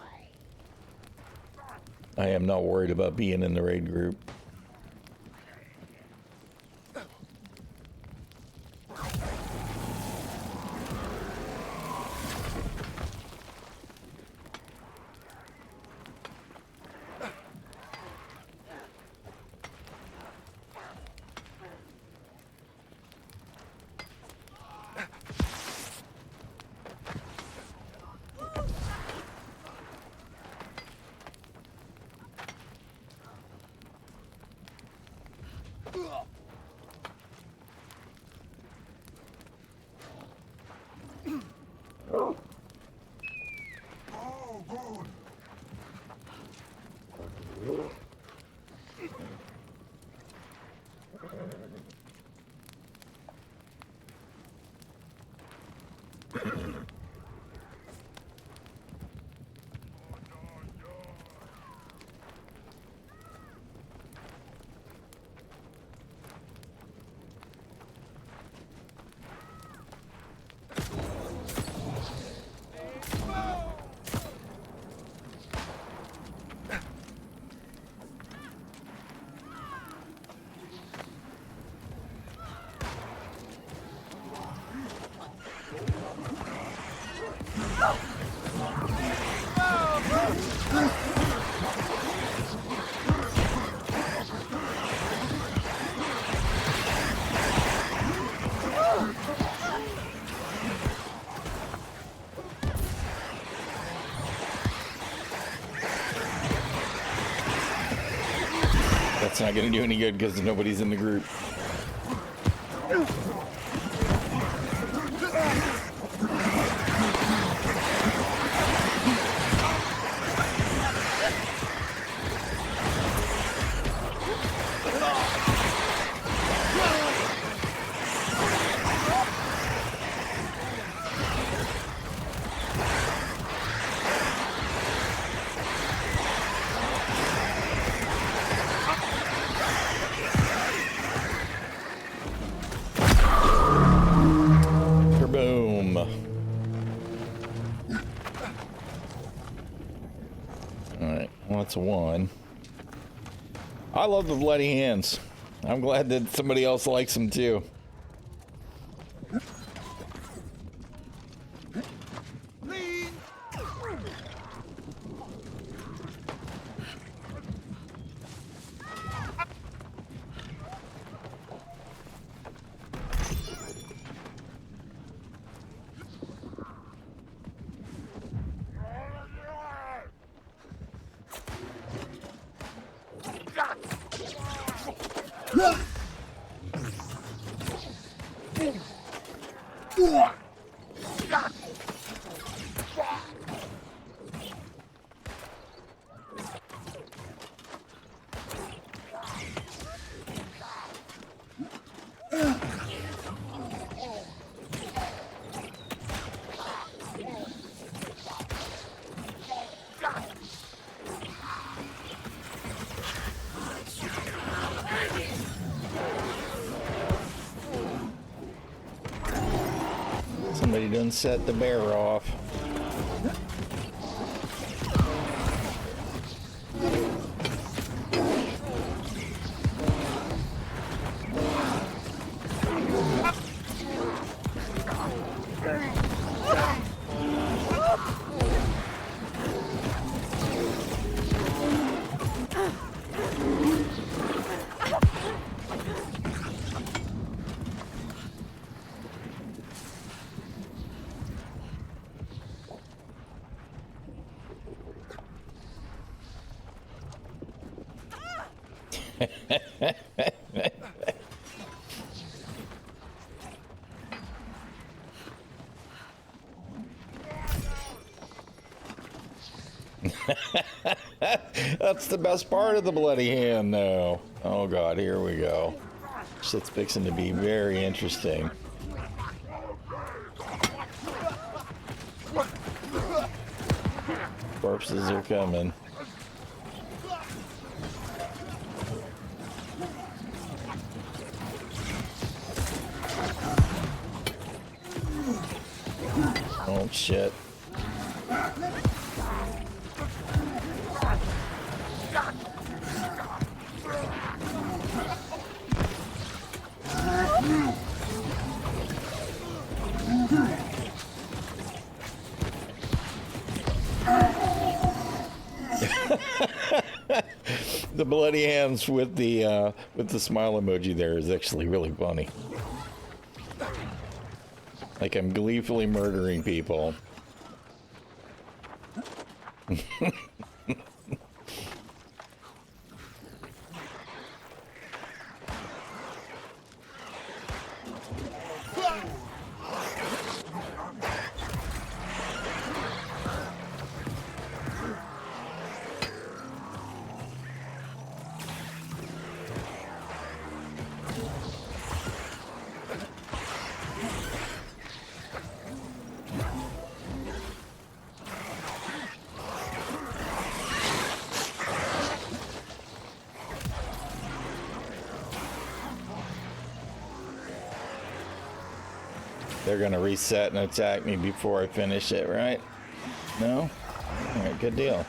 I am not worried about being in the raid group. That's not going to do any good because nobody's in the group. Boom. Alright, well, that's one. I love the bloody hands. I'm glad that somebody else likes them too. Somebody done set the bear off. That's the best part of the bloody hand, though. Oh god, here we go. Shit's fixing to be very interesting. Corpses are coming. Oh shit. The bloody hands with the smile emoji there is actually really funny. Like I'm gleefully murdering people. They're gonna reset and attack me before I finish it, right? No? All right, good deal.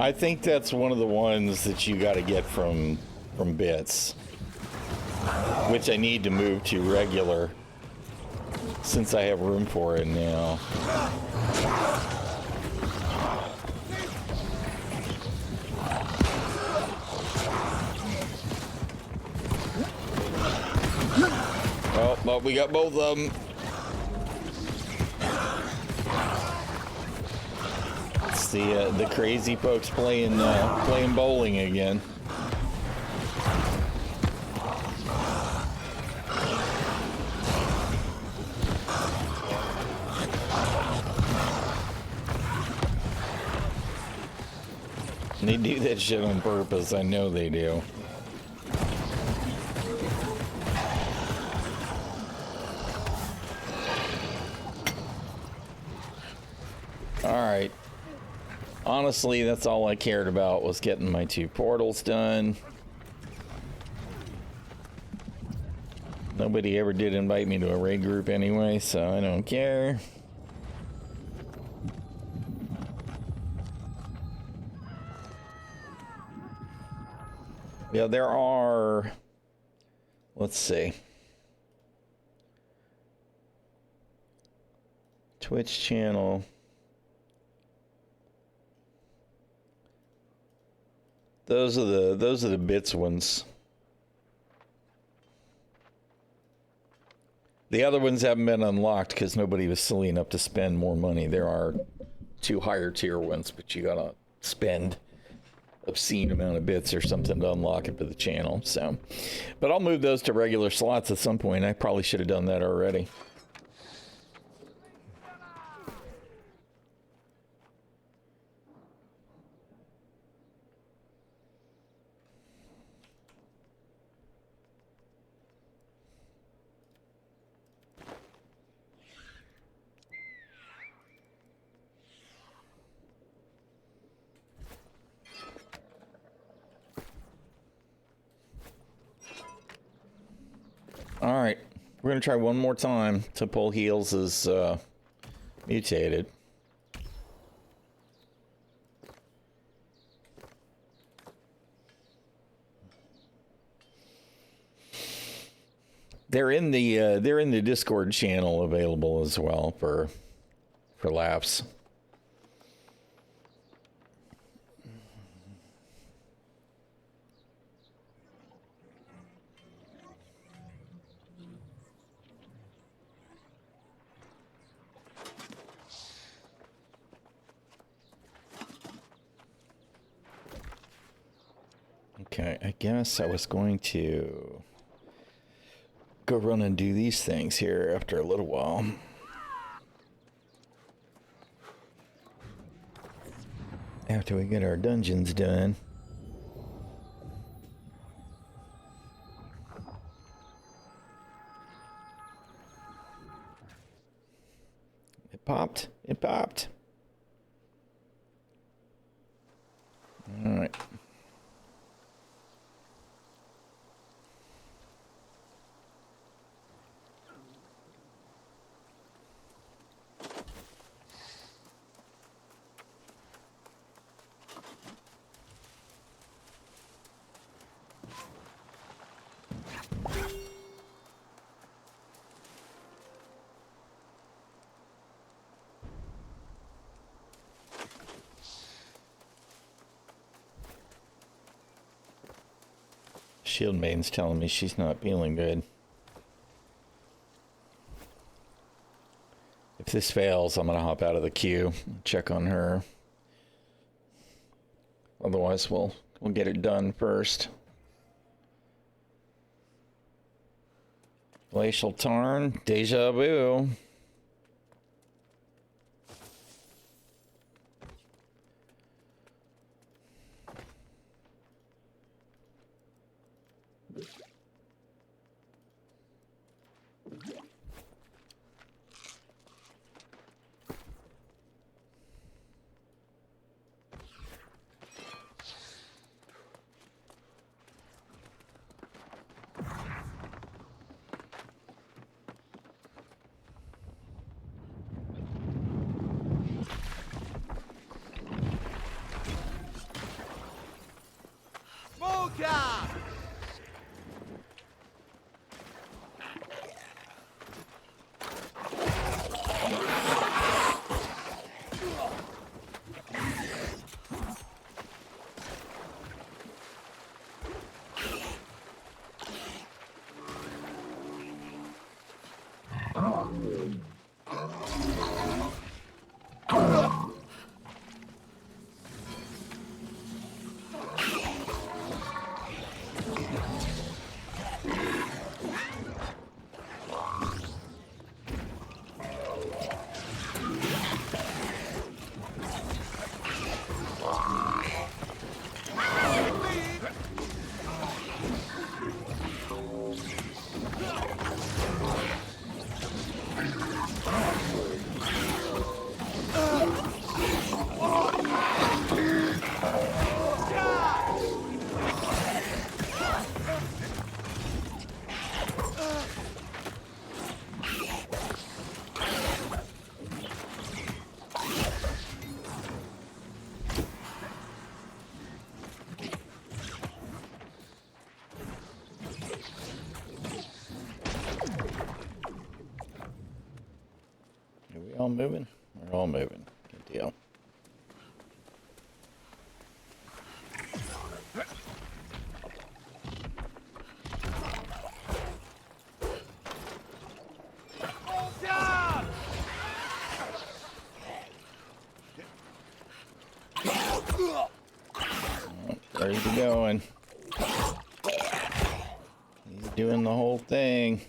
I think that's one of the ones that you got to get from bits, which I need to move to regular since I have room for it now. Oh, we got both of them. It's the crazy folks playing bowling again. They do that shit on purpose. I know they do. Alright. Honestly, that's all I cared about was getting my 2 portals done. Nobody ever did invite me to a raid group anyway, so I don't care. Yeah, there are... Let's see. Twitch channel. Those are the bits ones. The other ones haven't been unlocked because nobody was silly enough to spend more money. There are 2 higher tier ones, but you gotta spend obscene amount of bits or something to unlock it for the channel. So, but I'll move those to regular slots at some point. I probably should have done that already. All right, we're gonna try one more time to pull heals as mutated. They're in the Discord channel available as well for laughs. Okay, I guess I was going to go run and do these things here after a little while. After we get our dungeons done. It popped. It popped. All right. Shield Maiden's telling me she's not feeling good. If this fails, I'm gonna hop out of the queue, check on her. Otherwise, we'll get it done first. Glacial Tarn, Deja Vu. Are we all moving? We're all moving. Good deal. Where's he going? He's doing the whole thing.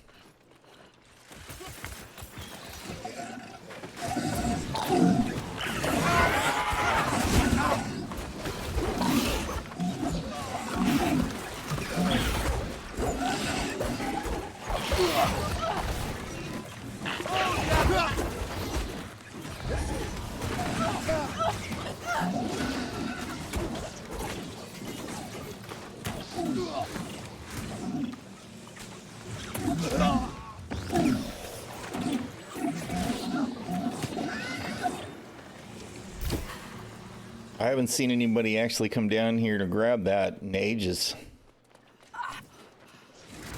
I haven't seen anybody actually come down here to grab that in ages.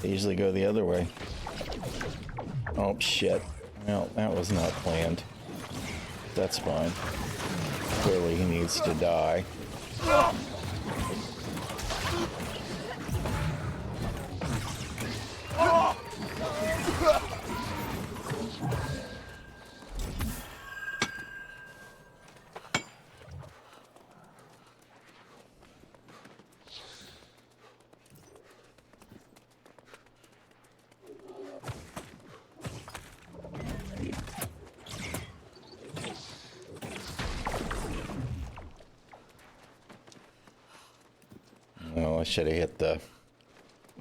They usually go the other way. Oh, shit. Well, that was not planned. That's fine. Clearly he needs to die. Well, I should have hit the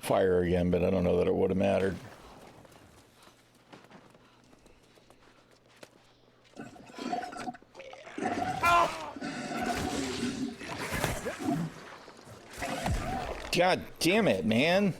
fire again, but I don't know that it would have mattered. God damn it, man.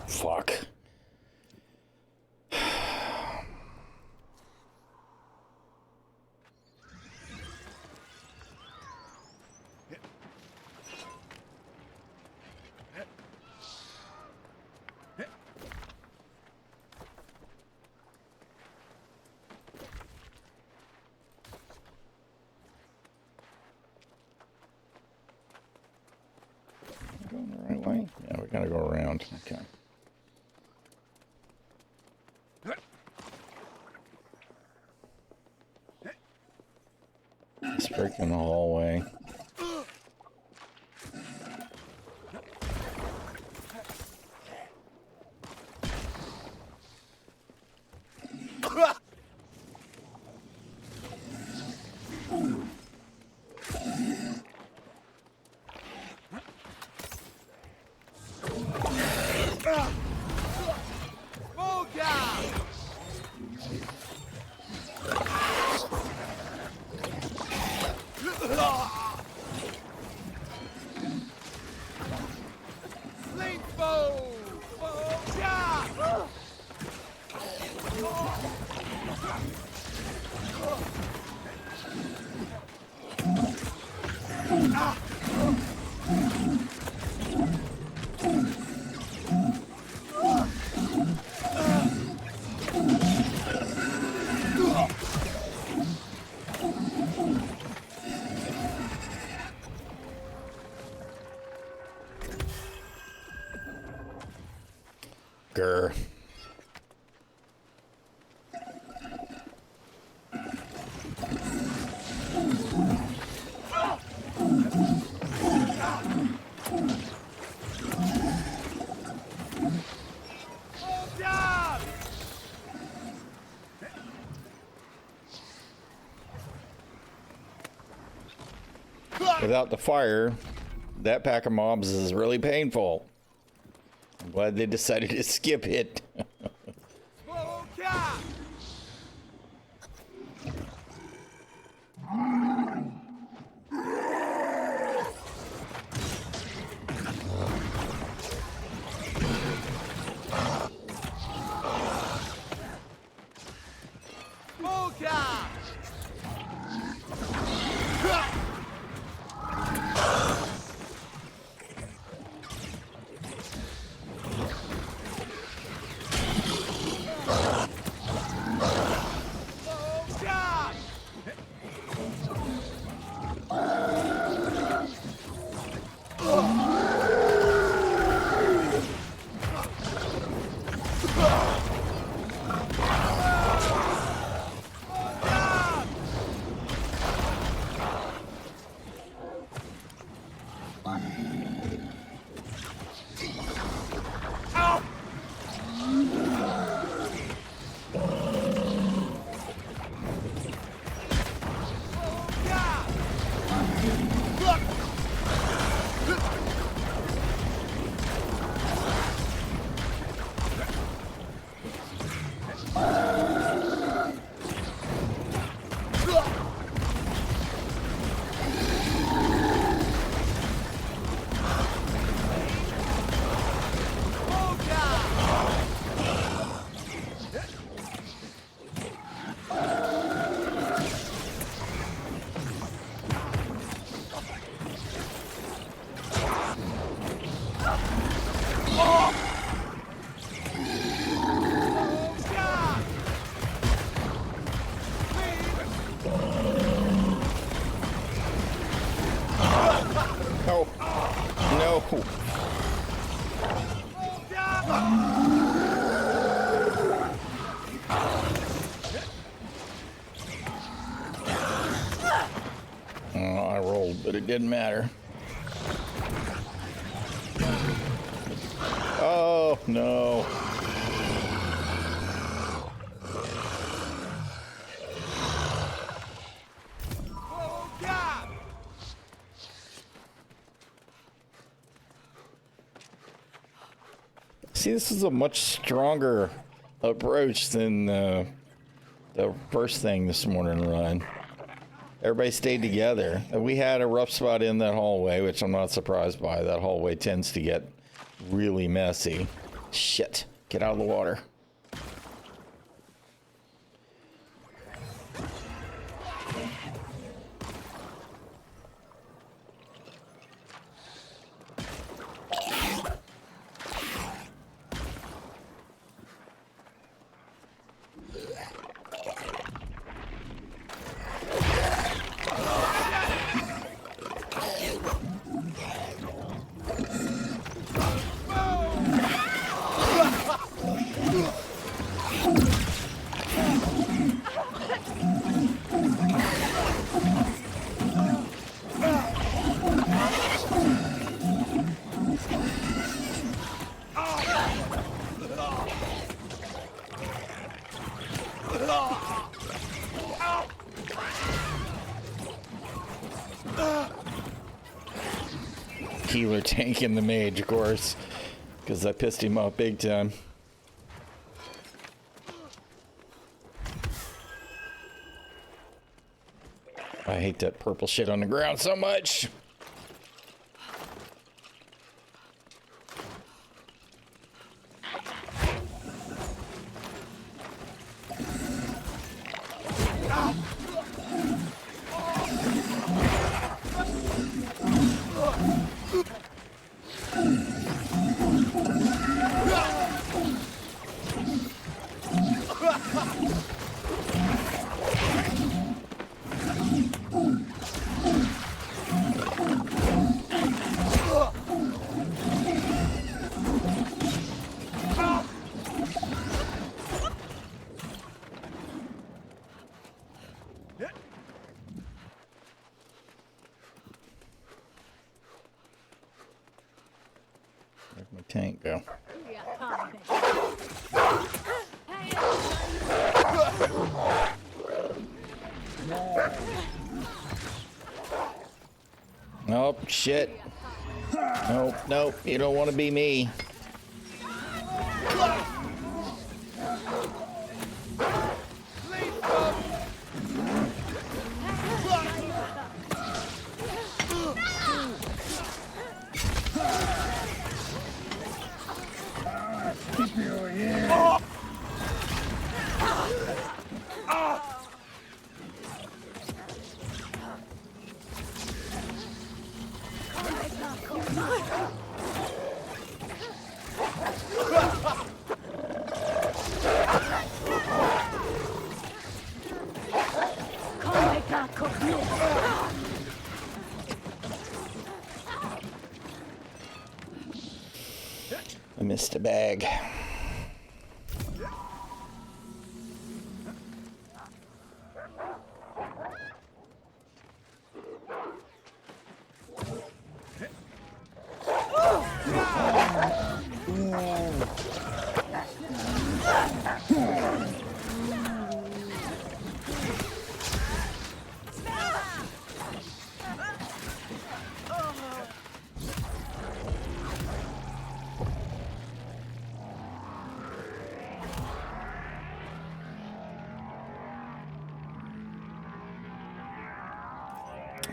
Fuck. Going the right way? Yeah, we gotta go around. Okay. Let's break in the hallway. Grr. Without the fire, that pack of mobs is really painful. I'm glad they decided to skip it. Oh, no. Oh, I rolled, but it didn't matter. Oh, no. See, this is a much stronger approach than the first thing this morning run. Everybody stayed together. We had a rough spot in that hallway, which I'm not surprised by. That hallway tends to get really messy. Shit. Get out of the water. healer tanking the mage, of course, because I pissed him off big time. I hate that purple shit on the ground so much. Where'd my tank go? Oh, shit. Nope, nope, you don't want to be me. I missed a bag.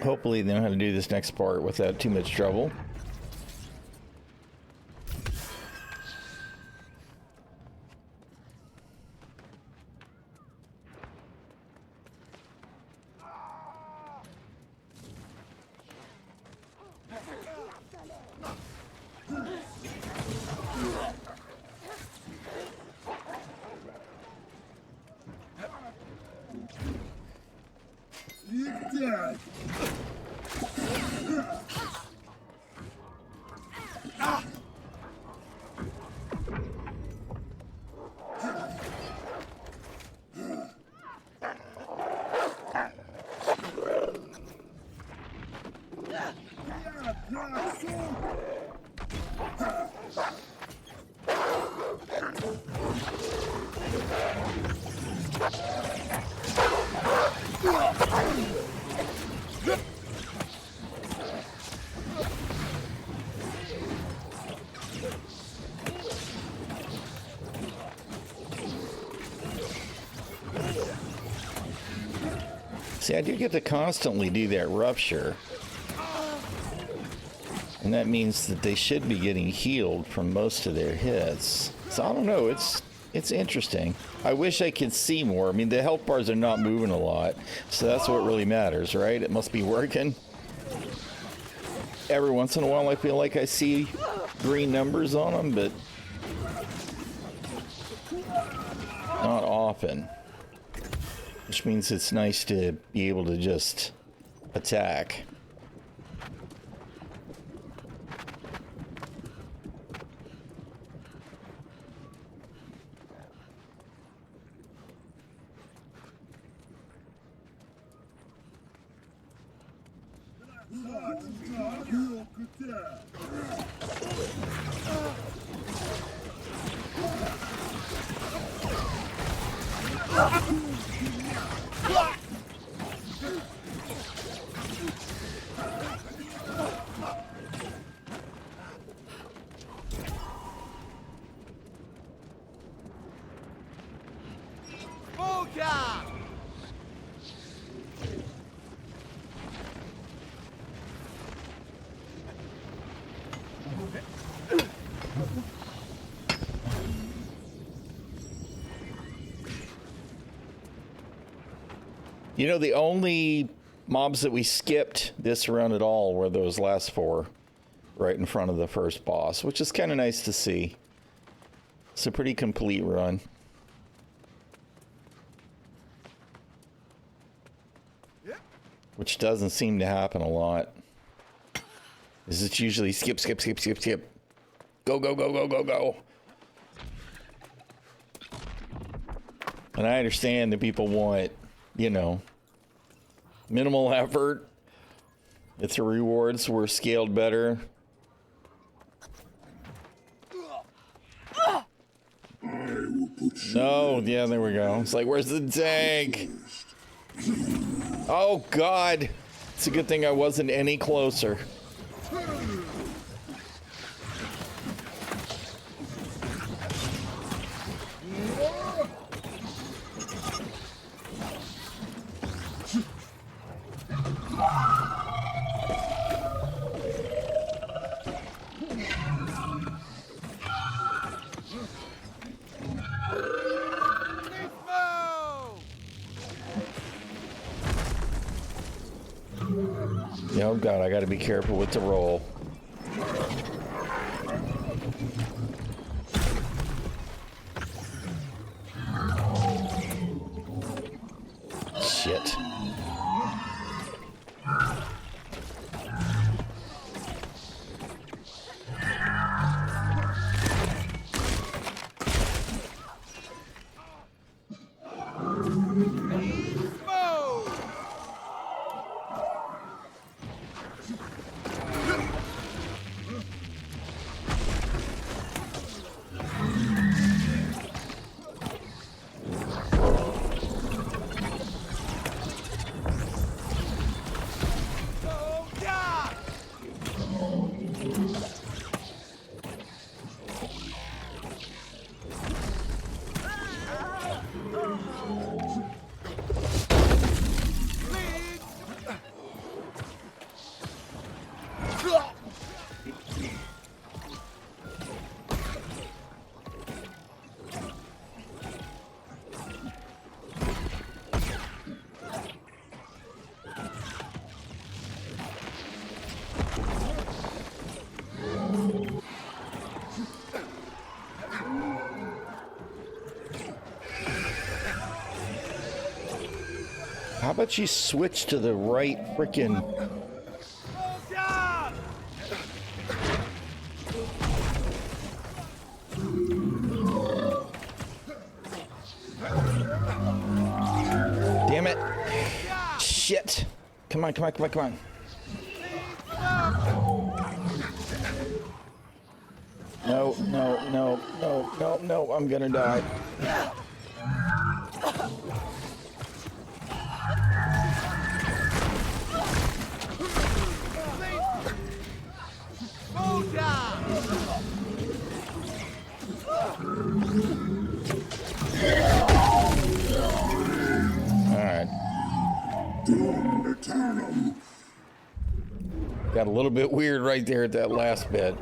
Hopefully they know how to do this next part without too much trouble. See, I do get to constantly do that rupture. And that means that they should be getting healed from most of their hits. So I don't know, it's interesting. I wish I could see more. I mean, the health bars are not moving a lot, so that's what really matters, right? It must be working. Every once in a while I feel like I see green numbers on them, but not often. Which means it's nice to be able to just attack. You know, the only mobs that we skipped this run at all were those last 4 right in front of the first boss, which is kind of nice to see. It's a pretty complete run. Which doesn't seem to happen a lot. Is it's usually skip, skip, skip, skip, skip. Go, go, go, go, go, go. And I understand that people want, you know, minimal effort. If the rewards were scaled better. No, yeah, there we go. It's like, where's the tank? Oh, God. It's a good thing I wasn't any closer. Oh God, I gotta be careful with the roll. Shit. How about you switch to the right frickin'... Damn it. Shit. Come on, come on, come on, come on. No, no, no, no, no, no, I'm gonna die. Got a little bit weird right there at that last bit.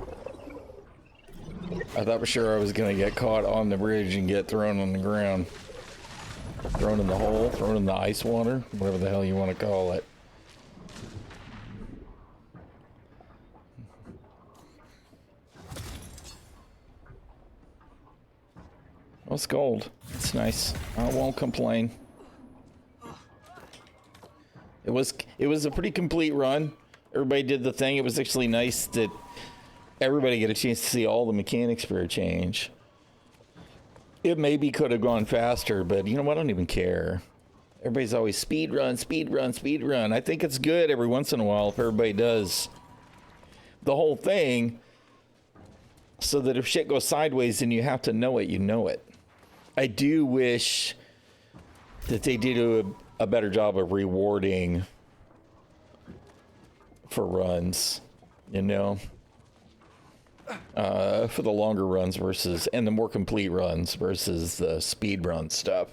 I thought for sure I was gonna get caught on the bridge and get thrown on the ground. Thrown in the hole, thrown in the ice water, whatever the hell you want to call it. Well, it's gold. It's nice. I won't complain. It was a pretty complete run. Everybody did the thing. It was actually nice that everybody get a chance to see all the mechanics for a change. It maybe could have gone faster, but you know what? I don't even care. Everybody's always speed run, speed run, speed run. I think it's good every once in a while if everybody does the whole thing so that if shit goes sideways and you have to know it, you know it. I do wish that they did a better job of rewarding for runs, you know, for the longer runs versus, and the more complete runs versus the speed run stuff.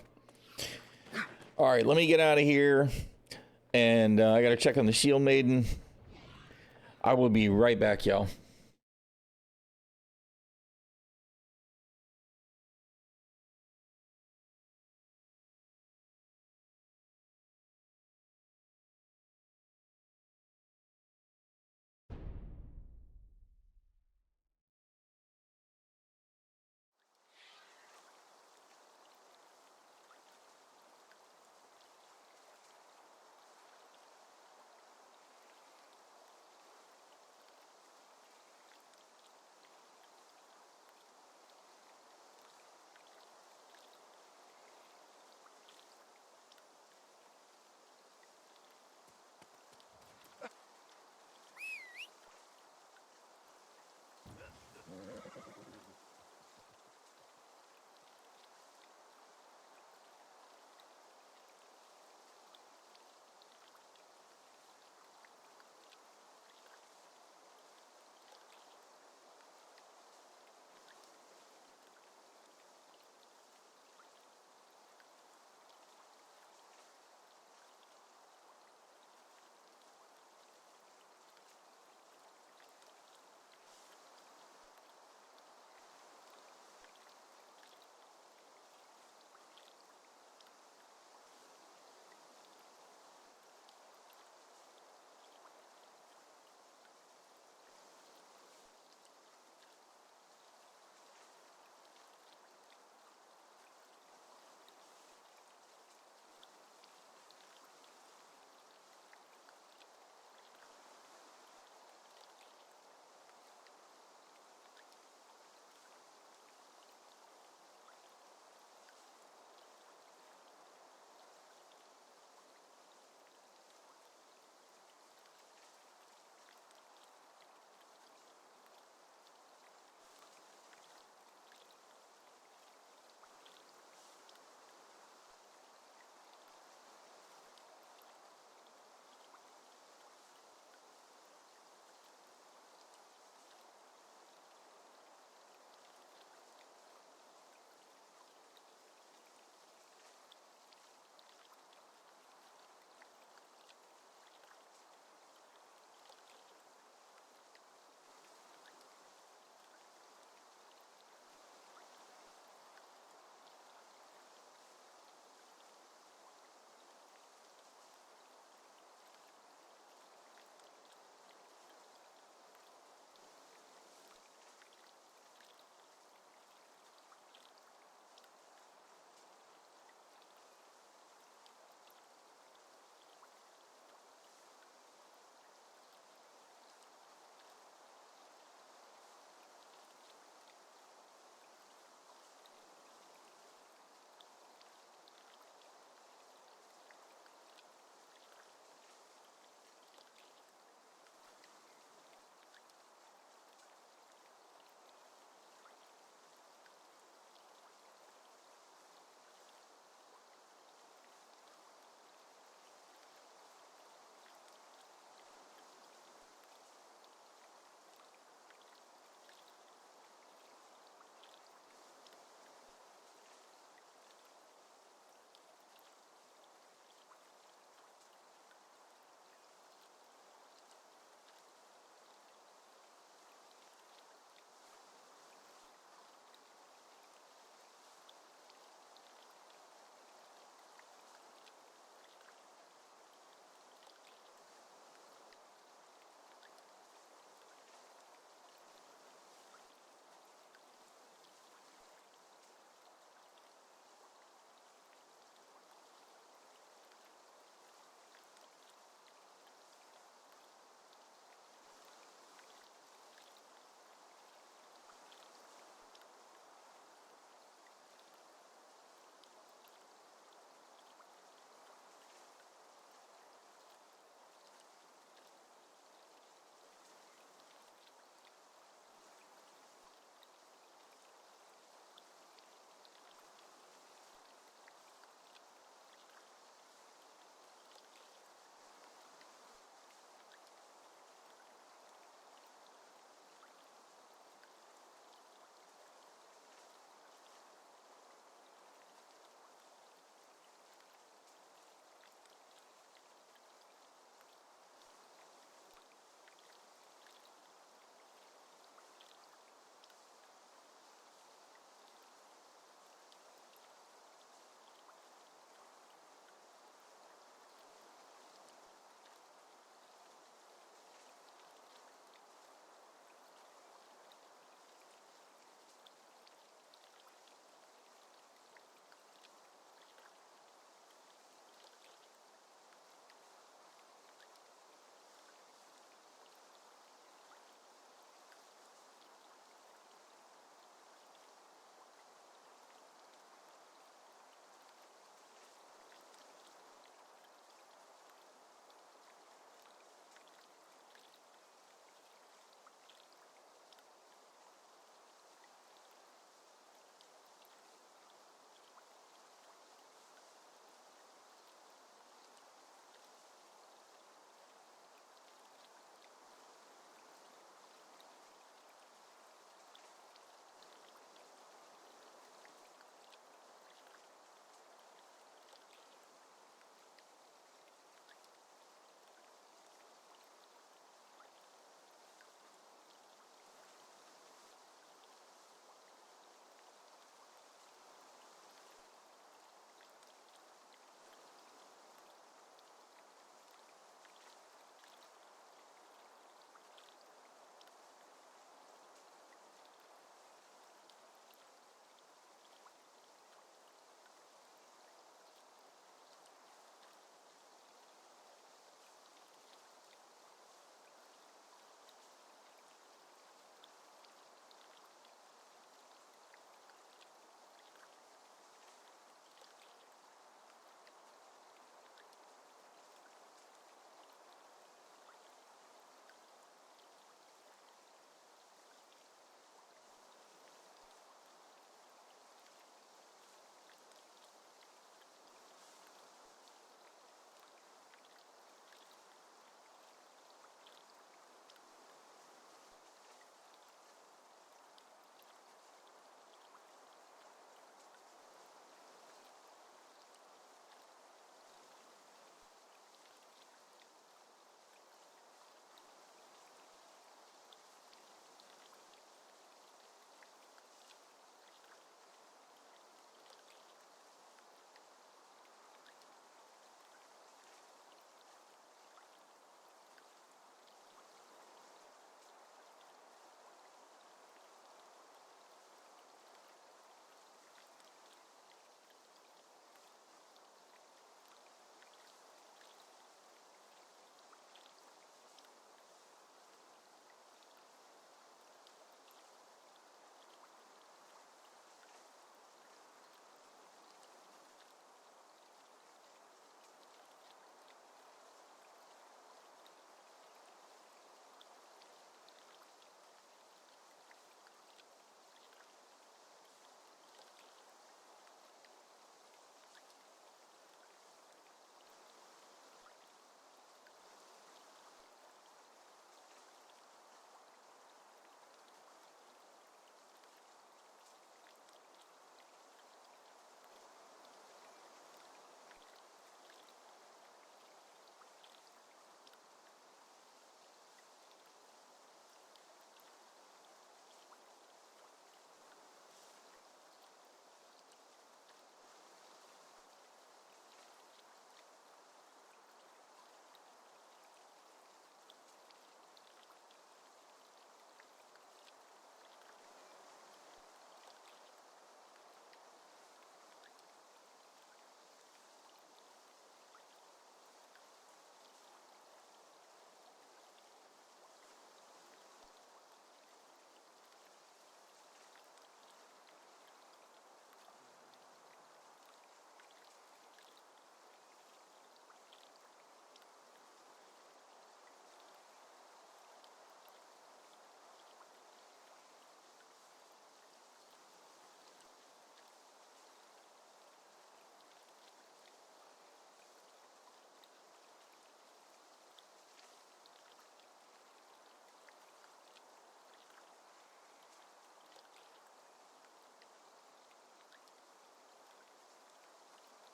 All right, let me get out of here. And I got to check on the Shield Maiden. I will be right back, y'all.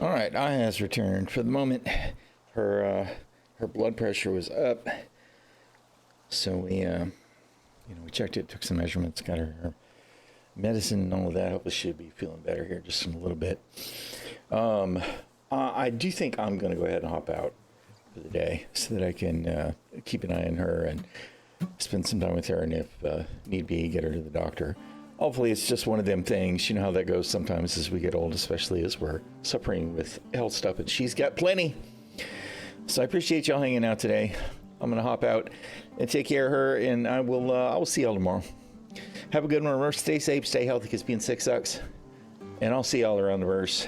All right, Aya has returned. For the moment, her blood pressure was up, so we we checked it, took some measurements, got her medicine and all of that. Hopefully, she'll be feeling better here just in a little bit. I do think I'm going to go ahead and hop out for the day so that I can keep an eye on her and spend some time with her, and if need be, get her to the doctor. Hopefully it's just one of them things. You know how that goes sometimes as we get old, especially as we're suffering with health stuff, and she's got plenty. So I appreciate y'all hanging out today. I'm going to hop out and take care of her, and I will see y'all tomorrow. Have a good one. Remember, stay safe, stay healthy, because being sick sucks. And I'll see y'all around the verse.